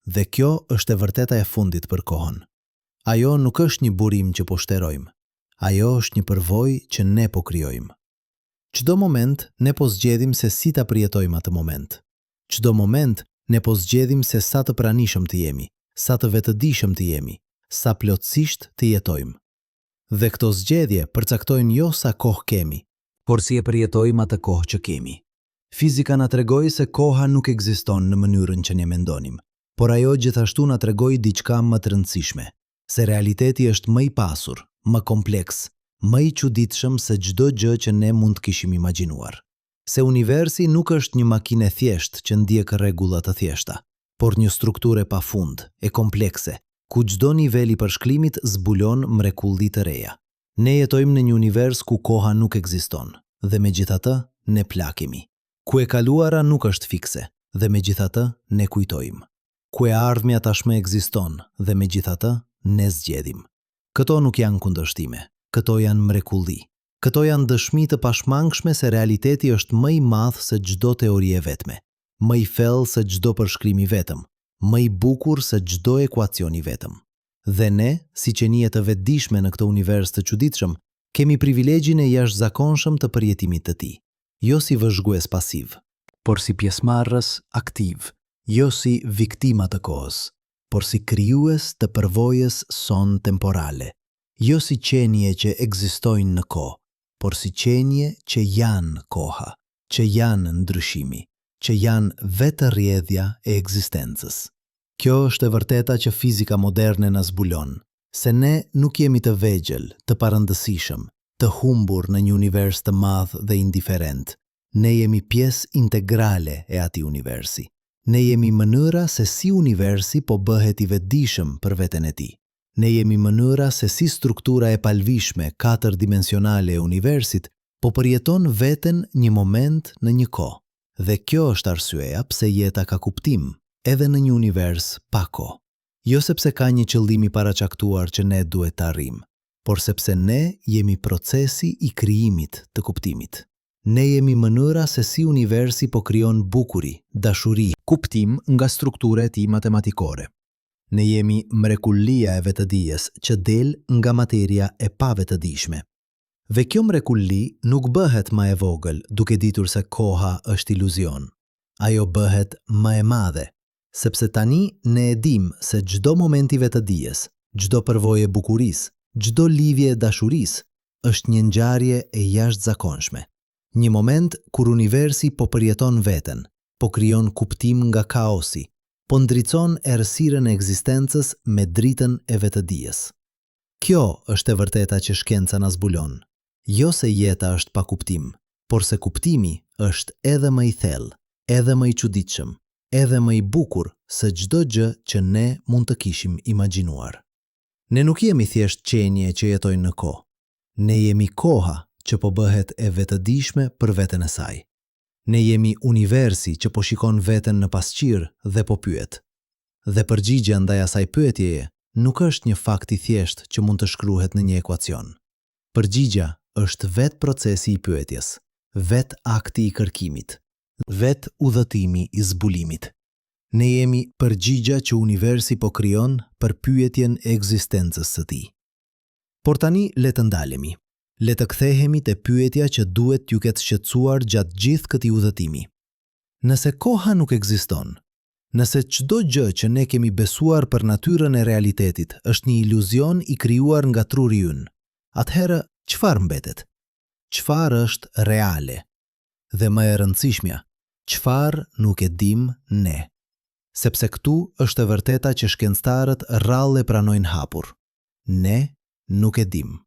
Dhe kjo është e vërteta e fundit për kohën. Ajo nuk është një burim që po shterojmë. Ajo është një përvojë që ne po krijojmë. Çdo moment ne po zgjedhim se si ta përjetojmë atë moment. Çdo moment ne po zgjedhim se sa të pranishëm të jemi, sa të vetëdijshëm të jemi, sa plotësisht të jetojmë. Dhe këto zgjedhje përcaktojnë jo sa kohë kemi, por si e përjetojmë atë kohë që kemi. Fizika na tregoi se koha nuk ekziston në mënyrën që ne mendonim, por ajo gjithashtu na tregoi diçka më të rëndësishme, se realiteti është më i pasur, më kompleks, më i çuditshëm se çdo gjë që ne mund të kishim imagjinuar. Se universi nuk është një makinë thjesht që ndjek rregulla të thjeshta, por një strukturë e pafund, e komplekse, ku çdo nivel i përshkrimit zbulon mrekulli të reja. Ne jetojmë në një univers ku koha nuk ekziston, dhe megjithatë ne plakemi. Ku e kaluara nuk është fikse, dhe megjithatë ne kujtojmë. Ku e ardhmja tashmë ekziston, dhe megjithatë ne zgjedhim. Këto nuk janë kundërshtime, këto janë mrekulli. Këto janë dëshmi të pashmangshme se realiteti është më i madh se çdo teori e vetme, më i thellë se çdo përshkrim i vetëm, më i bukur se çdo ekuacion i vetëm. Dhe ne, si qenie të vetëdijshme në këtë univers të çuditshëm, kemi privilegjin e jashtëzakonshëm të përjetimit të tij. Jo si vëzhgues pasiv, por si pjesëmarrës aktiv, jo si viktima të kohës, por si krijues të përvojës son temporale, jo si qenie që ekzistojnë në kohë, por si qenie që janë koha, që janë ndryshimi, që janë vetë rrjedhja e ekzistencës. Kjo është e vërteta që fizika moderne na zbulon, se ne nuk jemi të vegjël, të parëndësishëm, të humbur në një univers të madh dhe indiferent. Ne jemi pjesë integrale e atij universi. Ne jemi mënyra se si universi po bëhet i vetëdijshëm për veten e tij. Ne jemi mënyra se si struktura e palvishme 4-dimensionale e universit po përjeton veten një moment në një kohë. Dhe kjo është arsyeja pse jeta ka kuptim, edhe në një univers pa kohë. Jo sepse ka një qëllim i paraqaktuar që ne duhet të arrijmë, por sepse ne jemi procesi i krijimit të kuptimit. Ne jemi mënyra se si universi po krijon bukuri, dashuri, kuptim nga struktura e tij matematikore. Ne jemi mrekullia e vetëdijes që del nga materia e pavetëdijshme. Dhe kjo mrekulli nuk bëhet më e vogël duke ditur se koha është iluzion. Ajo bëhet më e madhe, sepse tani ne e dim se çdo moment i vetëdijes, çdo përvojë bukurisë, çdo lidhje e dashurisë është një ngjarje e jashtëzakonshme. Një moment kur universi po përjeton veten, po krijon kuptim nga kaosi, po ndriçon errësirën e ekzistencës me dritën e vetëdijes. Kjo është e vërteta që shkenca na zbulon. Jo se jeta është pa kuptim, por se kuptimi është edhe më i thellë, edhe më i çuditshëm, edhe më i bukur se çdo gjë që ne mund të kishim imagjinuar. Ne nuk jemi thjesht qenie që jetojnë në kohë. Ne jemi koha që po bëhet e vetëdijshme për veten e saj. Ne jemi universi që po shikon veten në pasqyrë dhe po pyet. Dhe përgjigjja ndaj asaj pyetjeje nuk është një fakt i thjeshtë që mund të shkruhet në një ekuacion. Përgjigjja është vetë procesi i pyetjes, vetë akti i kërkimit, vetë udhëtimi i zbulimit. Ne jemi përgjigja që universi po krijon për pyetjen e ekzistencës së tij. Por tani le të ndalemi. Le të kthehemi te pyetja që duhet t'ju ketë shqetësuar gjatë gjithë këtij udhëtimi. Nëse koha nuk ekziston, nëse çdo gjë që ne kemi besuar për natyrën e realitetit është një iluzion i krijuar nga truri ynë, atëherë çfarë mbetet? Çfarë është reale? Dhe më e rëndësishmja, çfarë nuk e dim ne? Sepse këtu është e vërteta që shkencëtarët rrallë e pranojnë hapur. Ne nuk e dim.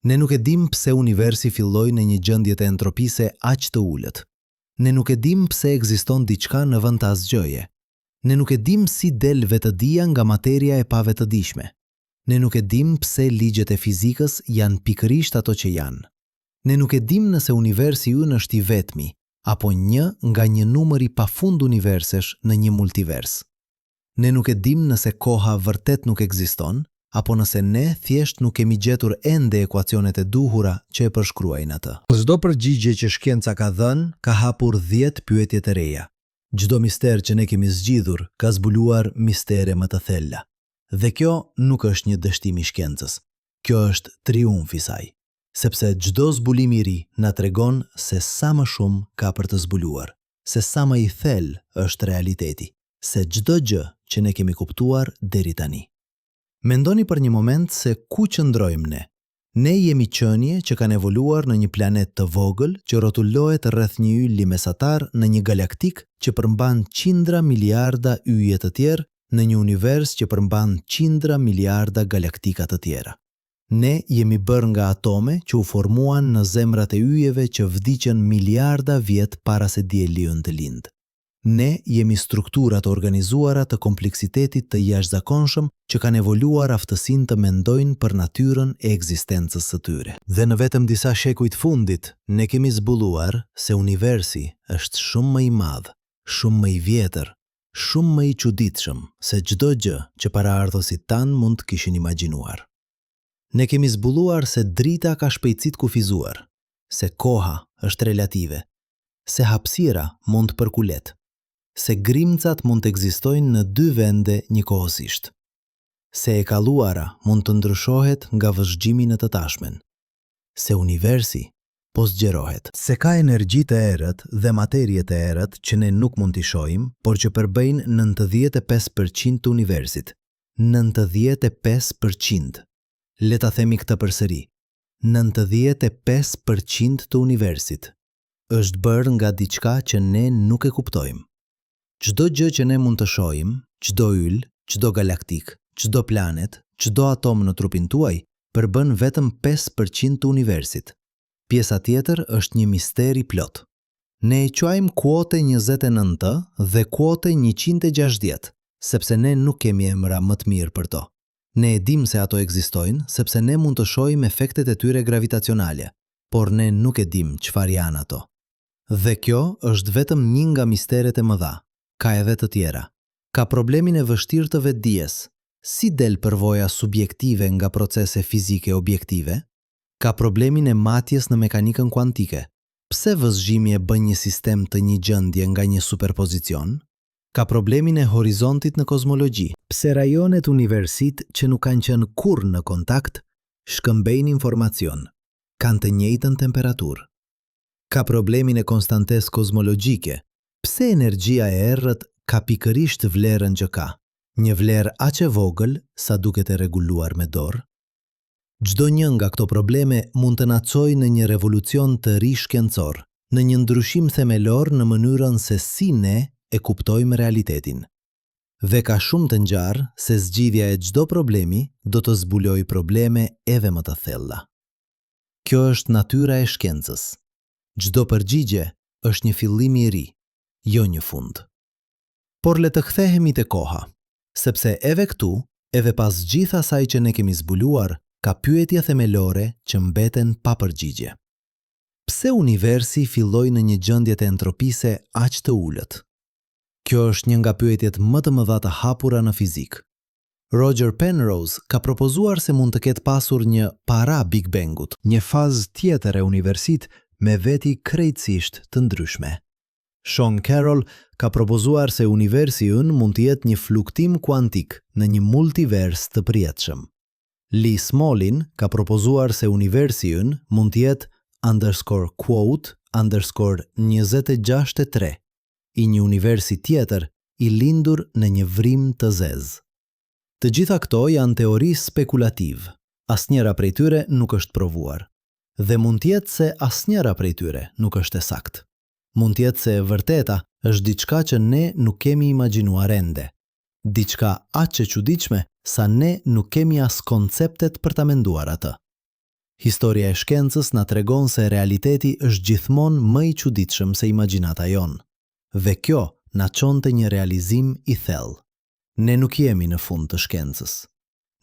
Ne nuk e dim pse universi filloi në një gjendje të entropise aq të ulët. Ne nuk e dim pse ekziston diçka në vend të asgjëje. Ne nuk e dim si del vetëdia nga materia e pavetëdijshme. Ne nuk e dim pse ligjet e fizikës janë pikërisht ato që janë. Ne nuk e dim nëse universi ynë është i vetmi, apo një nga një numër i pafund universish në një multivers. Ne nuk e dim nëse koha vërtet nuk ekziston, apo nëse ne thjesht nuk kemi gjetur ende ekuacionet e duhura që e përshkruajnë atë. Çdo përgjigje që shkenca ka dhënë ka hapur 10 pyetje të reja. Çdo mister që ne kemi zgjidhur ka zbuluar mistere më të thella. Dhe kjo nuk është një dështim i shkencës. Kjo është triumf i saj, sepse çdo zbulim i ri na tregon se sa më shumë ka për të zbuluar, se sa më i thellë është realiteti, se çdo gjë që ne kemi kuptuar deri tani. Mendoni për një moment se ku qëndrojmë ne. Ne jemi qenie që kanë evoluar në një planet të vogël që rrotullohet rreth një ylli mesatar në një galaktik që përmban qindra miliarda yje të tjerë në një univers që përmban qindra miliarda galaktika të tjera. Ne jemi bërë nga atome që u formuan në zemrat e yjeve që vdiqën miliarda vjet para se dielli ynë të lindë. Ne jemi struktura të organizuara të kompleksitetit të jashtëzakonshëm që kanë evoluar aftësinë të mendojnë për natyrën e ekzistencës së tyre. Dhe në vetëm disa shekuj të fundit, ne kemi zbuluar se universi është shumë më i madh, shumë më i vjetër, shumë më i çuditshëm se çdo gjë që paraardhësit tan mund të kishin imagjinuar. Ne kemi zbuluar se drita ka shpejtësi të kufizuar, se koha është relative, se hapësira mund të përkulet, se grimcat mund të ekzistojnë në 2 vende njëkohësisht, se e kaluara mund të ndryshohet nga vëzhgjimi në të tashmen, se universi po zgjerohet, se ka energji të errët dhe materie të errët që ne nuk mund t'i shohim, por që përbëjnë 95% të universit. 95%. Le ta themi këtë përsëri. 95% të universit është bërë nga diçka që ne nuk e kuptojmë. Çdo gjë që ne mund të shohim, çdo yll, çdo galaktik, çdo planet, çdo atom në trupin tuaj, përbën vetëm 5% të universit. Pjesa tjetër është një mister i plot. Ne e quajmë kuote 29 dhe kuote 160, sepse ne nuk kemi emra më të mirë për to. Ne e dim se ato ekzistojnë sepse ne mund të shohim efektet e tyre gravitacionale, por ne nuk e dim çfarë janë ato. Dhe kjo është vetëm një nga misteret e mëdha. Ka edhe të tjera. Ka problemin e vështirë të vetdijes. Si del përvoja subjektive nga procese fizike objektive? Ka problemin e matjes në mekanikën kuantike. Pse vëzhgimi e bën një sistem të një gjendje nga një superpozicion? Ka problemin e horizontit në kozmologji. Pse rajonet universit që nuk kanë qenë kurrë në kontakt shkëmbejnë informacion, kanë të njëjtën temperaturë. Ka problemin e konstantes kozmologjike. Pse energjia e errët ka pikërisht vlerën që ka, një vlerë aq e vogël sa duket e rreguluar me dorë? Çdo një nga këto probleme mund të na çojë në një revolucion të ri shkencor, në një ndryshim themelor në mënyrën se si ne e kuptojmë realitetin. Dhe ka shumë të ngjarë se zgjidhja e çdo problemi do të zbulojë probleme edhe më të thella. Kjo është natyra e shkencës. Çdo përgjigje është një fillim i ri, jo një fund. Por le të kthehemi te koha, sepse edhe këtu, edhe pas gjithë asaj që ne kemi zbuluar, ka pyetje themelore që mbeten pa përgjigje. Pse universi filloi në një gjendje të entropise aq të ulët? Kjo është një nga pyetjet më të mëdha të hapura në fizik. Roger Penrose ka propozuar se mund të ketë pasur një para Big Bangut, një fazë tjetër e universit me veti krejtësisht të ndryshme. Sean Carroll ka propozuar se universi ynë mund të jetë një fluktim kuantik në një multivers të përjetshëm. Lee Smolin ka propozuar se universi ynë mund të jetë _quote_26 i një universi tjetër i lindur në një vrim të zezë. Të gjitha këto janë teori spekulativ. Asnjëra prej tyre nuk është provuar. Dhe mund të jetë se asnjëra prej tyre nuk është e saktë. Mund të jetë se e vërteta është diçka që ne nuk kemi imagjinuar ende. Diçka aq e çuditshme sa ne nuk kemi as konceptet për ta menduar atë. Historia e shkencës na tregon se realiteti është gjithmonë më i çuditshëm se imagjinata jonë. Dhe kjo na çon te një realizim i thellë. Ne nuk jemi në fund të shkencës.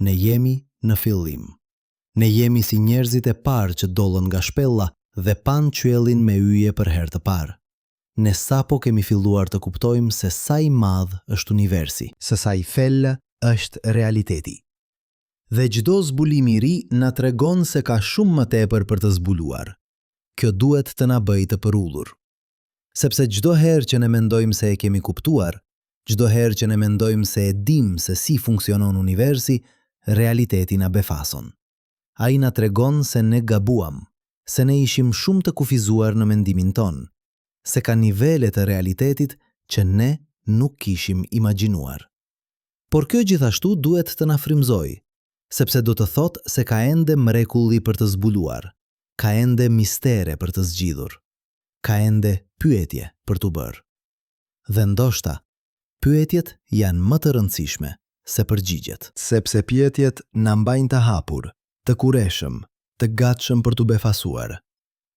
Ne jemi në fillim. Ne jemi si njerëzit e parë që dollën nga shpella dhe pan qiellin me yje për herë të parë. Ne sapo kemi filluar të kuptojmë se sa i madh është universi, se sa i thellë është realiteti. Dhe çdo zbulim i ri na tregon se ka shumë më tepër për të zbuluar. Kjo duhet të na bëjë të përullur. Sepse çdo herë që ne mendojmë se e kemi kuptuar, çdo herë që ne mendojmë se e dim se si funksionon universi, realiteti na befason. Ai na tregon se ne gabuam, se ne ishim shumë të kufizuar në mendimin ton, se ka nivele të realitetit që ne nuk kishim imagjinuar. Por kjo gjithashtu duhet të na frymëzojë, sepse do të thotë se ka ende mrekulli për të zbuluar, ka ende mistere për të zgjidhur, ka ende pyetje për t'u bërë. Dhe ndoshta, pyetjet janë më të rëndësishme se përgjigjet, sepse pyetjet na mbajnë të hapur, të kureshëm, të gatshëm për t'u befasuar.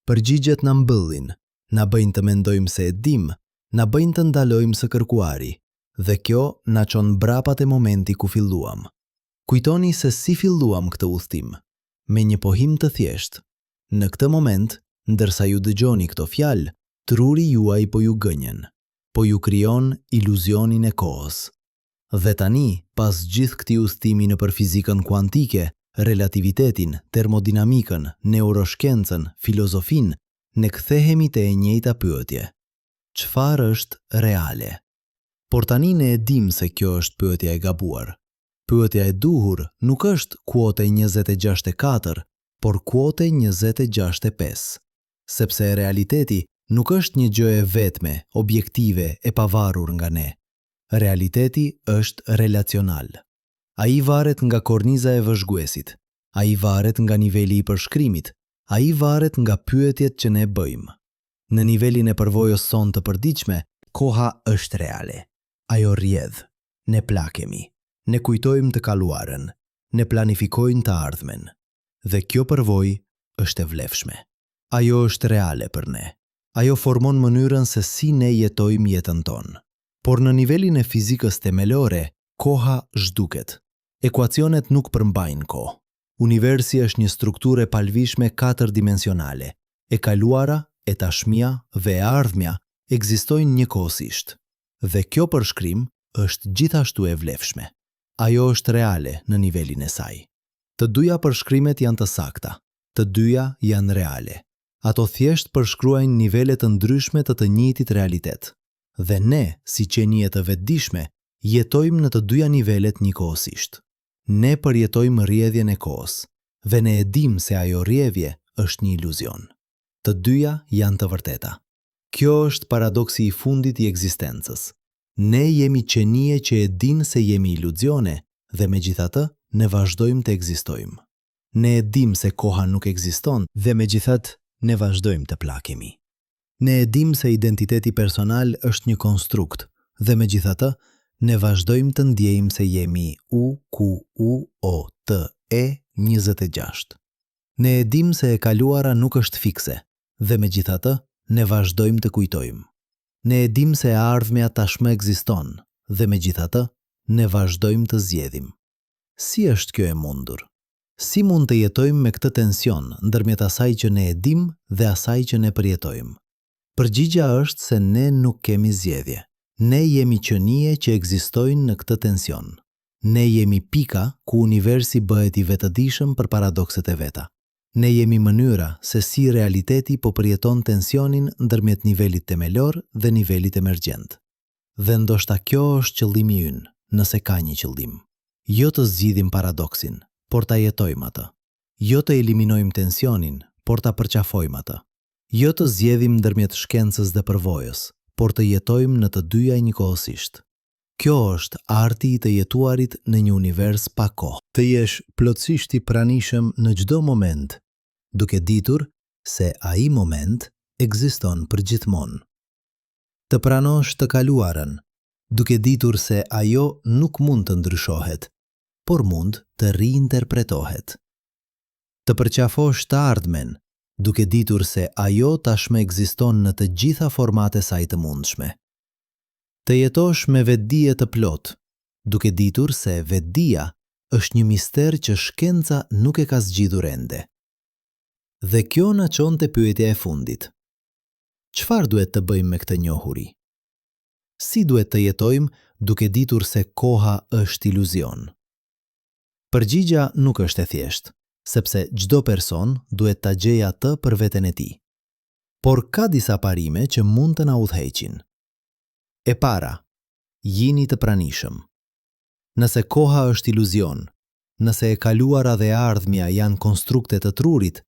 Përgjigjet na mbëllin, na bëjnë të mendojmë se e dim, na bëjnë të ndalojmë së kërkuari, dhe kjo na çon brapa te momenti ku filluam. Kujtoni se si filluam këtë udhtim, me një pohim të thjeshtë. Në këtë moment, ndërsa ju dëgjoni këto fjalë, truri juaj po ju gënjen, po ju krijon iluzionin e kohës. Dhe tani, pas gjithë këtij udhtimi nëpër fizikën kuantike, relativitetin, termodinamikën, neuroshkencën, filozofinë, ne kthehemi te e njëjta pyetje. Çfarë është reale? Por tani ne e dim se kjo është pyetja e gabuar. Pyetja e duhur nuk është kuote 2064, por kuote 2065, sepse realiteti nuk është një gjë e vetme, objektive e pavarur nga ne. Realiteti është relacional. Ai varet nga korniza e vëzhguesit, ai varet nga niveli i përshkrimit, ai varet nga pyetjet që ne bëjmë. Në nivelin e përvojës son të përditshme, koha është reale. Ajo rrjedh, ne plakemi, ne kujtojmë të kaluarën, ne planifikojmë të ardhmen. Dhe kjo përvojë është e vlefshme. Ajo është reale për ne. Ajo formon mënyrën se si ne jetojmë jetën tonë. Por në nivelin e fizikës themelore, koha zhduket. Ekuacionet nuk përmbajnë kohë. Universi është një strukturë e palvishme 4-dimensionale. E kaluara, e tashmia dhe e ardhmja ekzistojnë njëkohësisht. Dhe kjo përshkrim është gjithashtu e vlefshme. Ajo është reale në nivelin e saj. Të dyja përshkrimet janë të sakta, të dyja janë reale. Ato thjesht përshkruajnë nivele të ndryshme të njëjtit realitet. Dhe ne, si qenie të vetëdijshme, jetojmë në të dyja nivelet njëkohësisht. Ne përjetojmë rrjedhjen e kohës, dhe ne e dimë se ajo rrjedhje është një iluzion. Të dyja janë të vërteta. Kjo është paradoksi i fundit i ekzistencës. Ne jemi qenie që e dinë se jemi iluzione dhe megjithatë ne vazhdojmë të ekzistojmë. Ne e dimë se koha nuk ekziston dhe megjithatë ne vazhdojmë të plakemi. Ne e dimë se identiteti personal është një konstrukt dhe megjithatë ne vazhdojmë të ndjejmë se jemi UQUOTE26. Ne e dimë se e kaluara nuk është fikse dhe megjithatë ne vazhdojmë të kujtojmë. Ne e dimë se e ardhmja tashmë ekziston dhe megjithatë ne vazhdojmë të zgjedhim. Si është kjo e mundur? Si mund të jetojmë me këtë tension ndërmjet asaj që ne e dimë dhe asaj që ne përjetojmë? Përgjigjja është se ne nuk kemi zgjedhje. Ne jemi qenie që ekzistojnë në këtë tension. Ne jemi pika ku universi bëhet i vetëdijshëm për paradokset e veta. Ne jemi mënyra se si realiteti po përjeton tensionin ndërmjet nivelit themelor dhe nivelit emergjent. Dhe ndoshta kjo është qëllimi ynë, nëse ka një qëllim. Jo të zgjidhim paradoksin, por ta jetojmë atë. Jo të eliminojmë tensionin, por ta përqafojmë atë. Jo të zgjedhim ndërmjet shkencës dhe përvojës, por të jetojmë në të dyja njëkohësisht. Kjo është arti i të jetuarit në një univers pa kohë. Të jesh plotësisht i pranishëm në çdo moment, duke ditur se ai moment ekziston përgjithmonë. Të pranosh të kaluarën, duke ditur se ajo nuk mund të ndryshohet, por mund të riinterpretohet. Të përqafosh të ardhmen, duke ditur se ajo tashmë ekziston në të gjitha formate saj të mundshme. Të jetosh me vetdije të plot, duke ditur se vetdija është një mister që shkenca nuk e ka zgjidhur ende. Dhe kjo na çon te pyetja e fundit. Çfarë duhet të bëjmë me këtë njohuri? Si duhet të jetojmë duke ditur se koha është iluzion? Përgjigjja nuk është e thjeshtë, sepse çdo person duhet ta gjejë atë për veten e tij. Por ka disa parime që mund të na udhëheqin. E para, jini të pranishëm. Nëse koha është iluzion, nëse e kaluara dhe e ardhmja janë konstrukte të trurit,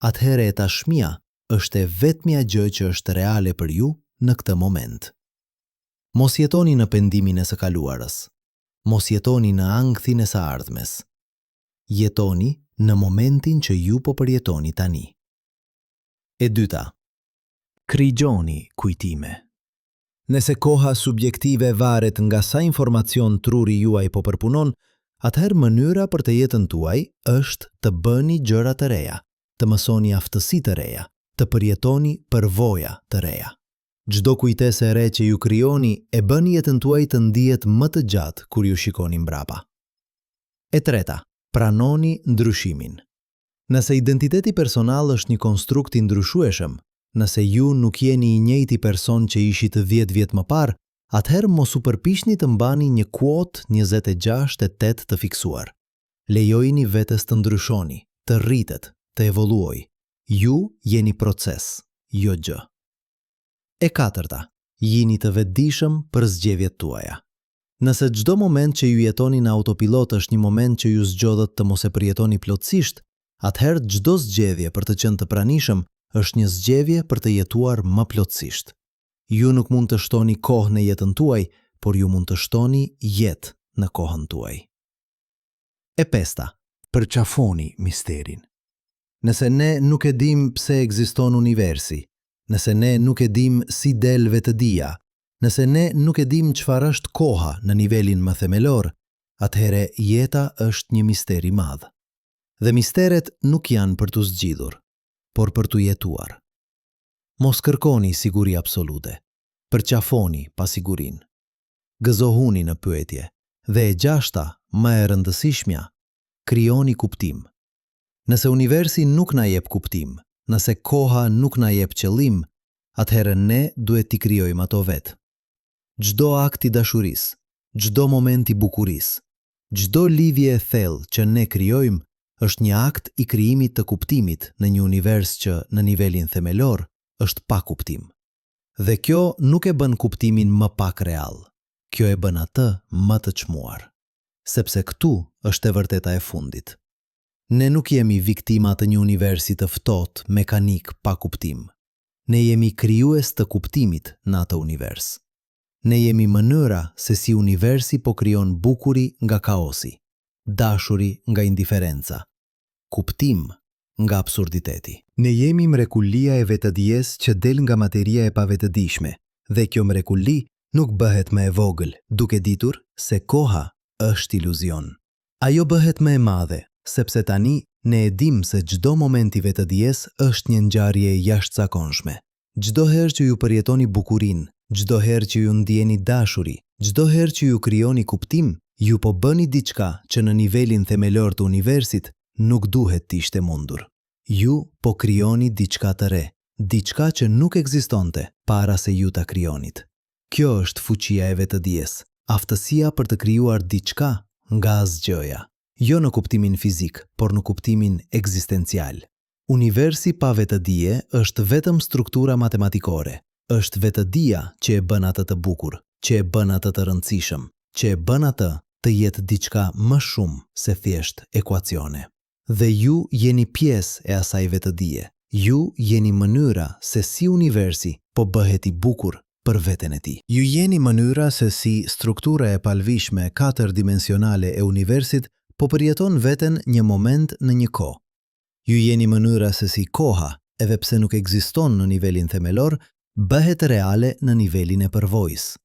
atëherë e tashmia është e vetmja gjë që është reale për ju në këtë moment. Mos jetoni në pendimin e së kaluarës. Mos jetoni në angthin e së ardhmes. Jetoni në momentin që ju po përjetoni tani. E dyta, krigjoni kujtime. Nëse koha subjektive varet nga sa informacion truri juaj po përpunon, atëherë mënyra për të jetën tuaj është të bëni gjëra të reja, të mësoni aftësi të reja, të përjetoni përvoja të reja. Çdo kujtesë e re që ju krijoni e bën jetën tuaj të ndihet më të gjatë kur ju shikoni mbrapa. E treta, pranoni ndryshimin. Nëse identiteti personal është një konstrukt i ndryshueshëm, nëse ju nuk jeni i njëjti person që ishit 10 vjet më parë, atëherë mos u përpiqni të mbani një kuotë 26-8 të fiksuar. Lejojini vetes të ndryshoni, të rritet, të evoluoj. Ju jeni proces, jo gjë. E katërta, jini të vetëdijshëm për zgjedhjet tuaja. Nëse çdo moment që ju jetoni në autopilot është një moment që ju zgjodhet të mos e përjetoni plotësisht, atëherë çdo zgjedhje për të qenë të pranishëm është një zgjedhje për të jetuar më plotësisht. Ju nuk mund të shtoni kohë në jetën tuaj, por ju mund të shtoni jetë në kohën tuaj. E pesta, përqafoni misterin. Nëse ne nuk e dim pse ekziston universi, nëse ne nuk e dim si del vetëdia, nëse ne nuk e dim çfarë është koha në nivelin më themelor, atëherë jeta është një mister i madh. Dhe misteret nuk janë për të zgjidhur, por për të jetuar. Mos kërkoni siguri absolute, përqafoni pasigurinë. Gëzohuni në pyetje, dhe e gjashta, më e rëndësishmja, krijoni kuptim. Nëse universi nuk na jep kuptim, nëse koha nuk na jep qëllim, atëherë ne duhet t'i krijojmë ato vetë. Çdo akt i dashurisë, çdo moment i bukurisë, çdo lidhje e thellë që ne krijojmë Është një akt i krijimit të kuptimit në një univers që në nivelin themelor është pa kuptim. Dhe kjo nuk e bën kuptimin më pak real. Kjo e bën atë më të çmuar. Sepse këtu është e vërteta e fundit. Ne nuk jemi viktima të një universi të ftohtë, mekanik, pa kuptim. Ne jemi krijues të kuptimit në atë univers. Ne jemi mënyra se si universi po krijon bukuri nga kaosi, dashuri nga indiferenca, kuptim nga absurditeti. Ne jemi mrekullia e vetëdijes që del nga materia e pavetëdijshme, dhe kjo mrekulli nuk bëhet më e vogël, duke ditur se koha është iluzion. Ajo bëhet më e madhe, sepse tani ne e dim se çdo moment i vetëdijes është një ngjarje e jashtëzakonshme. Çdo herë që ju përjetoni bukurinë, çdo herë që ju ndjeni dashuri, çdo herë që ju krijoni kuptim, ju po bëni diçka që në nivelin themelor të universit nuk duhet të ishte mundur. Ju po krijoni diçka të re, diçka që nuk ekzistonte para se ju ta krijonit. Kjo është fuqia e vetëdijes, aftësia për të krijuar diçka nga asgjëja. Jo në kuptimin fizik, por në kuptimin ekzistencial. Universi pa vetëdije është vetëm struktura matematikore. Është vetëdija që e bën atë të bukur, që e bën atë të rëndësishëm, që e bën atë të jetë diçka më shumë se thjesht ekuacione. Dhe ju jeni pjesë e asaj vetëdije. Ju jeni mënyra se si universi po bëhet i bukur për veten e tij. Ju jeni mënyra se si struktura e palvishme 4-dimensionale e universit po përjeton veten një moment në një kohë. Ju jeni mënyra se si koha, edhe pse nuk ekziston në nivelin themelor, bëhet reale në nivelin e përvojës.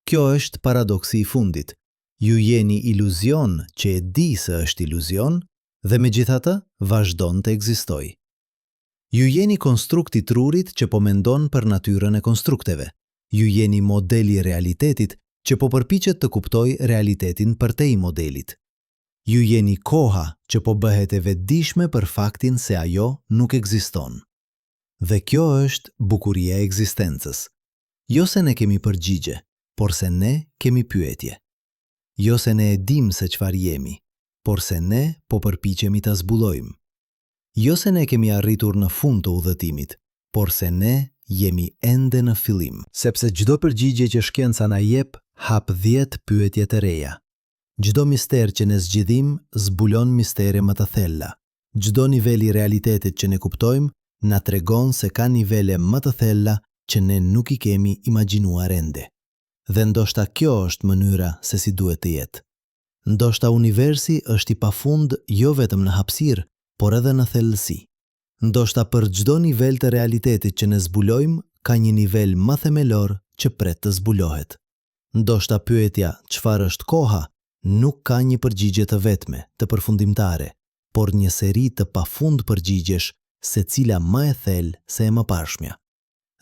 Kjo është paradoksi i fundit. Ju jeni iluzion që e di se është iluzion, dhe megjithatë vazhdon të ekzistojë. Ju jeni konstrukti i trurit që po mendon për natyrën e konstrukteve. Ju jeni modeli i realitetit që po përpiqet të kuptojë realitetin përtej modelit. Ju jeni koha që po bëhet e vetëdijshme për faktin se ajo nuk ekziston. Dhe kjo është bukuria e ekzistencës. Jo se ne kemi përgjigje, por se ne kemi pyetje. Jo se ne e dim se çfarë jemi, por se ne po përpiqemi ta zbulojmë. Jo se ne kemi arritur në fund të udhëtimit, por se ne jemi ende në fillim. Sepse çdo përgjigje që shkenca na jep hap 10 pyetje të reja. Çdo mister që ne zgjidhim zbulon mistere më të thella. Çdo nivel i realitetit që ne kuptojmë na tregon se ka nivele më të thella që ne nuk i kemi imagjinuar ende. Dhe ndoshta kjo është mënyra se si duhet të jetë. Ndoshta universi është i pafund jo vetëm në hapësirë, por edhe në thellësi. Ndoshta për çdo nivel të realitetit që ne zbulojmë, ka një nivel më themelor që pret të zbulohet. Ndoshta pyetja çfarë është koha nuk ka një përgjigje të vetme, të përfundimtare, por një seri të pafund përgjigjesh, secila më e thellë se e mëparshmja.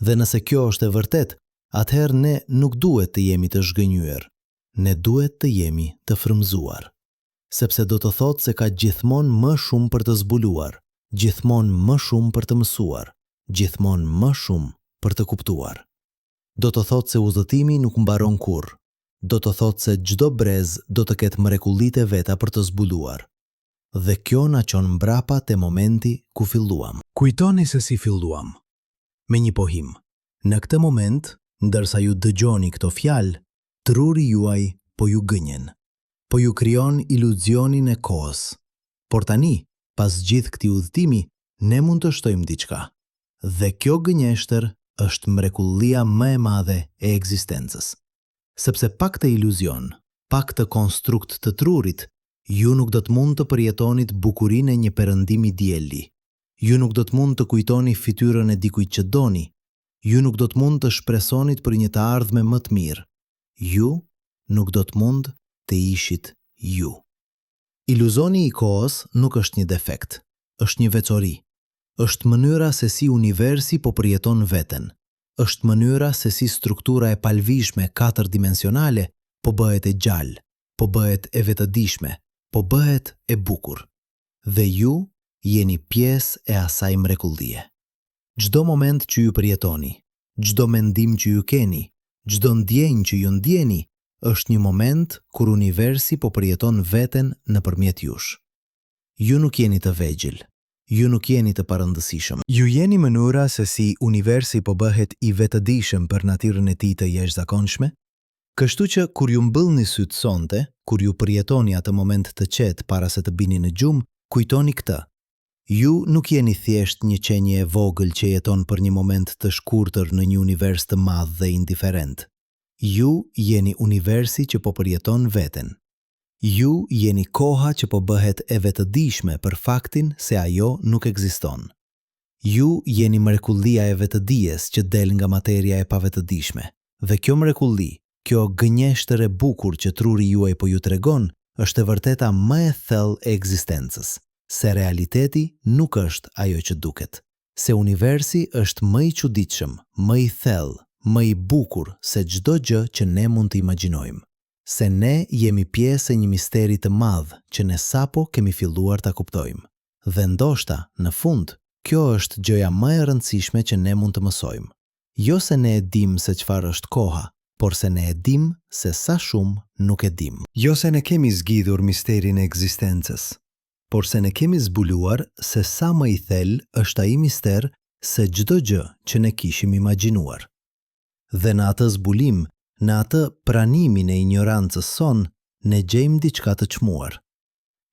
Dhe nëse kjo është e vërtet, atëherë ne nuk duhet të jemi të zhgënjyer. Ne duhet të jemi të frymëzuar. Sepse do të thotë se ka gjithmonë më shumë për të zbuluar, gjithmonë më shumë për të mësuar, gjithmonë më shumë për të kuptuar. Do të thotë se udhëtimi nuk mbaron kurrë. Do të thotë se çdo brez do të ketë mrekullitë e veta për të zbuluar. Dhe kjo na çon mbrapa te momenti ku filluam. Kujtoni se si filluam. Me një pohim. Në këtë moment, ndërsa ju dëgjoni këto fjalë, truri juaj po ju gënjen. Po ju krijon iluzionin e kohës. Por tani, pas gjithë këtij udhëtimi, ne mund të shtojmë diçka. Dhe kjo gënjeshtër është mrekullia më e madhe e ekzistencës. Sepse pak të iluzion, pak të konstrukt të trurit, ju nuk do të mund të përjetonit bukurinë e një perëndimi dielli. Ju nuk do të mund të kujtoni fytyrën e dikujt që doni. Ju nuk do të mund të shpresonit për një të ardhme më të mirë. Ju nuk do të mund të ishit ju. Iluzioni i kohës nuk është një defekt, është një veçori. Është mënyra se si universi po përjeton veten. Është mënyra se si struktura e palvishme 4-dimensionale po bëhet e gjallë, po bëhet e vetëdijshme, po bëhet e bukur. Dhe ju jeni pjesë e asaj mrekullie. Çdo moment që ju përjetoni, çdo mendim që ju keni, çdo ndjenjë që ju ndjeni, është një moment kur universi po përjeton veten nëpërmjet jush. Ju nuk jeni të vegjël. Ju nuk jeni të parëndësishëm. Ju jeni mënyra se si universi po bëhet i vetëdijshëm për natyrën e tij të jashtëzakonshme? Kështu që kur ju mbyllni sytë sonte, kur ju përjetoni atë moment të qetë para se të bini në gjumë, kujtoni këtë. Ju nuk jeni thjesht një qenje e vogël që jeton për një moment të shkurtër në një univers të madh dhe indiferent. Ju jeni universi që po përjeton veten. Ju jeni koha që po bëhet e vetëdijshme për faktin se ajo nuk ekziston. Ju jeni mrekullia e vetëdijes që del nga materia e pavetëdijshme. Dhe kjo mrekulli, kjo gënjeshtër e bukur që truri juaj po ju tregon, është e vërteta më e thellë e ekzistencës. Se realiteti nuk është ajo që duket. Se universi është më i çuditshëm, më i thellë, më i bukur se çdo gjë që ne mund të imagjinojmë. Se ne jemi pjesë e një misteri të madh që ne sapo kemi filluar ta kuptojmë. Dhe ndoshta, në fund, kjo është gjëja më e rëndësishme që ne mund të mësojmë. Jo se ne e dim se çfarë është koha, por se ne e dim se sa shumë nuk e dim. Jo se ne kemi zgjidhur misterin e ekzistencës, por se ne kemi zbuluar se sa më i thellë është ai mister se çdo gjë që ne kishim imagjinuar. Dhe në atë zbulim, në atë pranimin e ignorancës son, ne gjejmë diçka të çmuar.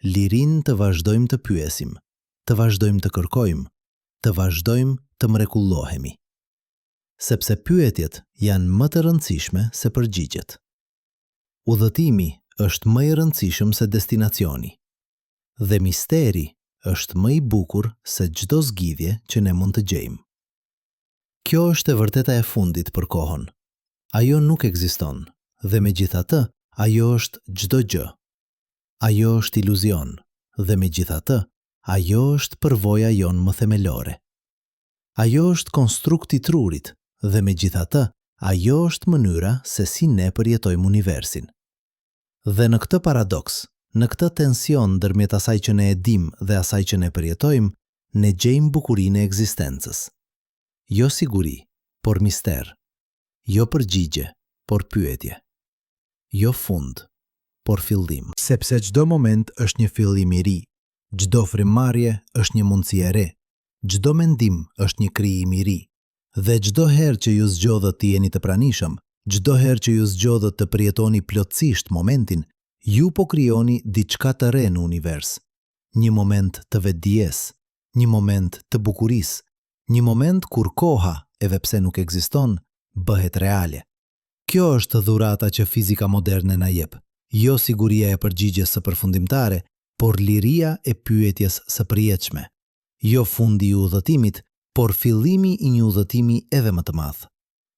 Lirinë të vazhdojmë të pyesim, të vazhdojmë të kërkojmë, të vazhdojmë të mrekullohemi. Sepse pyetjet janë më të rëndësishme se përgjigjet. Udhëtimi është më i rëndësishëm se destinacioni. Dhe misteri është më i bukur se çdo zgjidhje që ne mund të gjejmë. Kjo është e vërteta e fundit për kohën. Ajo nuk ekziston, dhe megjithatë, ajo është çdo gjë. Ajo është iluzion, dhe megjithatë, ajo është përvoja jonë më themelore. Ajo është konstrukti i trurit, dhe megjithatë, ajo është mënyra se si ne përjetojmë universin. Dhe në këtë paradoks, në këtë tension ndërmjet asaj që ne e dim dhe asaj që ne përjetojmë, ne gjejmë bukurinë e ekzistencës. Jo siguri, por mister. Jo përgjigje, por pyetje. Jo fund, por fillim. Sepse çdo moment është një fillim i ri, çdo frymëmarrje është një mundësi e re, çdo mendim është një krijim i ri. Dhe çdo herë që ju zgjodhët të jeni të pranishëm, çdo herë që ju zgjodhët të përjetoni plotësisht momentin, ju po krijoni diçka të re në univers. Një moment të vetdijes, një moment të bukurisë, një moment kur koha, edhe pse nuk ekziston, bëhet reale. Kjo është dhurata që fizika moderne na jep, jo siguria e përgjigjes së përfundimtare, por liria e pyetjes së përjetshme. Jo fundi i udhëtimit, por fillimi i një udhëtimi edhe më të madh.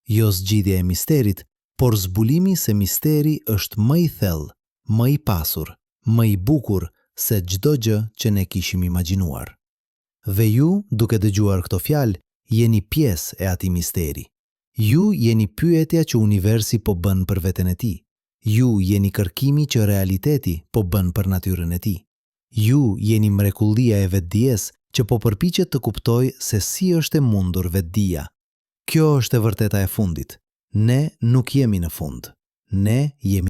Jo zgjidhja e misterit, por zbulimi se misteri është më i thellë, më i pasur, më i bukur se çdo gjë që ne kishim imagjinuar. Dhe ju, duke dëgjuar këto fjalë, jeni pjesë e atij misteri. Ju jeni pyetja që universi po bën për veten e tij. Ju jeni kërkimi që realiteti po bën për natyrën e tij. Ju jeni mrekullia e vetdijes që po përpiqet të kuptojë se si është e mundur vetdia. Kjo është e vërteta e fundit. Ne nuk jemi në fund. Ne jemi